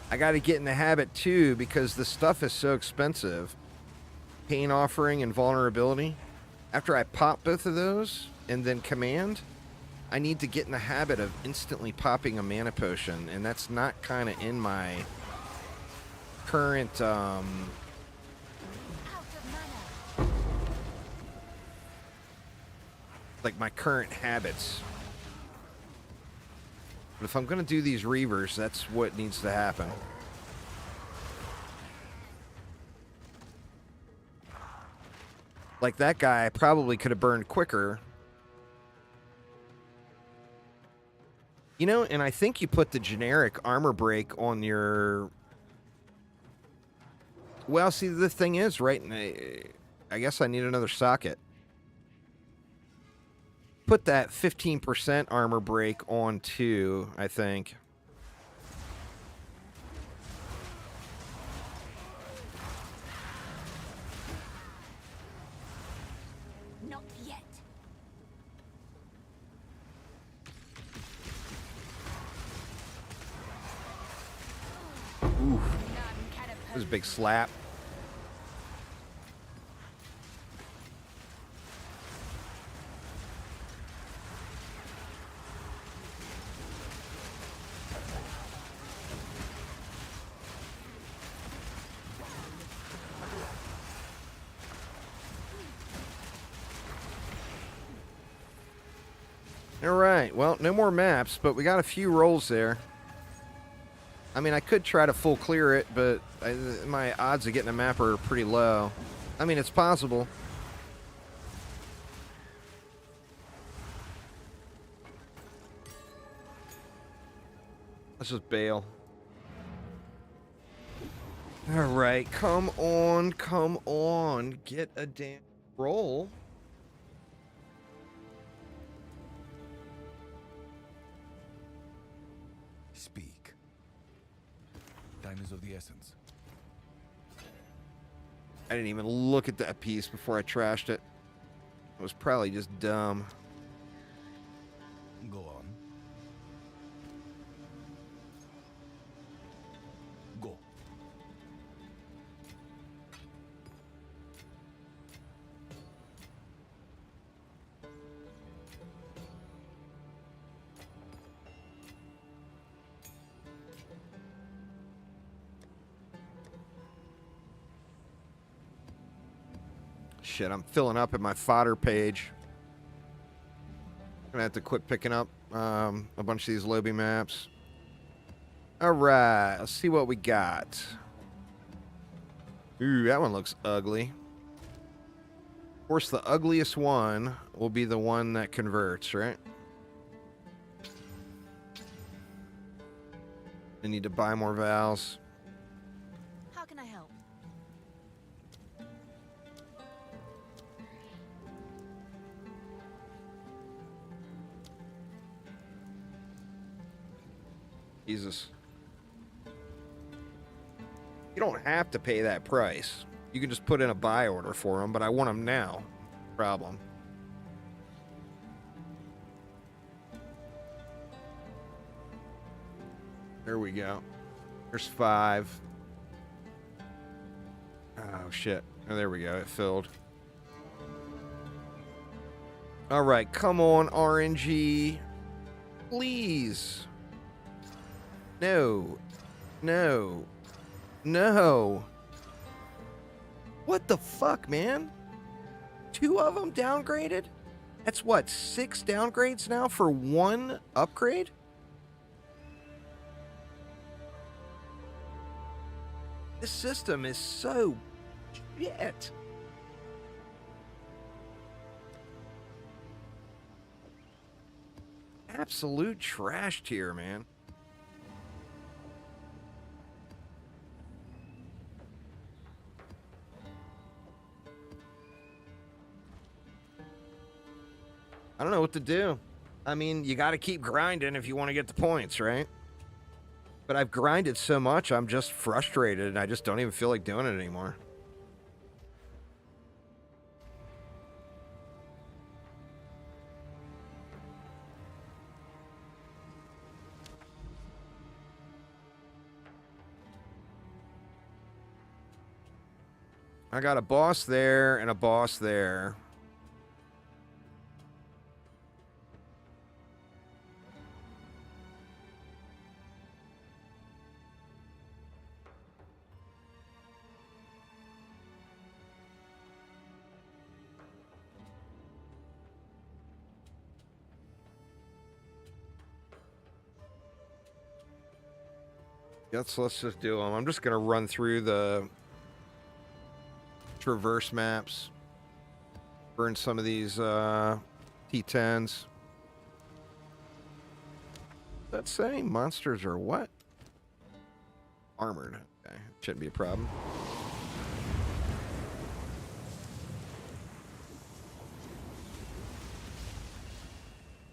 I got to get in the habit too because the stuff is so expensive. Pain offering and vulnerability. After I pop both of those and then command, I need to get in the habit of instantly popping a mana potion, and that's not kind of in my current Out of mana. like my current habits. But if I'm going to do these Reavers, that's what needs to happen. Like that guy, I probably could have burned quicker. You know, and I think you put the generic armor break on your... Well, see, the thing is, right, I guess I need another socket. Put that 15% armor break on too, I think. Not yet. Oof. None can That was a oppose big slap. All right, well, no more maps, but we got a few rolls there. I mean, I could try to full clear it, but my odds of getting a map are pretty low. I mean, it's possible. Let's just bail. All right, come on, get a damn roll. Speak. Time is of the essence. I didn't even look at that piece before I trashed it. It was probably just dumb. Go on. Go. Shit, I'm filling up at my fodder page. Gonna have to quit picking up a bunch of these lobby maps. All right, let's see what we got. Ooh, that one looks ugly. Of course, the ugliest one will be the one that converts, right? I need to buy more vowels. How can I help? Jesus. You don't have to pay that price. You can just put in a buy order for them, but I want them now. Problem. There we go. There's 5. Oh, shit. Oh, there we go. It filled. All right. Come on, RNG. Please. No. No. No. What the fuck, man? 2 of them downgraded? That's what, 6 downgrades now for 1 upgrade? This system is so shit. Absolute trash tier, man. I don't know what to do. I mean, you got to keep grinding if you want to get the points, right? But I've grinded so much, I'm just frustrated, and I just don't even feel like doing it anymore. I got a boss there and a boss there. Let's just do them. I'm just going to run through the traverse maps. Burn some of these T10s. Does that say monsters are what? Armored. Okay, shouldn't be a problem.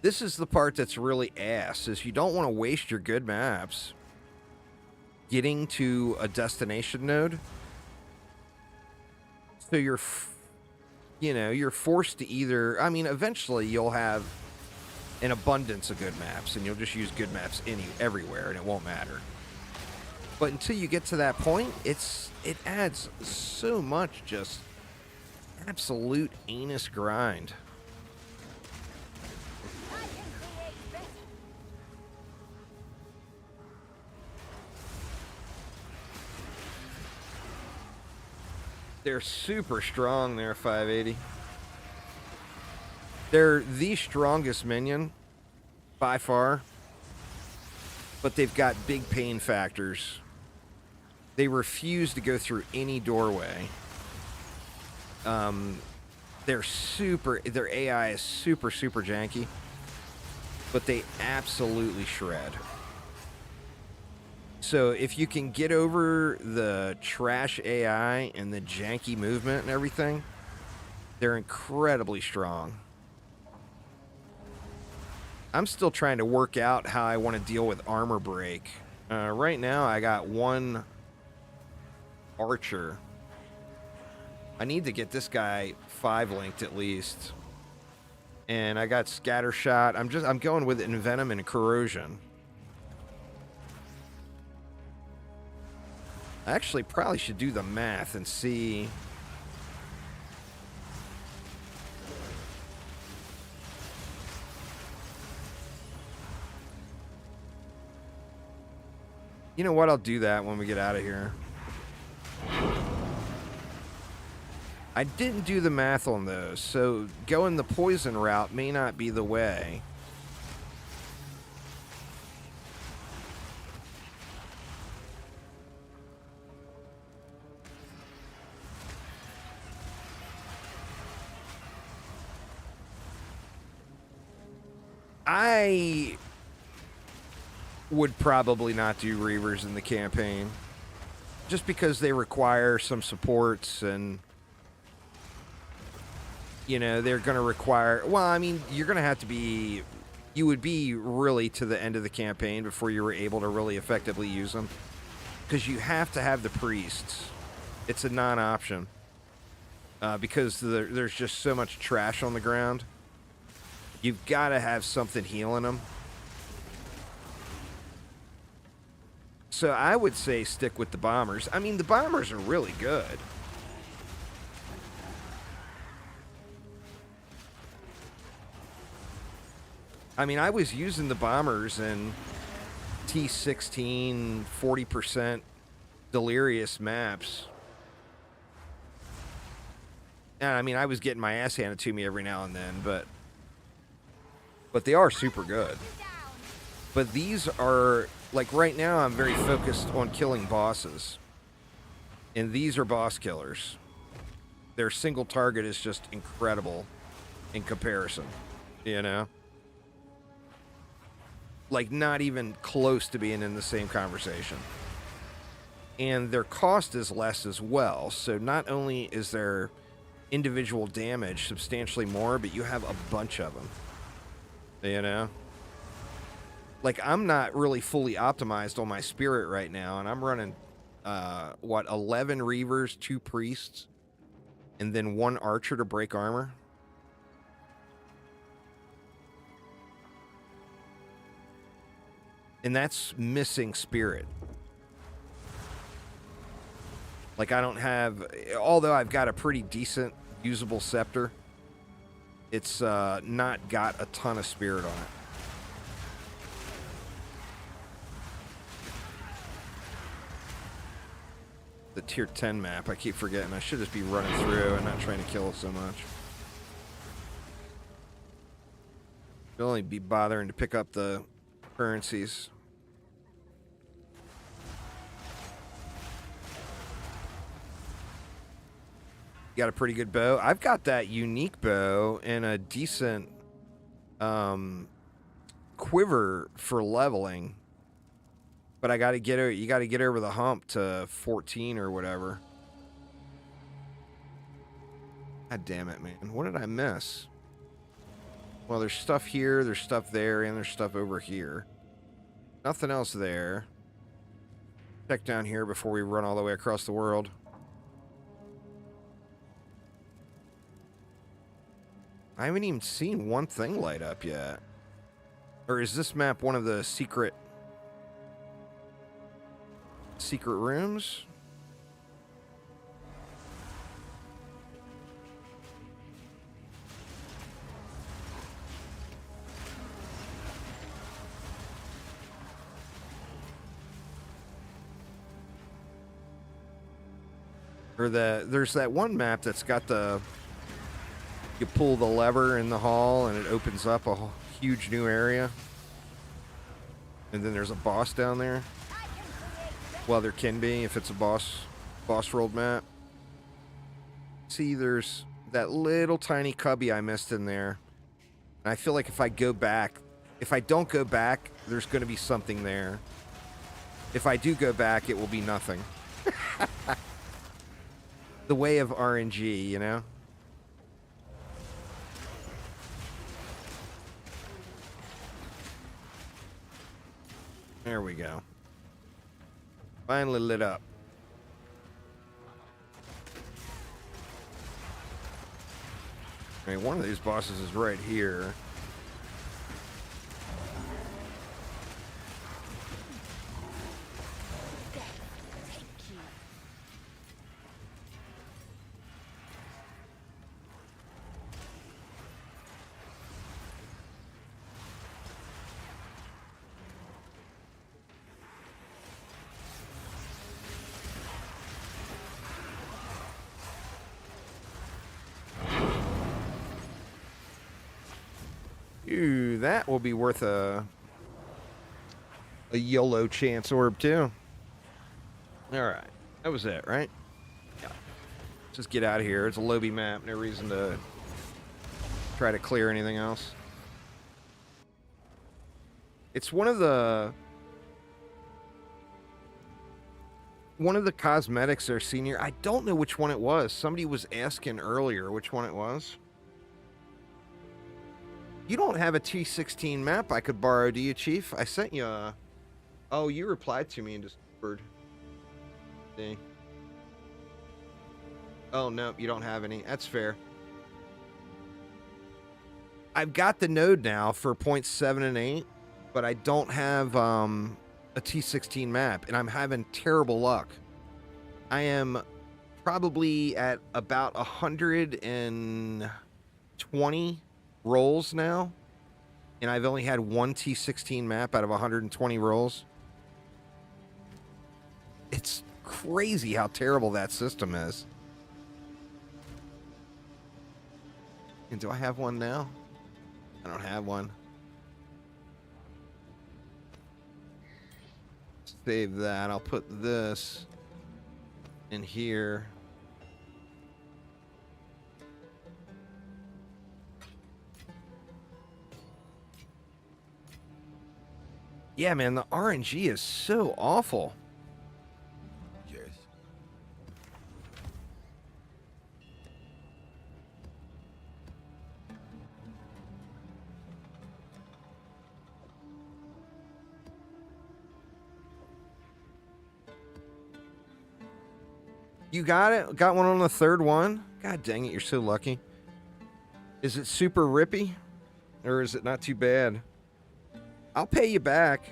This is the part that's really ass, is you don't want to waste your good maps getting to a destination node. So you're forced to either, I mean, eventually you'll have an abundance of good maps and you'll just use good maps everywhere and it won't matter. But until you get to that point, it adds so much just absolute anus grind. They're super strong there, 580. They're the strongest minion, by far. But they've got big pain factors. They refuse to go through any doorway. Their AI is super janky. But they absolutely shred. So if you can get over the trash AI and the janky movement and everything, they're incredibly strong. I'm still trying to work out how I want to deal with armor break. Right now I got 1 archer. I need to get this guy 5 linked at least. And I got scatter shot. I'm going with envenom and corrosion. I actually probably should do the math and see. You know what? I'll do that when we get out of here. I didn't do the math on those, so going the poison route may not be the way. I would probably not do Reavers in the campaign. Just because they require some supports and, you know, they're going to require... Well, I mean, you're going to have to be... You would be really to the end of the campaign before you were able to really effectively use them. Because you have to have the priests. It's a non-option. Because there's just so much trash on the ground. You've got to have something healing them. So I would say stick with the bombers. I mean, the bombers are really good. I mean, I was using the bombers in T16 40% delirious maps. And I mean, I was getting my ass handed to me every now and then, but but they are super good. But these are, like right now I'm very focused on killing bosses. And these are boss killers. Their single target is just incredible in comparison, you know? Like not even close to being in the same conversation. And their cost is less as well. So not only is their individual damage substantially more, but you have a bunch of them, you know? Like I'm not really fully optimized on my spirit right now, and I'm running 11 Reavers, 2 priests, and then 1 archer to break armor. And that's missing spirit. Like I don't have, although I've got a pretty decent usable scepter, it's not got a ton of spirit on it. The tier 10 map, I keep forgetting. I should just be running through and not trying to kill so much. You'll only be bothering to pick up the currencies. You got a pretty good bow. I've got that unique bow and a decent quiver for leveling. But I got to get you got to get over the hump to 14 or whatever. God damn it, man. What did I miss? Well, there's stuff here, there's stuff there, and there's stuff over here. Nothing else there. Check down here before we run all the way across the world. I haven't even seen one thing light up yet. Or is this map one of the secret rooms? Or there's that one map that's got the, you pull the lever in the hall and it opens up a huge new area. And then there's a boss down there. Well, there can be if it's a boss rolled map. See, there's that little tiny cubby I missed in there. And I feel like if I go back, if I don't go back, there's going to be something there. If I do go back, it will be nothing. The way of RNG, you know? There we go. Finally lit up. I mean, one of these bosses is right here. Ooh, that will be worth a YOLO chance orb too. All right, that was it, right? Yeah. Just get out of here. It's a lobby map. No reason to try to clear anything else. It's one of the cosmetics they're senior. I don't know which one it was. Somebody was asking earlier which one it was. You don't have a T16 map I could borrow, do you, Chief? I sent you a... Oh, you replied to me in Discord. See? Oh, no, you don't have any. That's fair. I've got the node now for 0.7 and 8, but I don't have a T16 map, and I'm having terrible luck. I am probably at about 120 rolls now, and I've only had one T16 map out of 120 rolls. It's crazy how terrible that system is. And do I have one now? I don't have one. Save that. I'll put this in here. Yeah, man, the RNG is so awful. Yes. You got it? Got one on the third one? God dang it, you're so lucky. Is it super rippy? Or is it not too bad? I'll pay you back.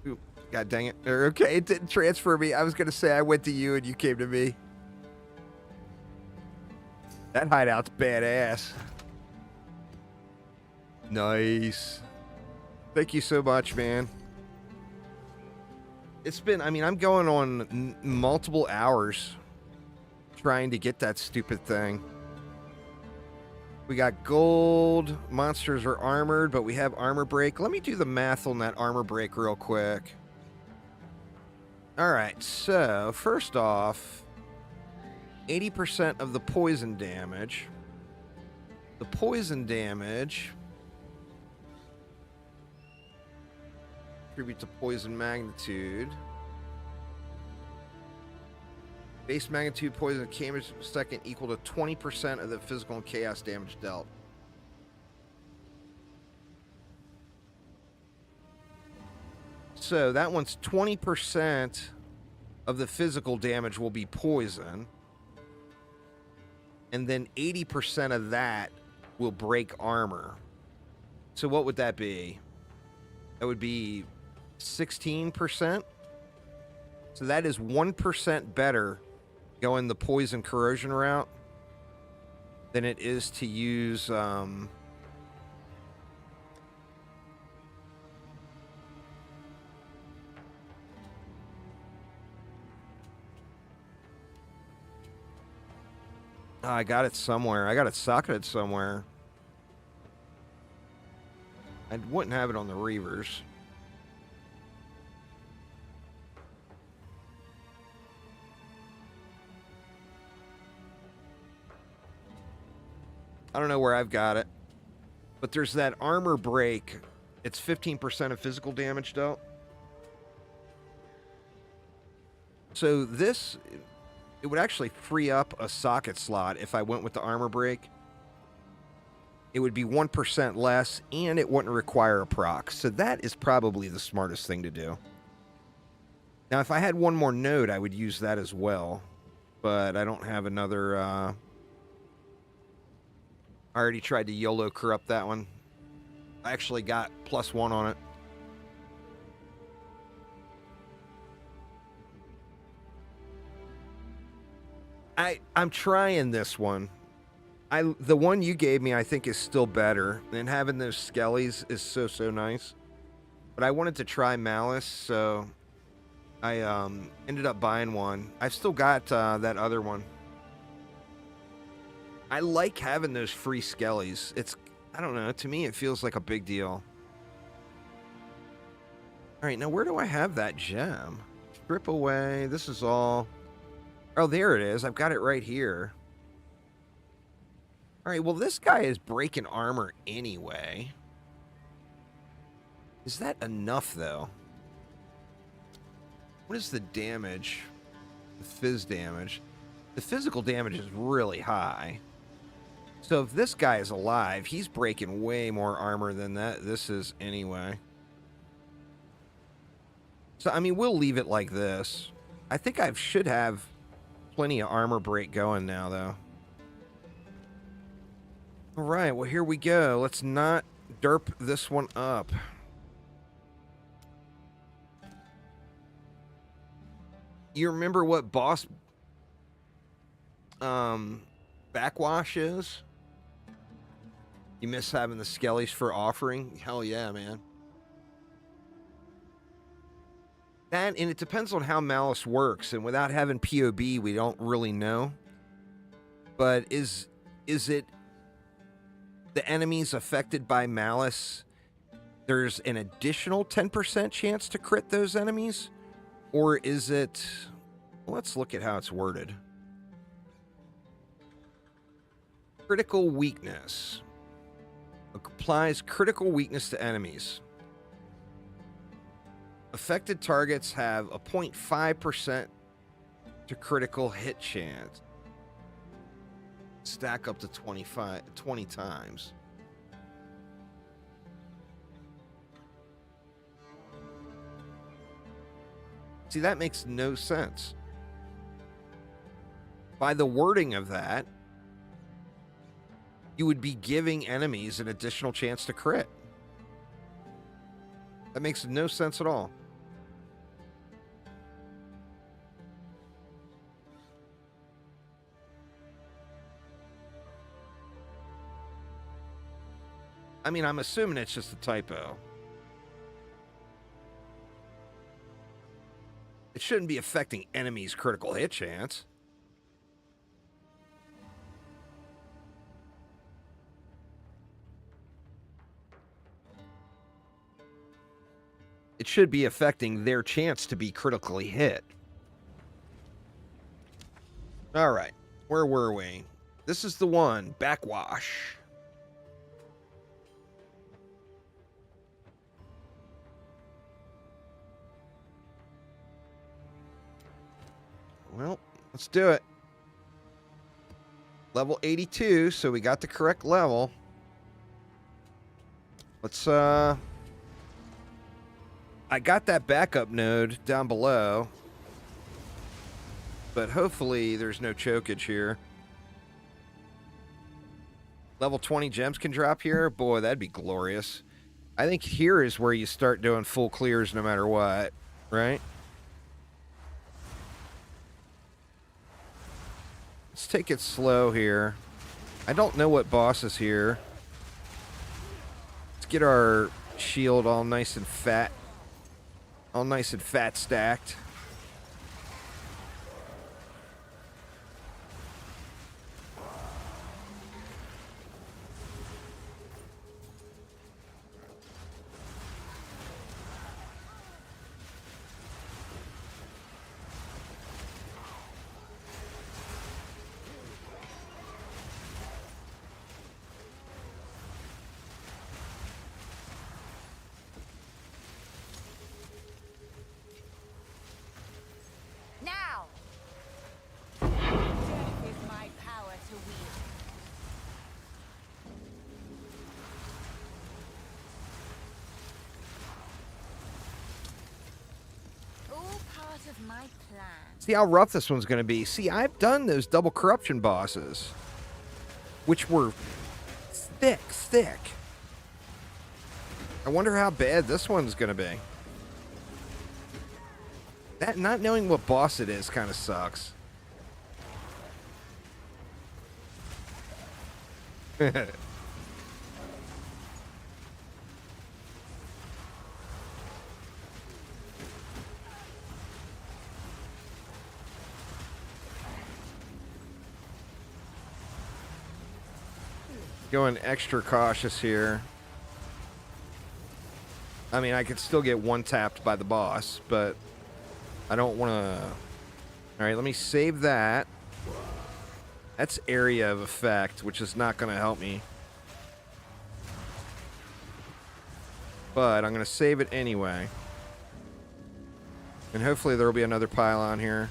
Ooh, God dang it. Okay, it didn't transfer me. I was going to say I went to you and you came to me. That hideout's badass. Nice. Thank you so much, man. It's been, I mean, I'm going on multiple hours trying to get that stupid thing. We got gold. Monsters are armored, but we have armor break. Let me do the math on that armor break real quick. All right, so first off, 80% of the poison damage. The poison damage contribute to poison magnitude. Base magnitude poison damage per second equal to 20% of the physical and chaos damage dealt. So that one's 20% of the physical damage will be poison. And then 80% of that will break armor. So what would that be? That would be 16%. So that is 1% better going the poison corrosion route than it is to use I got it somewhere. I got it socketed somewhere. I wouldn't have it on the Reavers. I don't know where I've got it. But there's that armor break. It's 15% of physical damage dealt. So this, it would actually free up a socket slot if I went with the armor break. It would be 1% less, and it wouldn't require a proc. So that is probably the smartest thing to do. Now, if I had one more node, I would use that as well. But I don't have another... I already tried to YOLO corrupt that one. I actually got +1 on it. I'm trying this one. The one you gave me, I think, is still better. And having those skellies is so nice. But I wanted to try Malice, so I ended up buying one. I've still got that other one. I like having those free skellies. It's, I don't know, to me it feels like a big deal. All right, now where do I have that gem? Strip away. This is all... Oh, there it is. I've got it right here. All right, well, this guy is breaking armor anyway. Is that enough, though? What is the damage? The phys damage. The physical damage is really high. So if this guy is alive, he's breaking way more armor than this is anyway. So, I mean, we'll leave it like this. I think I should have plenty of armor break going now, though. All right, well, here we go. Let's not derp this one up. You remember what boss backwash is? You miss having the skellies for offering? Hell yeah, man. That, and it depends on how Malice works, and without having POB, we don't really know. But is is it the enemies affected by malice? There's an additional 10% chance to crit those enemies? Or is it... Let's look at how it's worded. Critical weakness. Applies critical weakness to enemies. Affected targets have a 0.5% to critical hit chance. Stack up to 20 times. See, that makes no sense. By the wording of that, you would be giving enemies an additional chance to crit. That makes no sense at all. I mean, I'm assuming it's just a typo. It shouldn't be affecting enemies' critical hit chance. It should be affecting their chance to be critically hit. All right, where were we? This is the one, backwash. Well, let's do it. Level 82, so we got the correct level. Let's, I got that backup node down below. But hopefully there's no chokage here. Level 20 gems can drop here. Boy, that'd be glorious. I think here is where you start doing full clears no matter what, right? Let's take it slow here. I don't know what boss is here. Let's get our shield all nice and fat. All nice and fat stacked. Now! Death is my power to wield. All part of my plan. See how rough this one's going to be. See, I've done those double corruption bosses, which were thick. I wonder how bad this one's going to be. That not knowing what boss it is kind of sucks. Going extra cautious here. I mean, I could still get one-tapped by the boss, but I don't want to... Alright, let me save that. That's area of effect, which is not going to help me. But I'm going to save it anyway. And hopefully there will be another pylon here.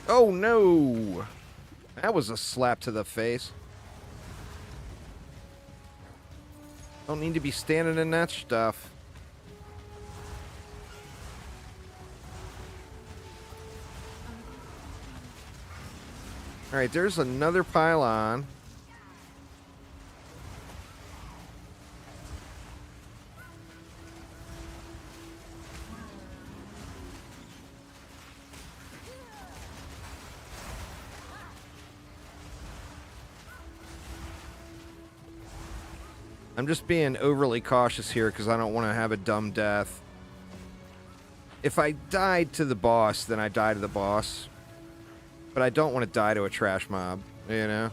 Oh no! That was a slap to the face. Don't need to be standing in that stuff. All right, there's another pylon. I'm just being overly cautious here because I don't want to have a dumb death. If I died to the boss, then I die to the boss. But I don't want to die to a trash mob, you know?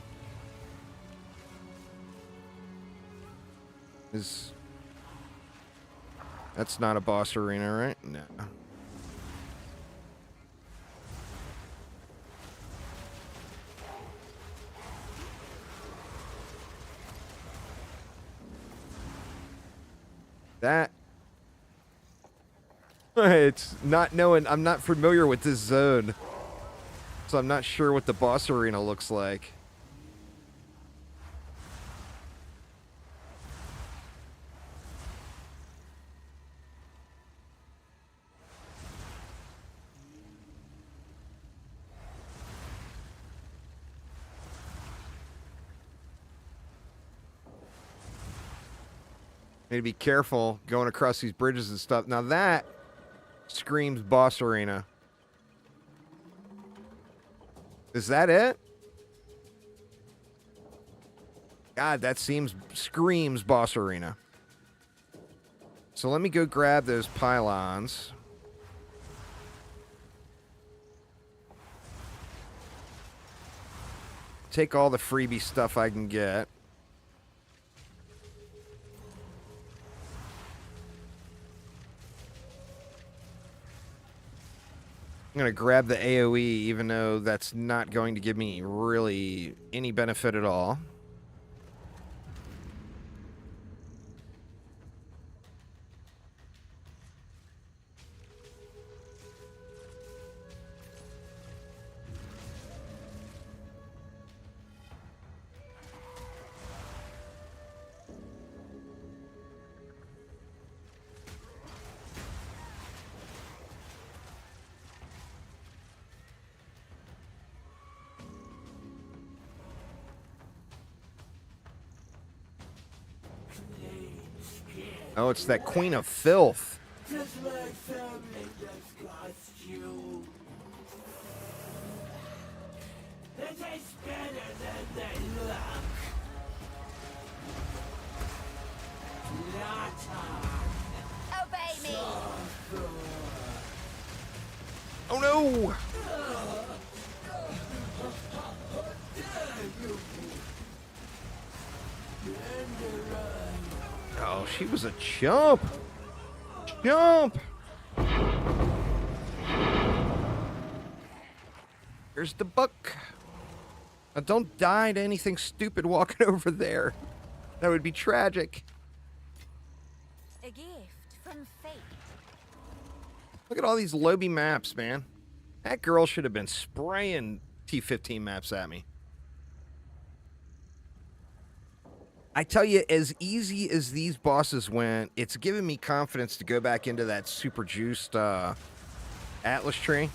That's not a boss arena, right? No. That... It's not knowing... I'm not familiar with this zone. So I'm not sure what the boss arena looks like. Need to be careful going across these bridges and stuff. Now that screams boss arena. Is that it? God, that screams boss arena. So let me go grab those pylons. Take all the freebie stuff I can get. I'm going to grab the AoE, even though that's not going to give me really any benefit at all. Oh, it's that Queen of Filth. Just like family disgust you. They taste better than they look. Obey me. Oh no! Oh, she was a chump. Jump! Here's the book. Now don't die to anything stupid walking over there. That would be tragic. A gift from fate. Look at all these Lobby maps, man. That girl should have been spraying T15 maps at me. I tell you, as easy as these bosses went, it's given me confidence to go back into that super juiced Atlas tree.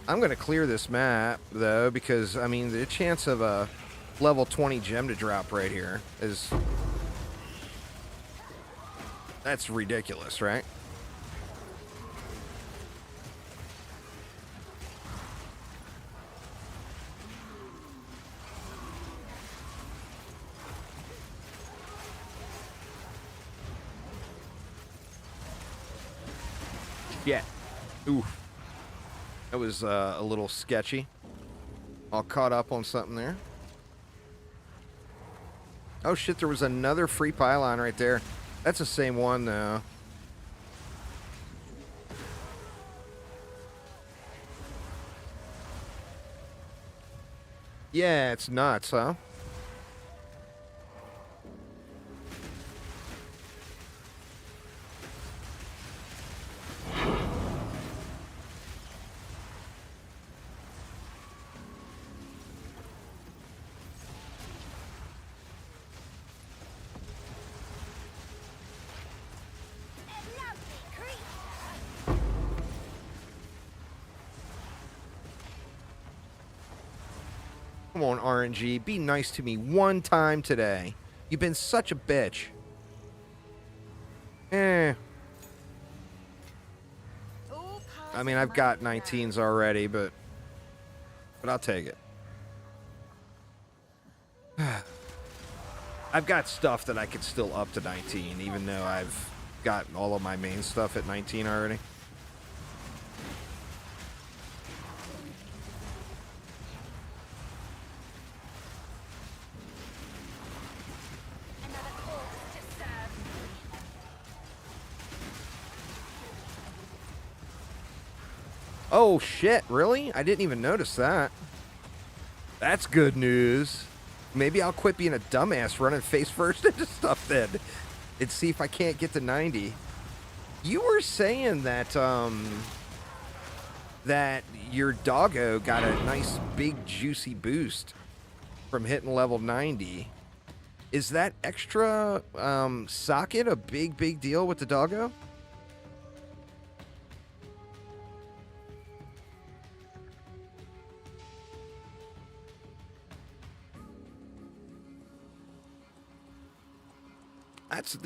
I'm going to clear this map, though, because, I mean, the chance of a level 20 gem to drop right here is... That's ridiculous, right? Yeah. Oof. That was a little sketchy. All caught up on something there. Oh shit, there was another free pylon right there. That's the same one though. Yeah, it's nuts, huh? Come on, RNG. Be nice to me one time today. You've been such a bitch. Eh. All I mean, I've got 19s already, but I'll take it. I've got stuff that I could still up to 19, even though I've got all of my main stuff at 19 already. Another corpse to serve me. Oh, shit, really? I didn't even notice that. That's good news. Maybe I'll quit being a dumbass running face first into stuff then. And see if I can't get to 90. You were saying that, that your doggo got a nice big juicy boost from hitting level 90. Is that extra, socket a big deal with the doggo?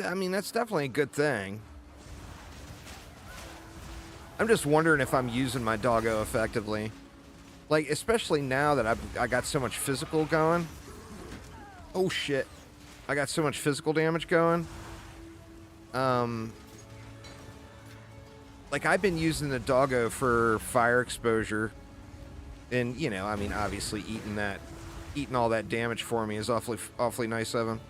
I mean, that's definitely a good thing. I'm just wondering if I'm using my doggo effectively. Like, especially now that I got so much physical going. Oh, shit. I got so much physical damage going. Like, I've been using the doggo for fire exposure. And, you know, I mean, obviously eating all that damage for me is awfully nice of him.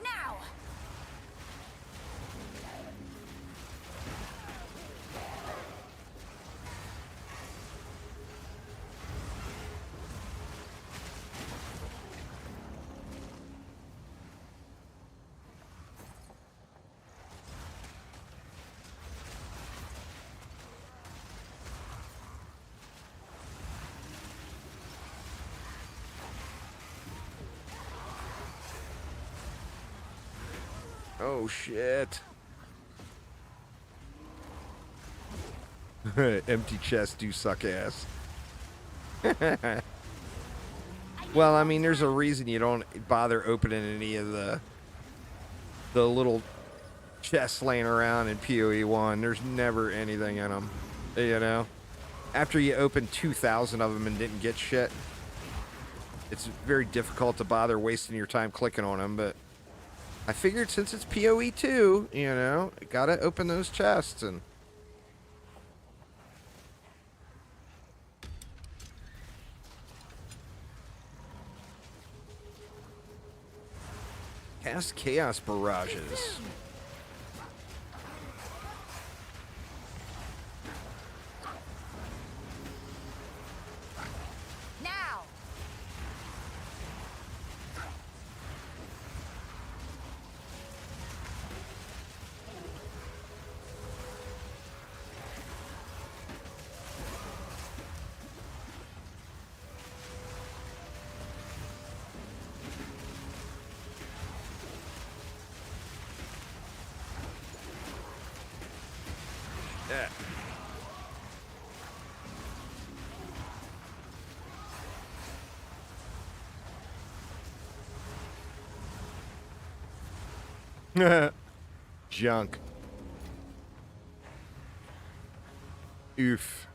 Now. Oh, shit. Empty chests do suck ass. Well, I mean, there's a reason you don't bother opening any of the little chests laying around in POE1. There's never anything in them, you know? After you open 2,000 of them and didn't get shit, it's very difficult to bother wasting your time clicking on them, but I figured since it's POE2, you know, gotta open those chests and... Cast Chaos Barrages. Now. Yeah. Junk. Oof.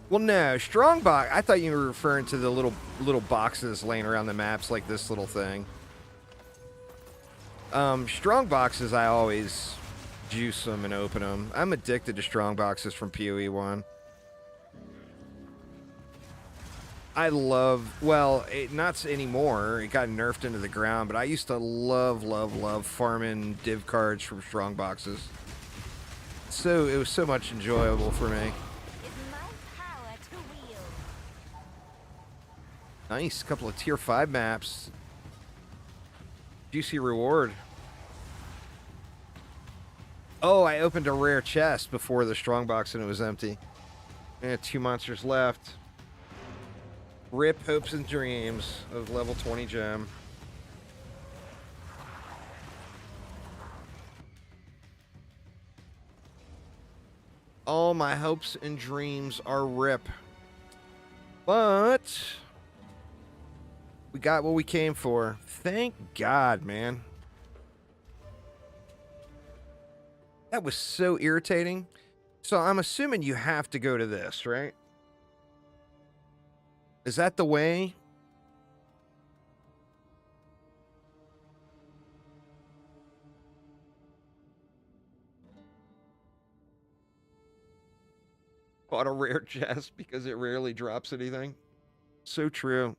Well, no, strong box. I thought you were referring to the little boxes laying around the maps, like this little thing. Strong boxes, I always juice them and open them. I'm addicted to strong boxes from POE1. I love, well, not anymore. It got nerfed into the ground, but I used to love farming div cards from strong boxes. So it was so much enjoyable for me. Is my power to wield. Nice, couple of tier 5 maps. Juicy reward. Oh, I opened a rare chest before the strongbox and it was empty. 2 monsters left. Rip hopes and dreams of level 20 gem. All my hopes and dreams are rip. But we got what we came for. Thank God, man. That was so irritating. So I'm assuming you have to go to this, right? Is that the way? Bought a rare chest because it rarely drops anything. So true.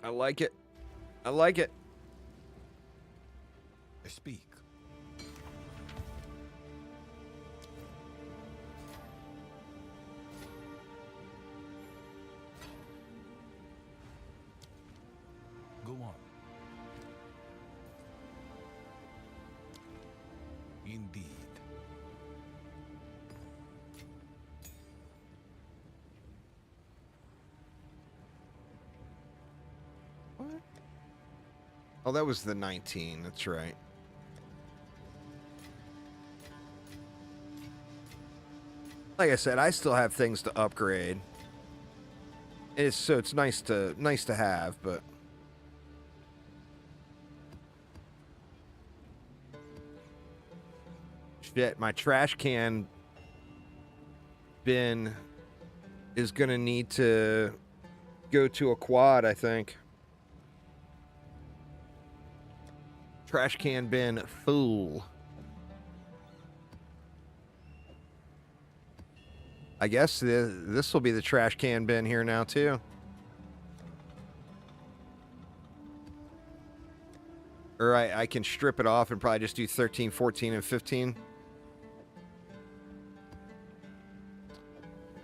I like it. I like it. I speak. Go on. Indeed. What? Oh, that was the 19. That's right. Like I said, I still have things to upgrade. It's nice to have, but shit, my trash can bin is gonna need to go to a quad, I think. Trash can bin full. I guess this will be the trash can bin here now, too. Or I can strip it off and probably just do 13, 14, and 15.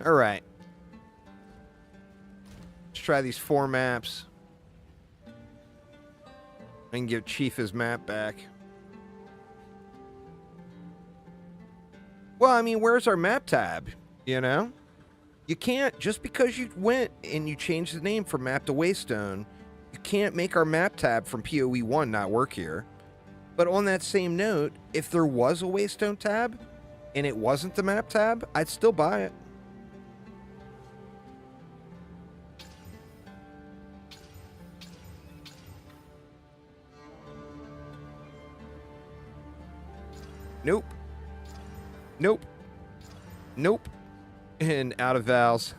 All right. Let's try these 4 maps. I can give Chief his map back. Well, I mean, where's our map tab? You know? You can't, just because you went and you changed the name from map to Waystone, you can't make our map tab from POE1 not work here. But on that same note, if there was a Waystone tab and it wasn't the map tab, I'd still buy it. Nope. Nope. Nope. And out of vowels.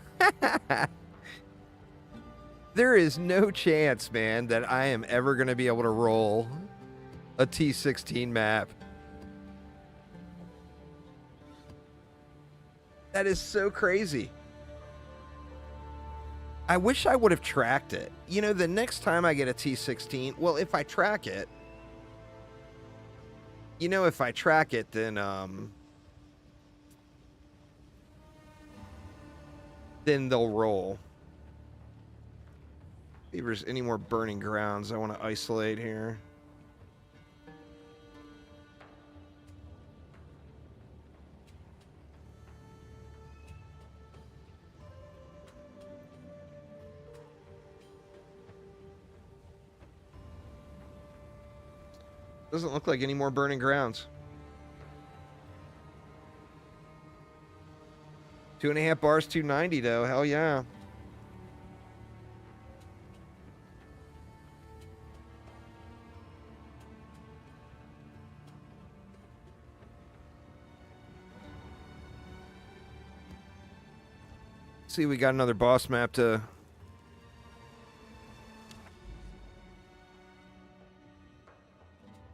There is no chance, man, that I am ever going to be able to roll a T16 map. That is so crazy. I wish I would have tracked it. You know, the next time I get a T16, well, if I track it, you know, if I track it, then they'll roll. See if there's any more burning grounds I want to isolate here. Doesn't look like any more burning grounds. 2.5 bars, 290 though. Hell yeah. See, we got another boss map to...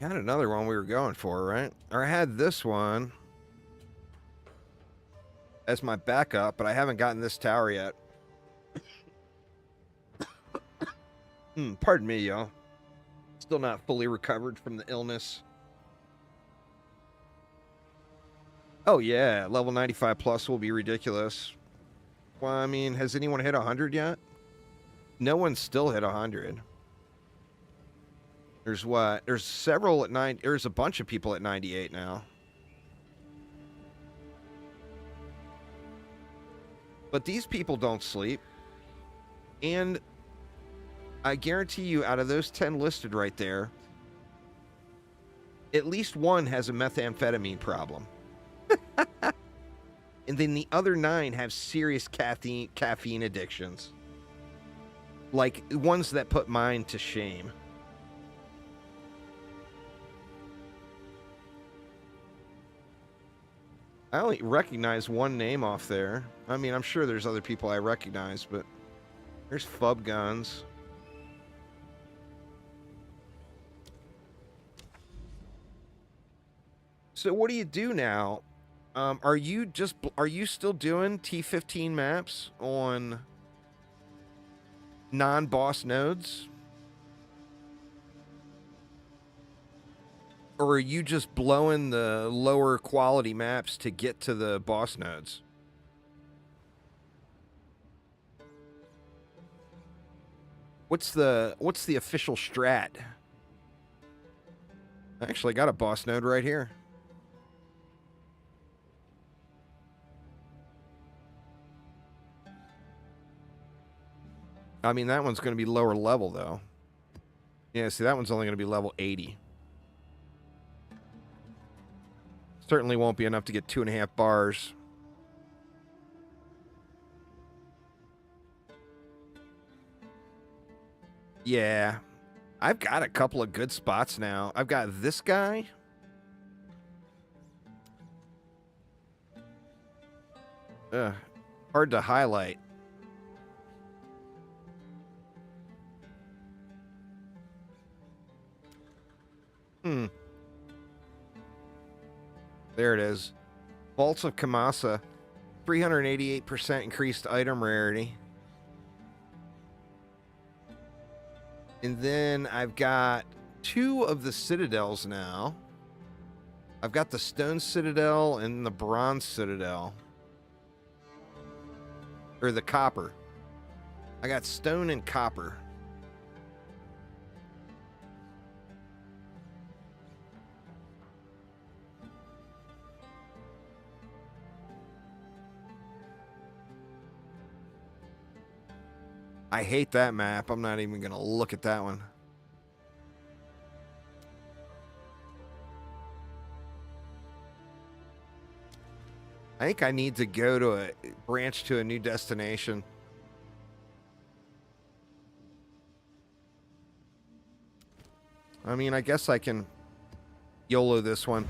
Got another one we were going for, right? Or I had this one as my backup, but I haven't gotten this tower yet. Pardon me, y'all. Still not fully recovered from the illness. Oh, yeah. Level 95 plus will be ridiculous. Well, I mean, has anyone hit 100 yet? No one's still hit 100. There's what? There's several at 9. There's a bunch of people at 98 now. But these people don't sleep. And I guarantee you, out of those 10 listed right there, at least one has a methamphetamine problem. And then the other 9 have serious caffeine addictions. Like, ones that put mine to shame. I only recognize one name off there. I mean, I'm sure there's other people I recognize, but there's Fub Guns. So what do you do now? Are you still doing T15 maps on non-boss nodes? Or are you just blowing the lower quality maps to get to the boss nodes? What's the official strat? I actually got a boss node right here. I mean, that one's going to be lower level, though. Yeah, see, that one's only going to be level 80. Certainly won't be enough to get 2.5 bars. Yeah. I've got a couple of good spots now. I've got this guy. Hard to highlight. There it is. Vaults of Kamasa. 388% increased item rarity. And then I've got 2 of the Citadels now. I've got the Stone Citadel and the Bronze Citadel. Or the Copper. I got Stone and Copper. I hate that map. I'm not even going to look at that one. I think I need to go to a branch to a new destination. I mean, I guess I can YOLO this one.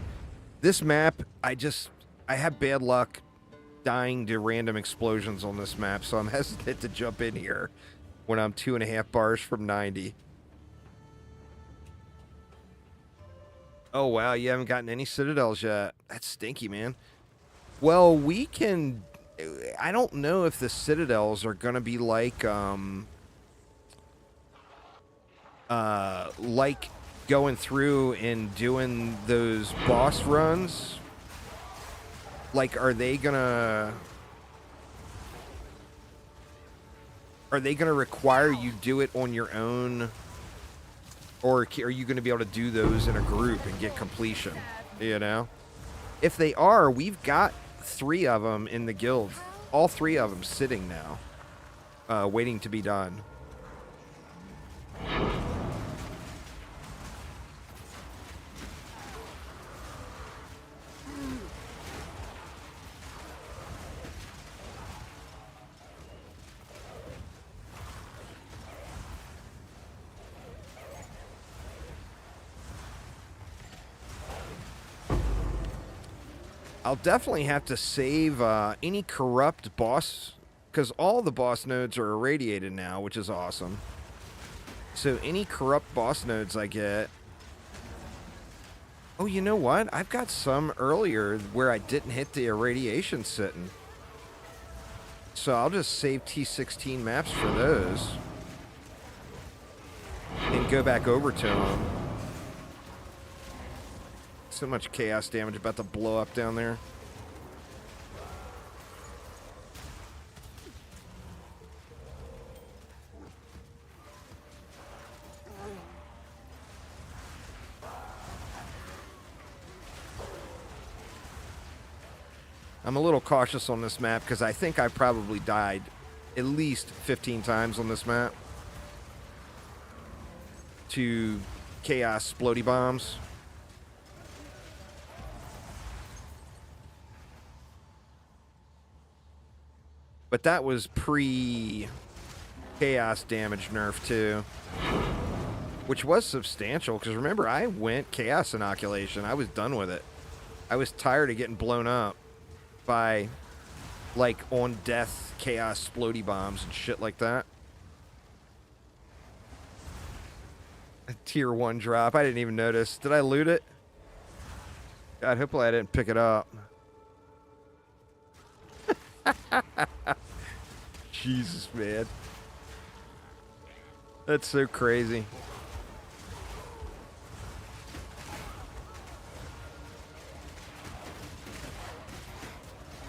This map, I have bad luck dying to random explosions on this map, so I'm hesitant to jump in here when I'm 2.5 bars from 90. Oh, wow, you haven't gotten any Citadels yet. That's stinky, man. Well, we can... I don't know if the Citadels are going to be like going through and doing those boss runs. Like, are they gonna require you do it on your own, or are you gonna be able to do those in a group and get completion? You know, if they are, we've got 3 of them in the guild, all 3 of them sitting now, waiting to be done. I'll definitely have to save any corrupt boss, because all the boss nodes are irradiated now, which is awesome. So any corrupt boss nodes I get... Oh, you know what? I've got some earlier where I didn't hit the irradiation sitting. So I'll just save T16 maps for those. And go back over to them. So much chaos damage about to blow up down there. I'm a little cautious on this map because I think I probably died at least 15 times on this map to chaos splody bombs. But that was pre-chaos damage nerf too, which was substantial because remember, I went chaos inoculation. I was done with it. I was tired of getting blown up by, like, on death chaos splody bombs and shit like that. A tier 1 drop. I didn't even notice. Did I loot it? God, hopefully I didn't pick it up. Jesus, man. That's so crazy.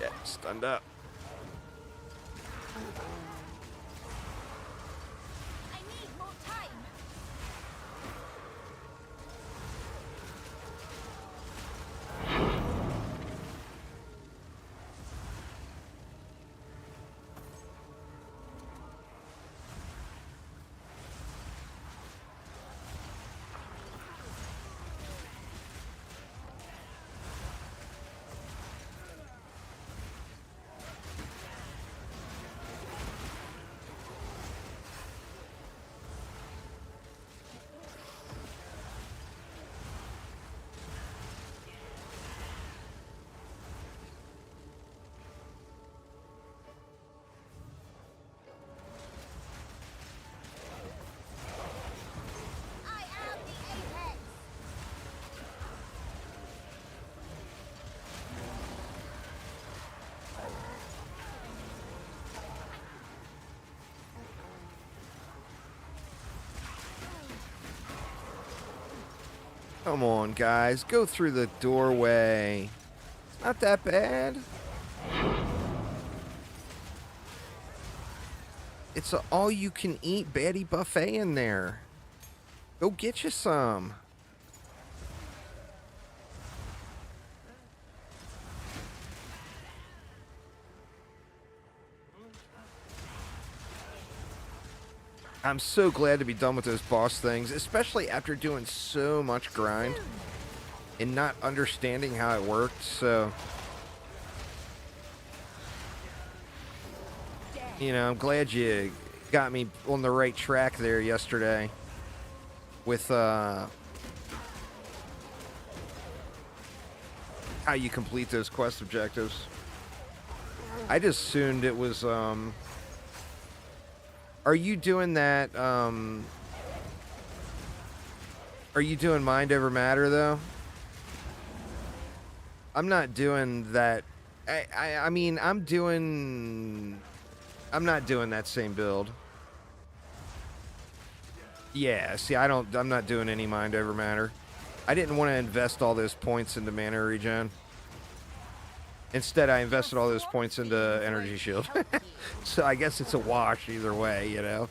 Yeah, stunned up. I need more time. I am the apex. Come on, guys. Go through the doorway. It's not that bad. It's a all-you-can-eat baddie buffet in there. Go get you some. I'm so glad to be done with those boss things, especially after doing so much grind and not understanding how it worked, so... You know, I'm glad you got me on the right track there yesterday with how you complete those quest objectives. I just assumed it was, are you doing that, are you doing mind over matter, though? I'm not doing that. I mean, I'm not doing that same build. Yeah, see, I'm not doing any mind over matter. I didn't want to invest all those points into mana regen. Instead, I invested all those points into energy shield. So I guess it's a wash either way, you know?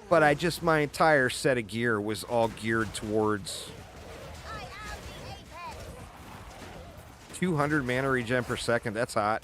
But my entire set of gear was all geared towards 200 mana regen per second. That's hot.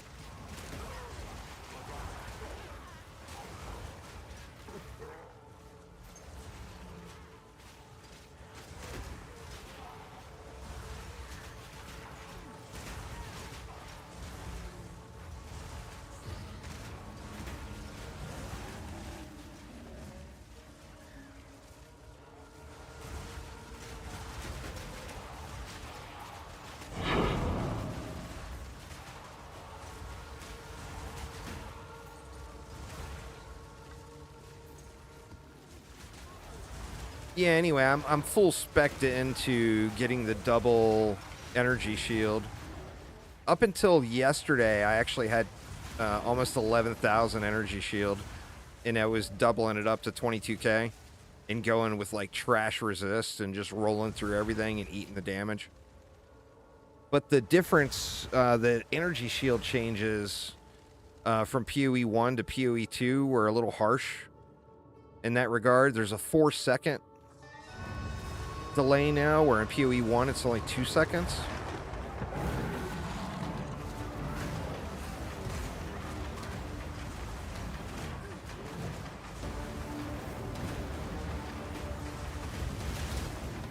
Yeah, anyway, I'm full spec'd into getting the double energy shield. Up until yesterday, I actually had almost 11,000 energy shield, and I was doubling it up to 22k and going with like trash resist and just rolling through everything and eating the damage. But the difference, the energy shield changes from POE1 to POE2 were a little harsh in that regard. There's a 4-second delay now, where in POE1 it's only 2 seconds.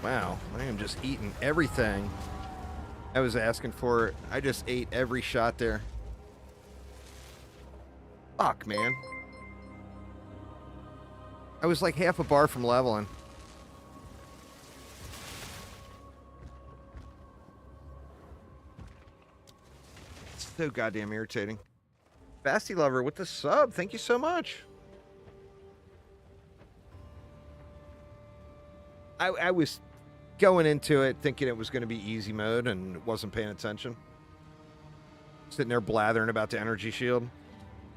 Wow, I am just eating everything. I was asking for it. I just ate every shot there. Fuck, man. I was like half a bar from leveling. It's so goddamn irritating. Fasty Lover with the sub. Thank you so much. I was going into it thinking it was going to be easy mode and wasn't paying attention. Sitting there blathering about the energy shield.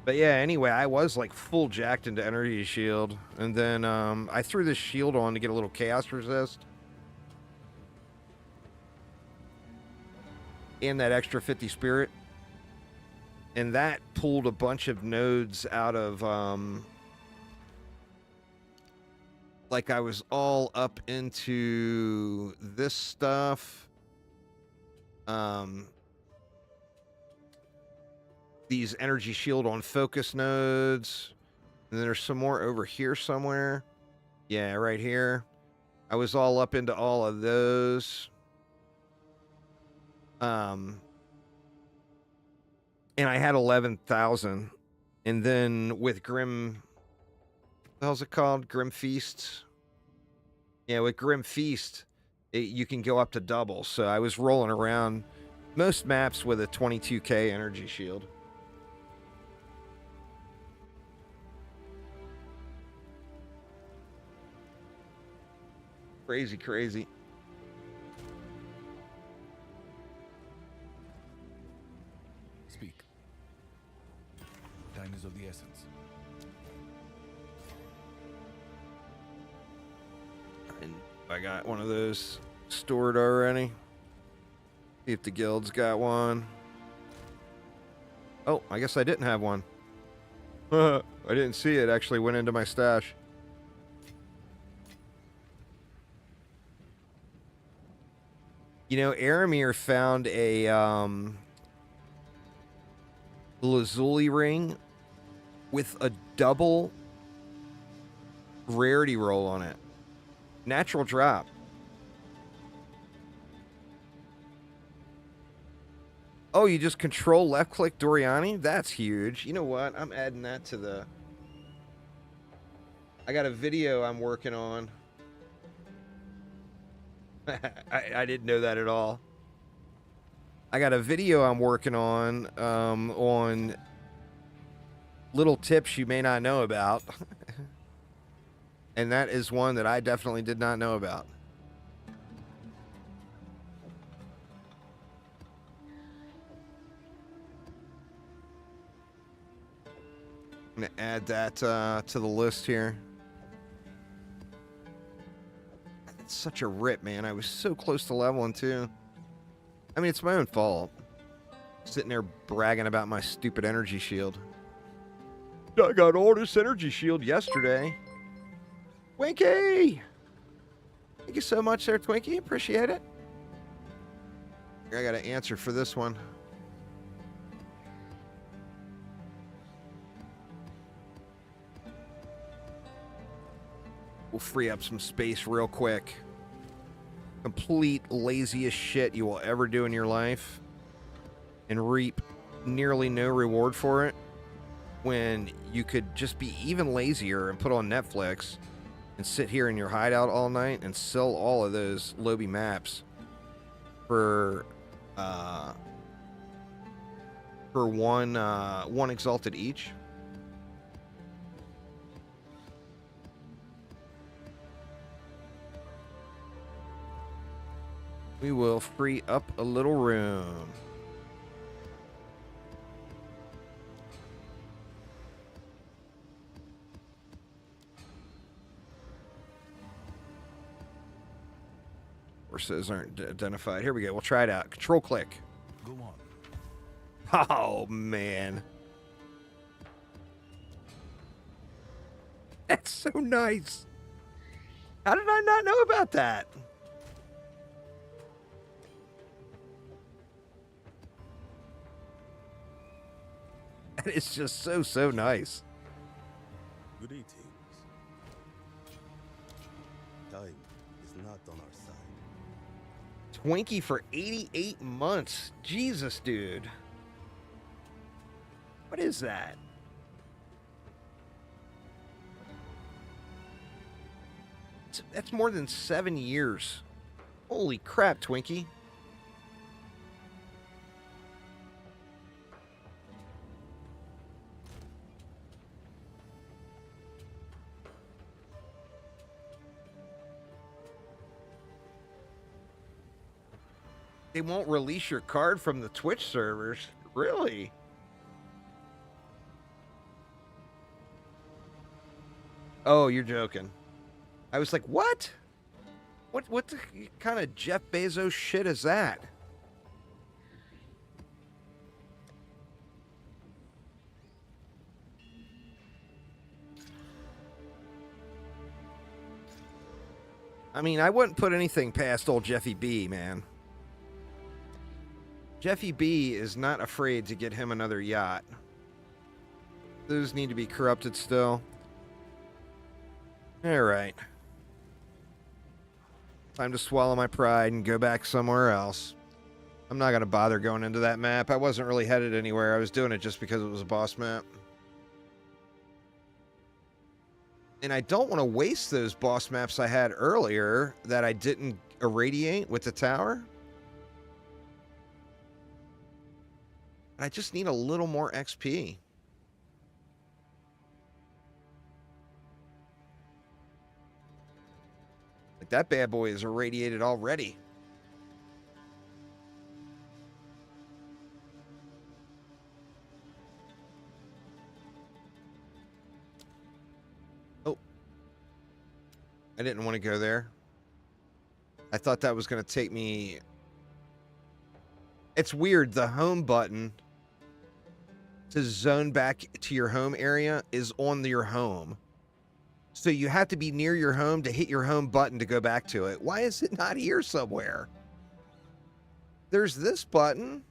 But yeah, anyway, I was like full jacked into energy shield. And then I threw this shield on to get a little chaos resist. And that extra 50 spirit. And that pulled a bunch of nodes out of... like I was all up into this stuff. These energy shield on focus nodes. And then there's some more over here somewhere. Yeah, right here. I was all up into all of those. And I had 11,000. And then with Grim... what the hell's it called? Grim Feast? Yeah, with Grim Feast, you can go up to double. So I was rolling around most maps with a 22k energy shield. Crazy, crazy. Speak. Time is of the essence. And I got one of those stored already. See if the guild's got one. Oh, I guess I didn't have one. I didn't see it. Actually went into my stash. You know, Aramir found a Lazuli ring with a double rarity roll on it. Natural drop. Oh, you just control left click Doriani? That's huge. You know what? I'm adding that to the... I got a video I'm working on. I didn't know that at all. I got a video I'm working on little tips you may not know about. And that is one that I definitely did not know about. I'm going to add that to the list here. It's such a rip, man. I was so close to leveling, too. I mean, it's my own fault. Sitting there bragging about my stupid energy shield. I got all this energy shield yesterday. Twinkie! Thank you so much there, Twinkie. Appreciate it. I got an answer for this one. We'll free up some space real quick. Complete laziest shit you will ever do in your life. And reap nearly no reward for it. When you could just be even lazier and put on Netflix and sit here in your hideout all night and sell all of those Lobby maps for one exalted each. We will free up a little room. Horses aren't identified. Here we go. We'll try it out. Control click. Go on. Oh, man. That's so nice. How did I not know about that? That is just so nice. Greetings. Time is not on our side. Twinkie for 88 months. Jesus, dude. What is that? That's more than 7 years. Holy crap, Twinkie. They won't release your card from the Twitch servers. Really? Oh, you're joking. I was like, what? What the kind of Jeff Bezos shit is that? I mean, I wouldn't put anything past old Jeffy B, man. Jeffy B is not afraid to get him another yacht. Those need to be corrupted still. Alright. Time to swallow my pride and go back somewhere else. I'm not going to bother going into that map. I wasn't really headed anywhere. I was doing it just because it was a boss map. And I don't want to waste those boss maps I had earlier that I didn't irradiate with the tower. I just need a little more XP. Like that bad boy is irradiated already. Oh. I didn't want to go there. I thought that was going to take me... It's weird. The home button to zone back to your home area is on your home. So you have to be near your home to hit your home button to go back to it. Why is it not here somewhere? There's this button.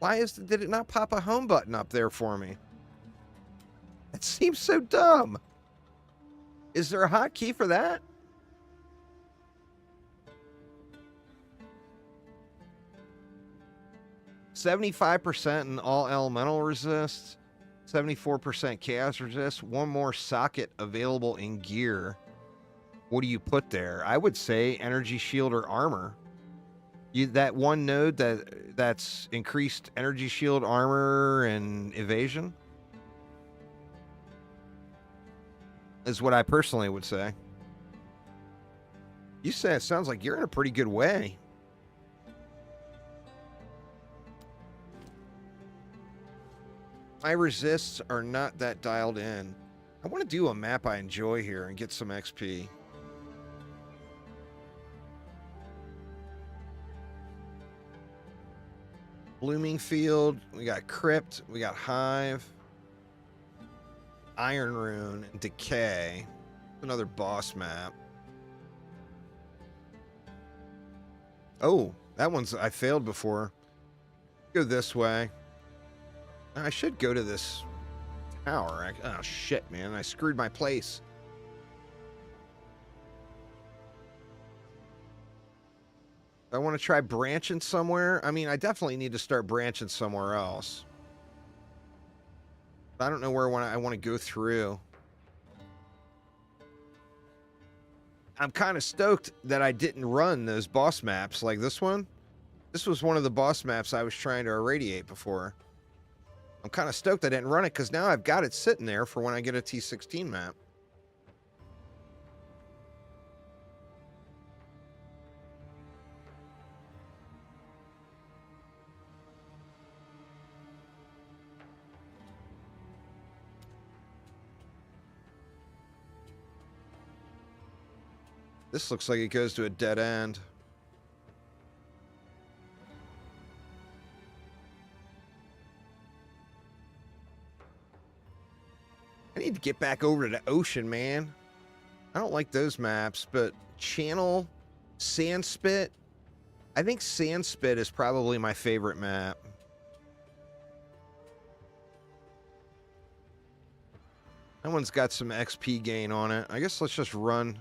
Did it not pop a home button up there for me? It seems so dumb. Is there a hotkey for that? %75% in all elemental resist, 74% chaos resist, one more socket available in gear. What do you put there? I would say energy shield or armor. That one node that's increased energy shield, armor, and evasion is what I personally would say. You say it sounds like you're in a pretty good way. My resists are not that dialed in. I want to do a map I enjoy here and get some XP. Blooming Field. We got Crypt. We got Hive. Iron Rune and Decay. Another boss map. Oh, that one's... I failed before. Go this way. I should go to this tower. Oh, shit, man. I screwed my place. I want to try branching somewhere. I mean, I definitely need to start branching somewhere else. I don't know where I want to go through. I'm kind of stoked that I didn't run those boss maps like this one. This was one of the boss maps I was trying to irradiate before. I'm kind of stoked I didn't run it because now I've got it sitting there for when I get a T16 map. This looks like it goes to a dead end. I need to get back over to the ocean, man. I don't like those maps, but Channel, Sandspit. I think Sandspit is probably my favorite map. That one's got some XP gain on it. I guess let's just run.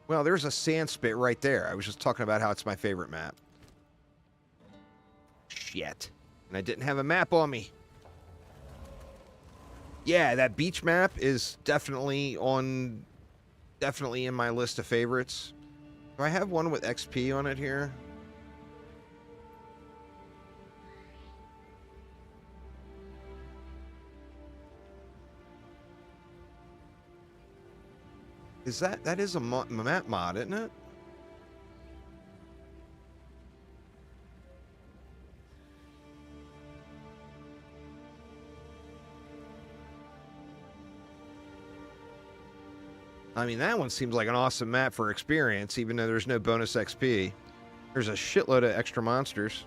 Well, there's a sand spit right there. I was just talking about how it's my favorite map. Shit. And I didn't have a map on me. Yeah, that beach map is definitely in my list of favorites. Do I have one with XP on it here? Is that is a map mod, isn't it? I mean, that one seems like an awesome map for experience, even though there's no bonus XP. There's a shitload of extra monsters.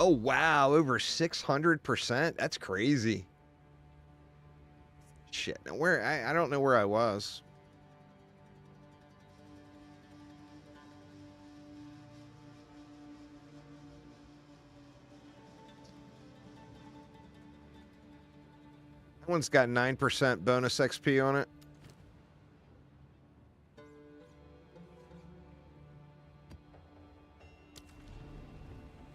Oh, wow. Over 600%? That's crazy. Shit. Now where? I don't know where I was. That one's got 9% bonus XP on it.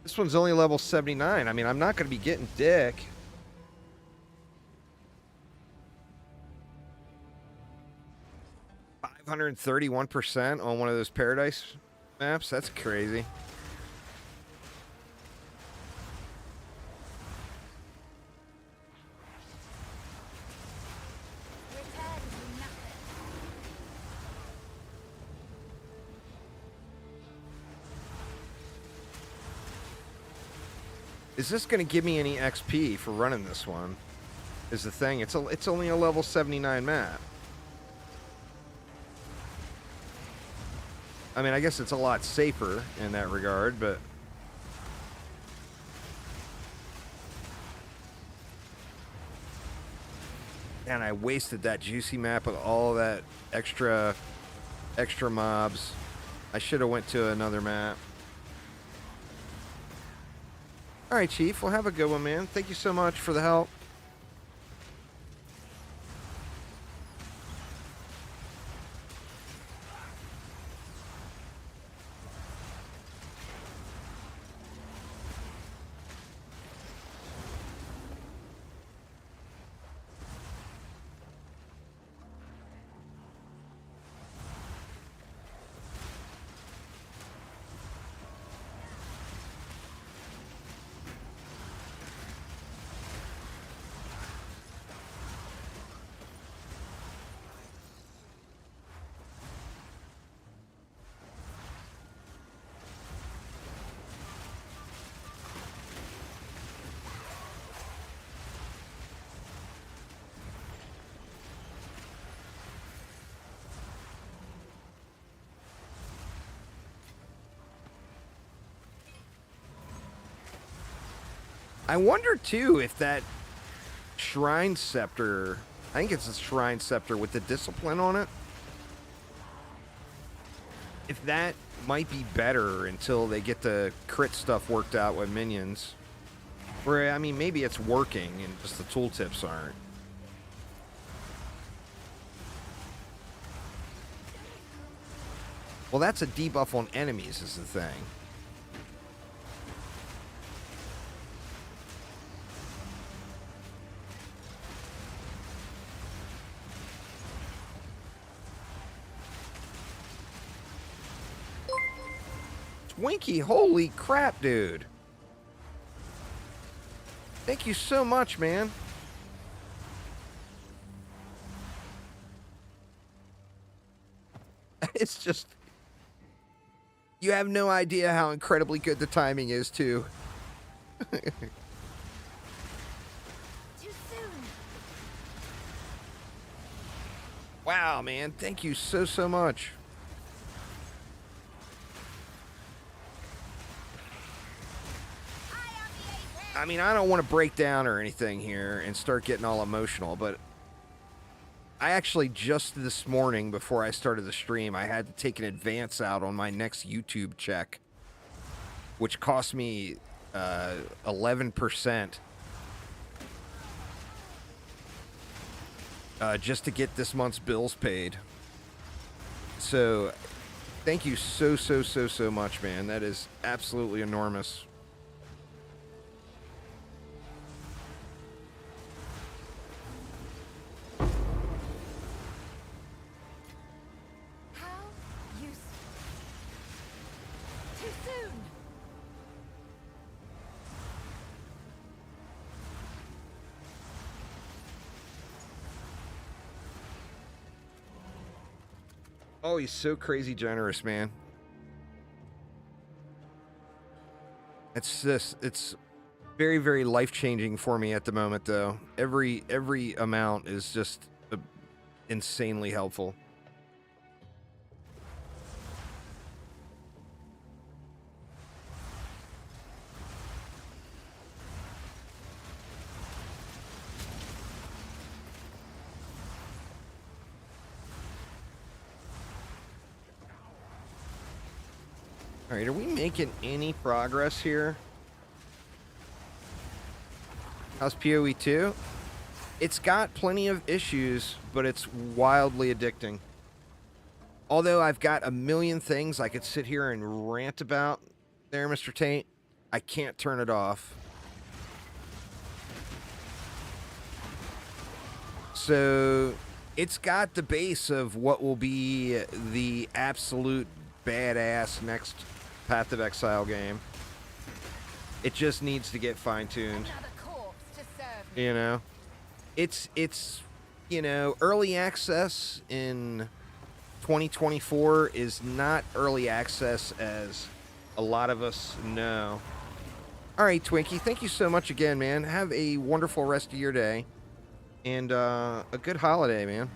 This one's only level 79. I mean, I'm not going to be getting dick. %531% on one of those paradise maps? That's crazy. Return to nothing. Is this going to give me any XP for running this one? Is the thing. It's only a level 79 map. I mean, I guess it's a lot safer in that regard, but... And I wasted that juicy map with all of that extra mobs. I should have went to another map. All right, Chief. Well, have a good one, man. Thank you so much for the help. I wonder, too, if that Shrine Scepter... I think it's a Shrine Scepter with the Discipline on it. If that might be better until they get the crit stuff worked out with minions. Where, I mean, maybe it's working and just the tooltips aren't. Well, that's a debuff on enemies is the thing. Winky, holy crap, dude. Thank you so much, man. It's just... You have no idea how incredibly good the timing is, too. Too soon. Wow, man. Thank you so, so much. I mean, I don't want to break down or anything here and start getting all emotional, but I actually just this morning before I started the stream, I had to take an advance out on my next YouTube check, which cost me 11% just to get this month's bills paid. So thank you so much, man. That is absolutely enormous. How you too soon. Oh, he's so crazy generous, man. It's very life-changing for me at the moment, though. Every amount is just insanely helpful. All right, are we making any progress here? How's POE2? It's got plenty of issues, but it's wildly addicting. Although I've got a million things I could sit here and rant about there, Mr. Taint, I can't turn it off. So it's got the base of what will be the absolute badass next Path of Exile game. It just needs to get fine-tuned. Another corpse to serve me. You know, it's you know, early access in 2024 is not early access as a lot of us know. All right, Twinkie, thank you so much again, man. Have a wonderful rest of your day and a good holiday, man.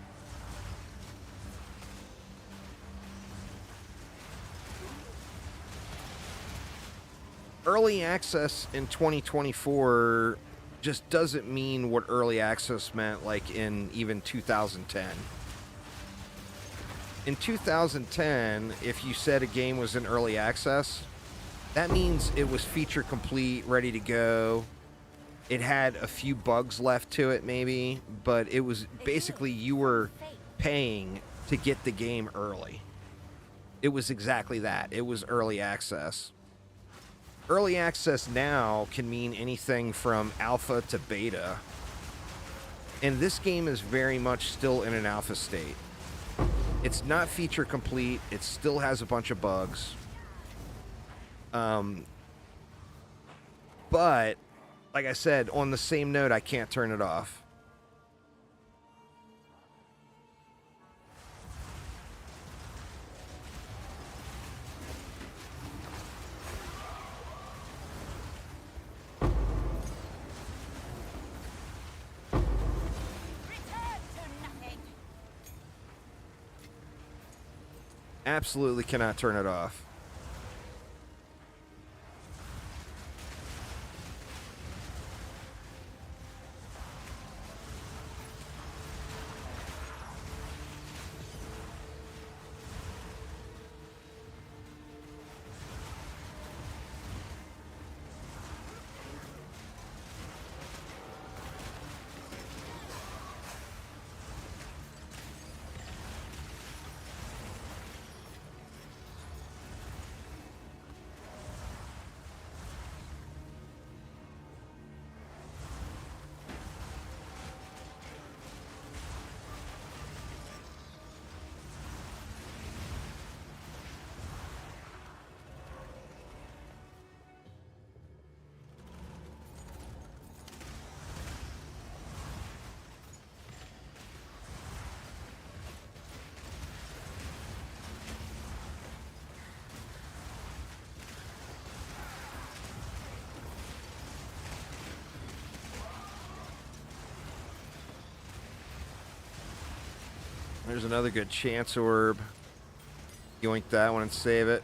Early access in 2024 just doesn't mean what early access meant like in even 2010. In 2010, if you said a game was in early access, that means it was feature complete, ready to go. It had a few bugs left to it maybe, but it was basically you were paying to get the game early. It was exactly that. It was early access. Early access now can mean anything from alpha to beta. And this game is very much still in an alpha state. It's not feature complete. It still has a bunch of bugs. But, like I said, on the same note, I can't turn it off. Return to nothing. Absolutely cannot turn it off. There's another good chance orb. Yoink that one and save it.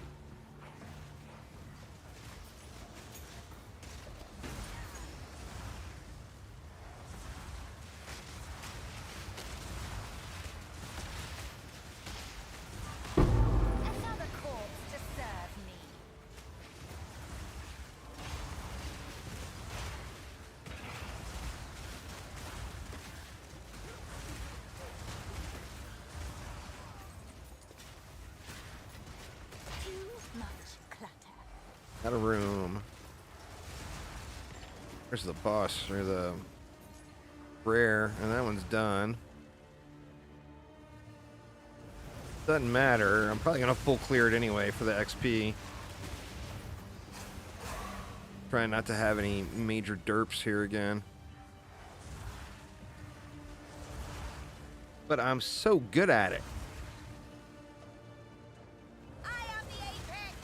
Out of room. Where's the boss or the rare? And that one's done. Doesn't matter. I'm probably gonna full clear it anyway for the XP. Trying not to have any major derps here again. But I'm so good at it. I am the apex.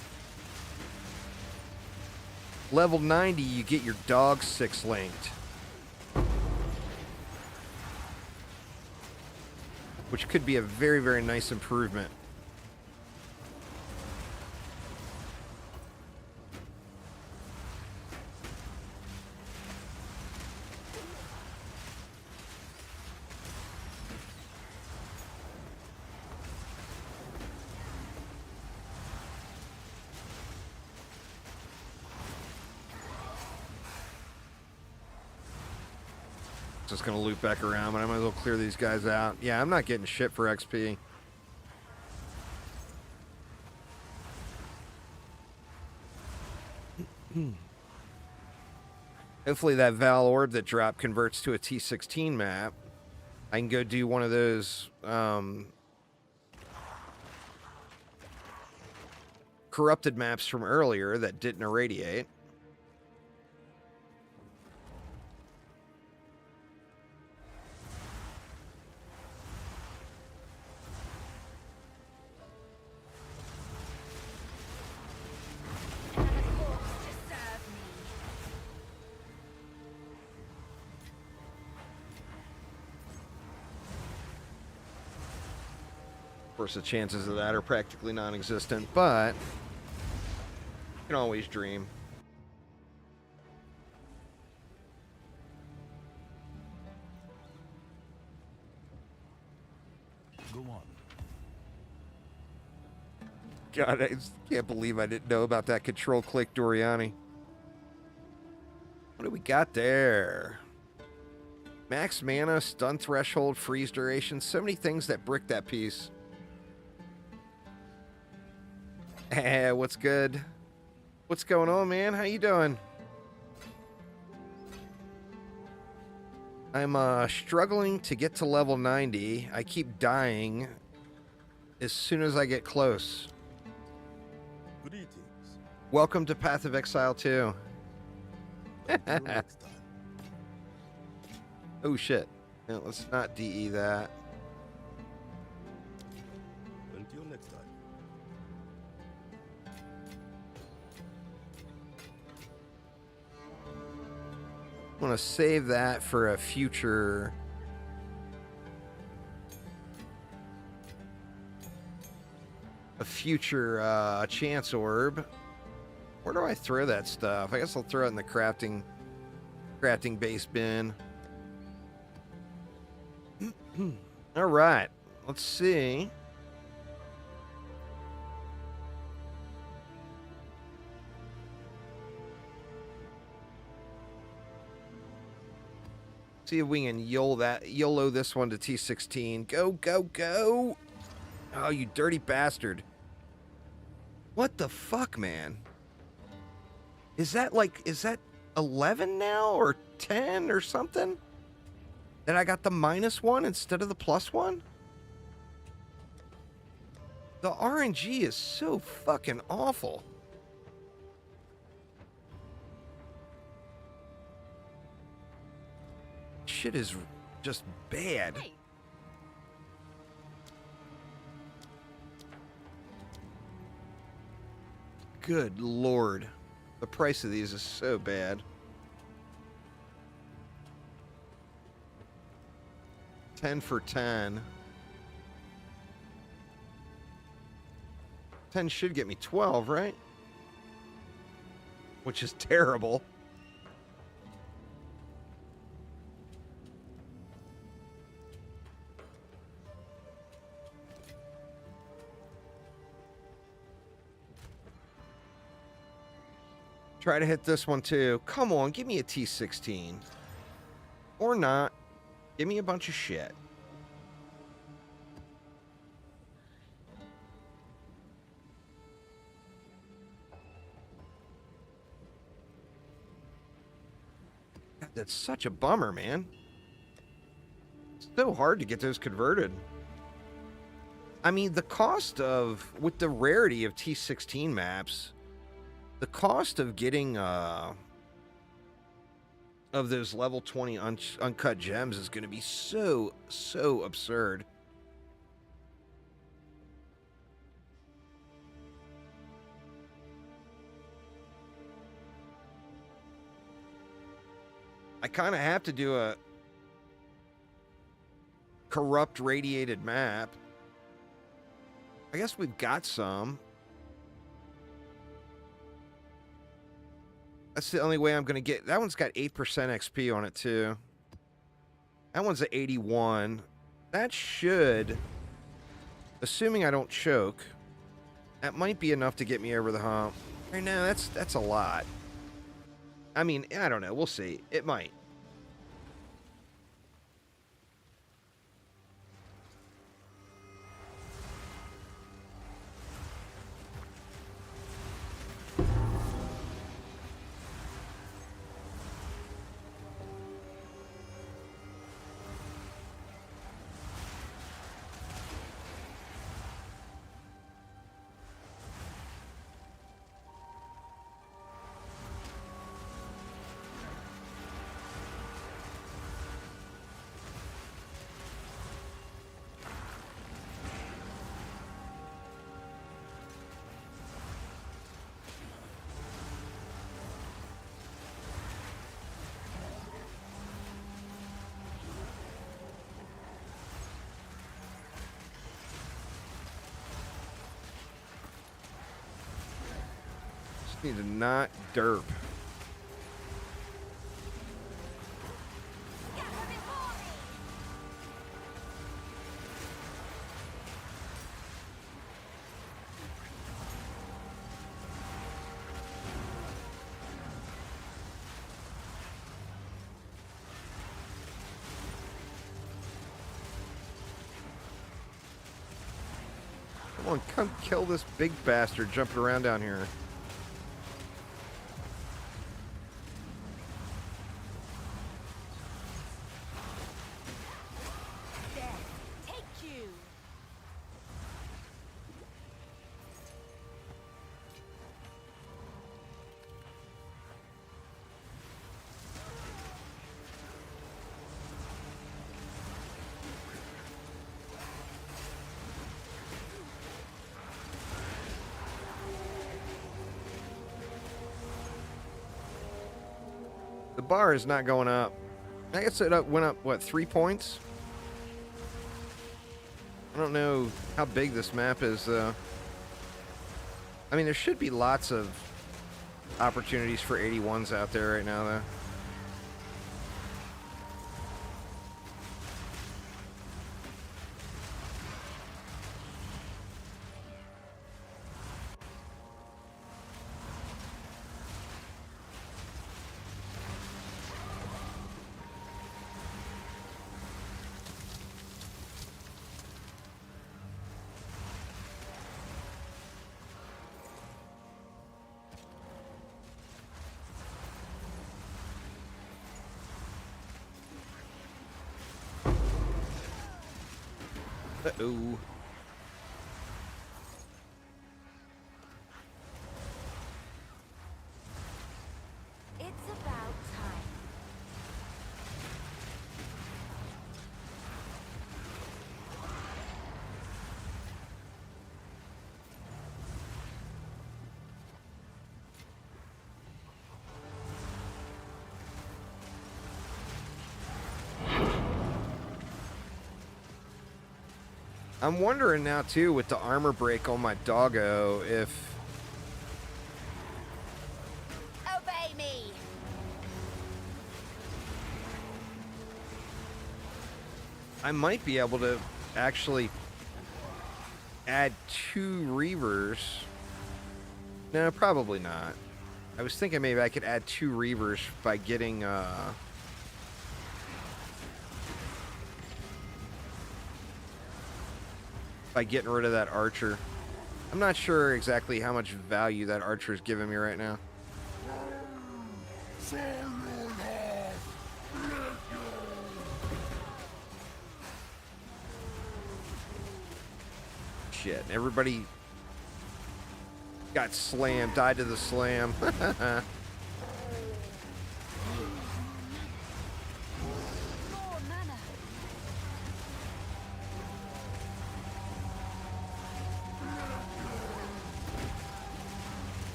Level 90, you get your dog 6 linked. Which could be a very, very nice improvement. Just gonna loop back around, but I might as well clear these guys out. Yeah, I'm not getting shit for XP. Hopefully that Val orb that dropped converts to a T16 map. I can go do one of those corrupted maps from earlier that didn't irradiate. Another corpse to serve me. Of course, the chances of that are practically non-existent, but you can always dream. Go on. God, I just can't believe I didn't know about that control click Doriani. What do we got there? Max mana, stun threshold, freeze duration. So many things that brick that piece. Hey, what's good? What's going on, man? How you doing? I'm struggling to get to level 90. I keep dying as soon as I get close. Greetings. Welcome to Path of Exile 2. Until next time. Oh shit. Yeah, let's not DE that. Until next time. I want to save that for a future. Chance orb. Where do I throw that stuff? I guess I'll throw it in the crafting base bin. All right. Let's see. See if we can YOLO this one to T16. Go, go, go. Oh, you dirty bastard. What the fuck, man? Is that 11 now or 10 or something? That I got the -1 instead of the +1? The RNG is so fucking awful. Shit is just bad. Hey, Good lord. The price of these is so bad. 10 for 10. 10 should get me 12, right? Which is terrible. Try to hit this one too. Come on, give me a T16. Or not. Give me a bunch of shit. that's such a bummer, man. It's so hard to get those converted. I mean, the cost of, with the rarity of T16 maps, the cost of getting of those level 20 uncut gems is going to be so absurd. I kind of have to do a corrupt radiated map. I guess we've got some. That's the only way I'm going to get... That one's got 8% XP on it, too. That one's at 81. That should... Assuming I don't choke, that might be enough to get me over the hump. Right now, that's a lot. I mean, I don't know. We'll see. It might. Need to not derp. Come on, come kill this big bastard jumping around down here. The bar is not going up. I guess it went up, what, 3 points? I don't know how big this map is, though. I mean, there should be lots of opportunities for 81s out there right now, though. Uh-oh. It's about time. I'm wondering now, too, with the armor break on my doggo, if... Obey me. I might be able to actually add 2 Reavers. No, probably not. I was thinking maybe I could add 2 Reavers by getting, by getting rid of that archer. I'm not sure exactly how much value that archer is giving me right now. shit. Everybody got slammed, died to the slam. More mana.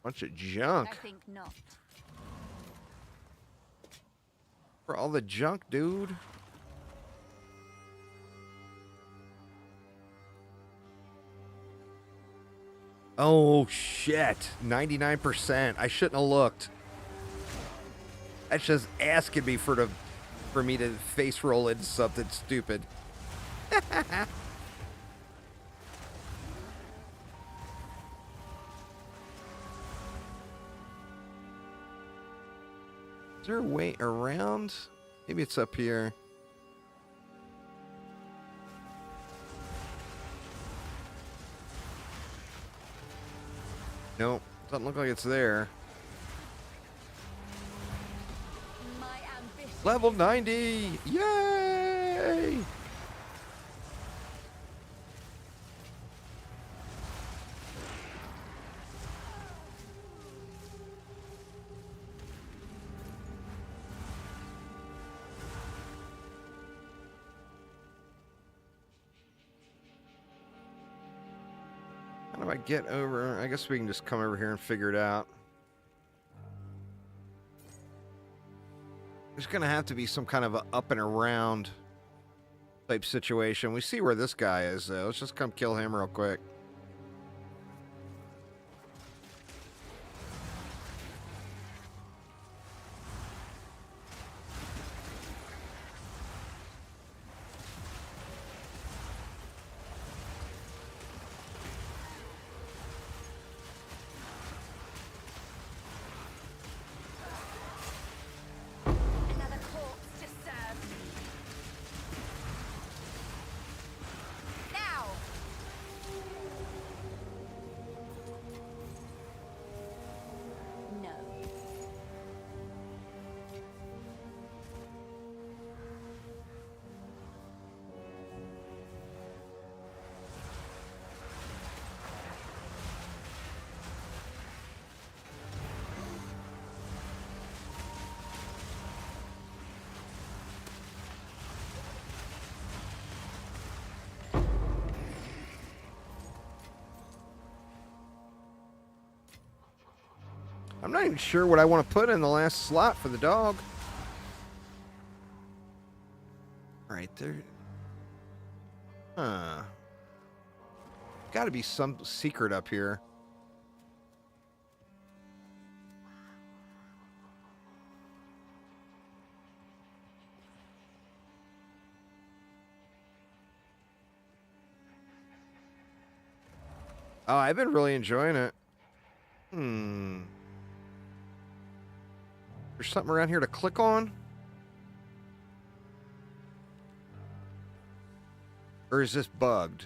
Bunch of junk. I think not. For all the junk, dude. Oh, shit. 99%. I shouldn't have looked. That's just asking me for me to face roll into something stupid. Is there a way around? Maybe it's up here. Nope, doesn't look like it's there. My ambition. Level 90! Yay! How do I get over? I guess we can just come over here and figure it out. There's gonna have to be some kind of a up and around type situation. We see where this guy is, though. Let's just come kill him real quick. Another corpse to serve me. Now. No. I'm not even sure what I want to put in the last slot for the dog. Right there. Huh. Got to be some secret up here. Oh, I've been really enjoying it. There's something around here to click on? Or is this bugged?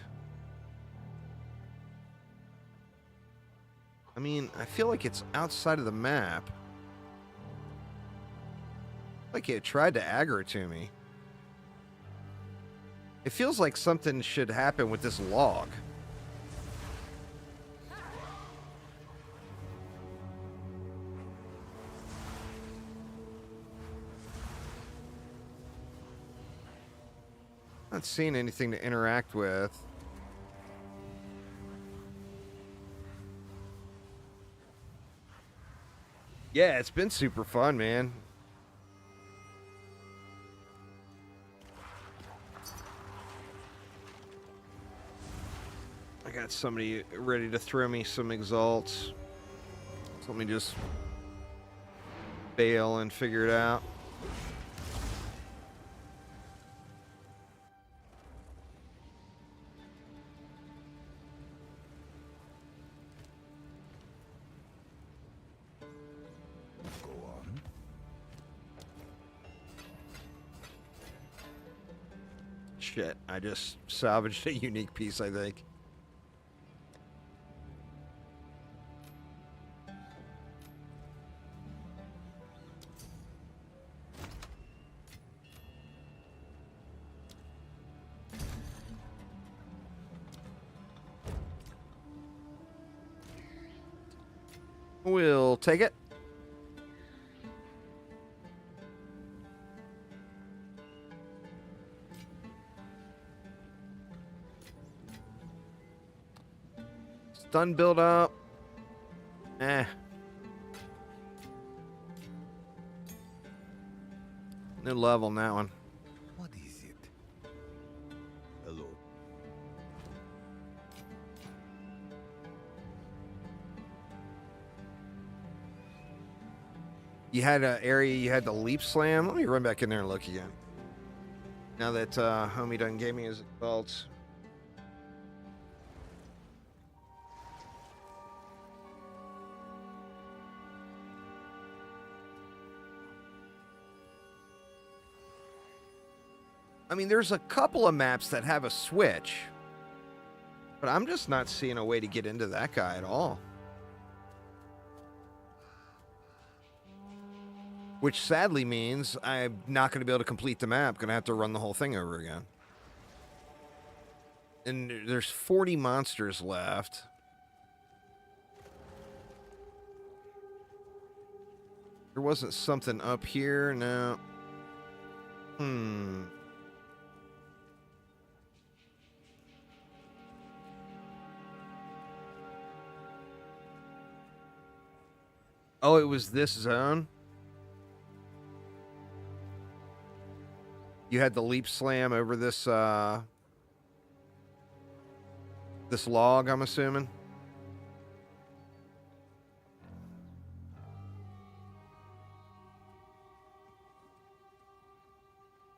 I mean, I feel like it's outside of the map. Like it tried to aggro to me. It feels like something should happen with this log. Not seeing anything to interact with. Yeah, it's been super fun, man. I got somebody ready to throw me some exalts. So let me just bail and figure it out. Go on. Shit, I just salvaged a unique piece, I think. We'll take it. Stun build up. Eh. New level on that one. What is it? Hello. You had an area you had to leap slam. Let me run back in there and look again. Now that homie done gave me his belts. I mean, there's a couple of maps that have a switch, but I'm just not seeing a way to get into that guy at all. Which sadly means I'm not going to be able to complete the map. Going to have to run the whole thing over again. And there's 40 monsters left. There wasn't something up here, no. Oh, it was this zone? You had the leap slam over this, this log, I'm assuming?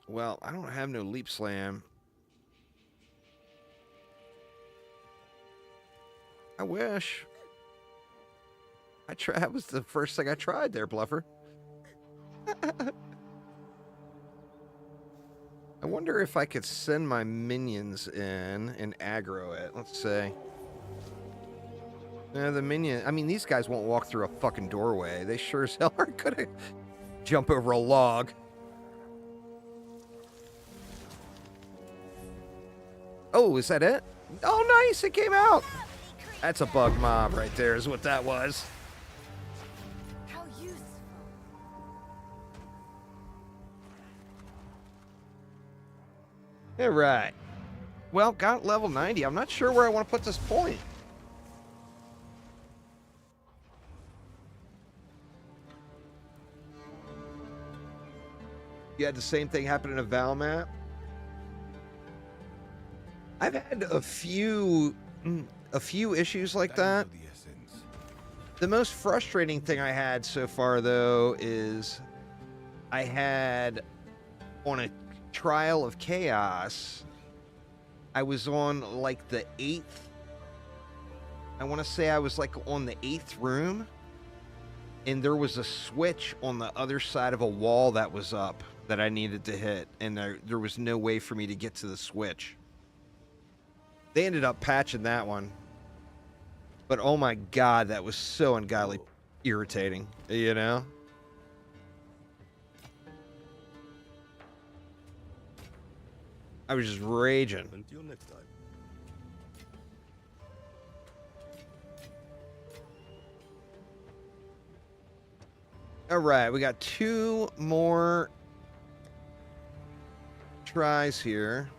Well, I don't have no leap slam. I wish. That was the first thing I tried there, Bluffer. I wonder if I could send my minions in and aggro it. Let's see. The minion... I mean, these guys won't walk through a fucking doorway. They sure as hell aren't gonna jump over a log. Oh, is that it? Oh, nice! It came out! That's a bug mob right there is what that was. How useful. All right. Well, got level 90. I'm not sure where I want to put this point. You had the same thing happen in a Val map? I've had a few issues like that. Time for the essence. The most frustrating thing I had so far, though, is I had on a Trial of Chaos, I was on like the 8th. I want to say I was like on the 8th room, and there was a switch on the other side of a wall that was up that I needed to hit, and there was no way for me to get to the switch. They ended up patching that one. But oh my god, that was so ungodly irritating, you know? I was just raging. Until next time. All right, we got 2 more tries here.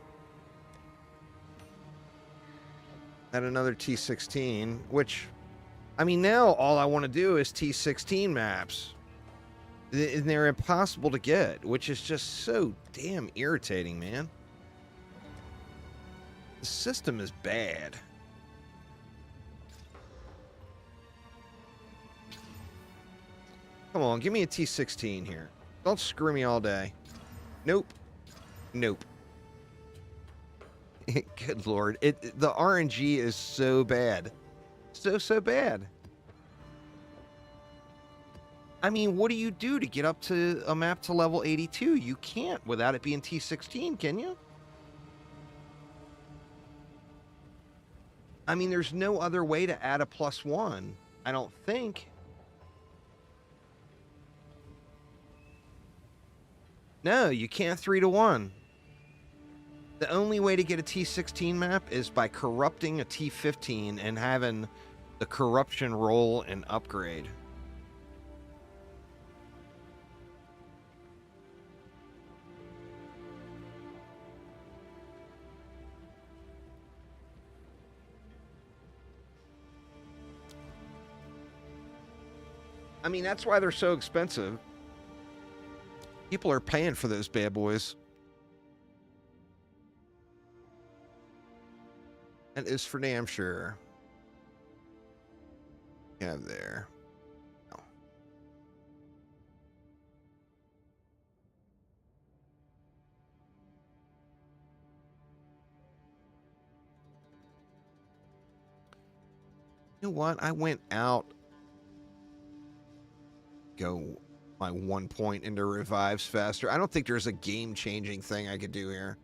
At another T16, which, I mean, now all I want to do is T16 maps. And they're impossible to get, which is just so damn irritating, man. The system is bad. Come on, give me a T16 here. Don't screw me all day. Nope. Nope. Good lord. The RNG is so bad. So bad. I mean, what do you do to get up to a map to level 82? You can't without it being T16, can you? I mean, there's no other way to add a +1. I don't think. No, you can't 3-to-1. The only way to get a T16 map is by corrupting a T15 and having the corruption roll and upgrade. I mean, that's why they're so expensive. People are paying for those bad boys. That is for damn sure. Yeah, there. Oh. You know what? I went out. Go my 1 point into revives faster. I don't think there's a game-changing thing I could do here.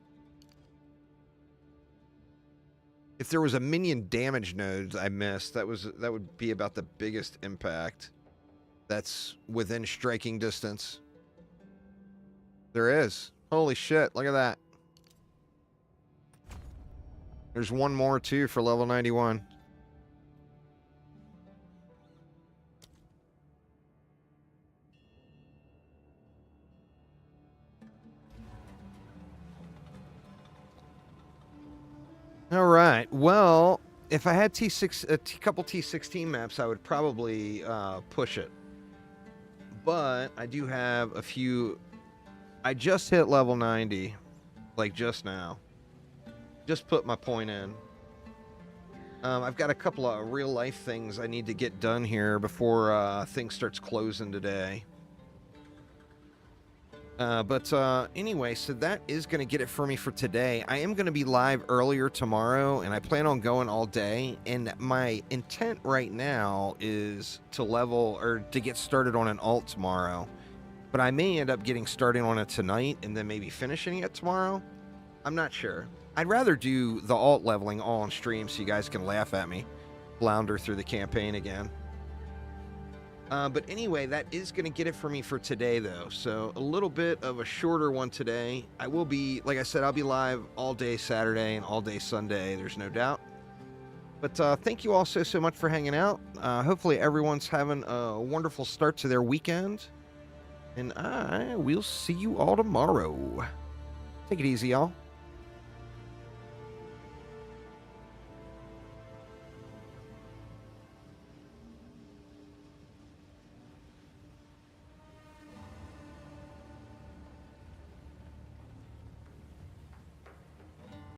If there was a minion damage node I missed, that would be about the biggest impact. That's within striking distance. There is. Holy shit, look at that. There's one more too for level 91. All right. Well, if I had a couple T16 maps, I would probably push it. But I do have a few. I just hit level 90, like just now. Just put my point in. I've got a couple of real life things I need to get done here before things starts closing today. But anyway, so that is going to get it for me for today. I am going to be live earlier tomorrow, and I plan on going all day. And my intent right now is to level or to get started on an alt tomorrow. But I may end up getting started on it tonight and then maybe finishing it tomorrow. I'm not sure. I'd rather do the alt leveling all on stream so you guys can laugh at me flounder through the campaign again. But anyway, that is going to get it for me for today, though. So a little bit of a shorter one today. I will be, like I said, I'll be live all day Saturday and all day Sunday. There's no doubt. But thank you all so much for hanging out. Hopefully everyone's having a wonderful start to their weekend. And I will see you all tomorrow. Take it easy, y'all.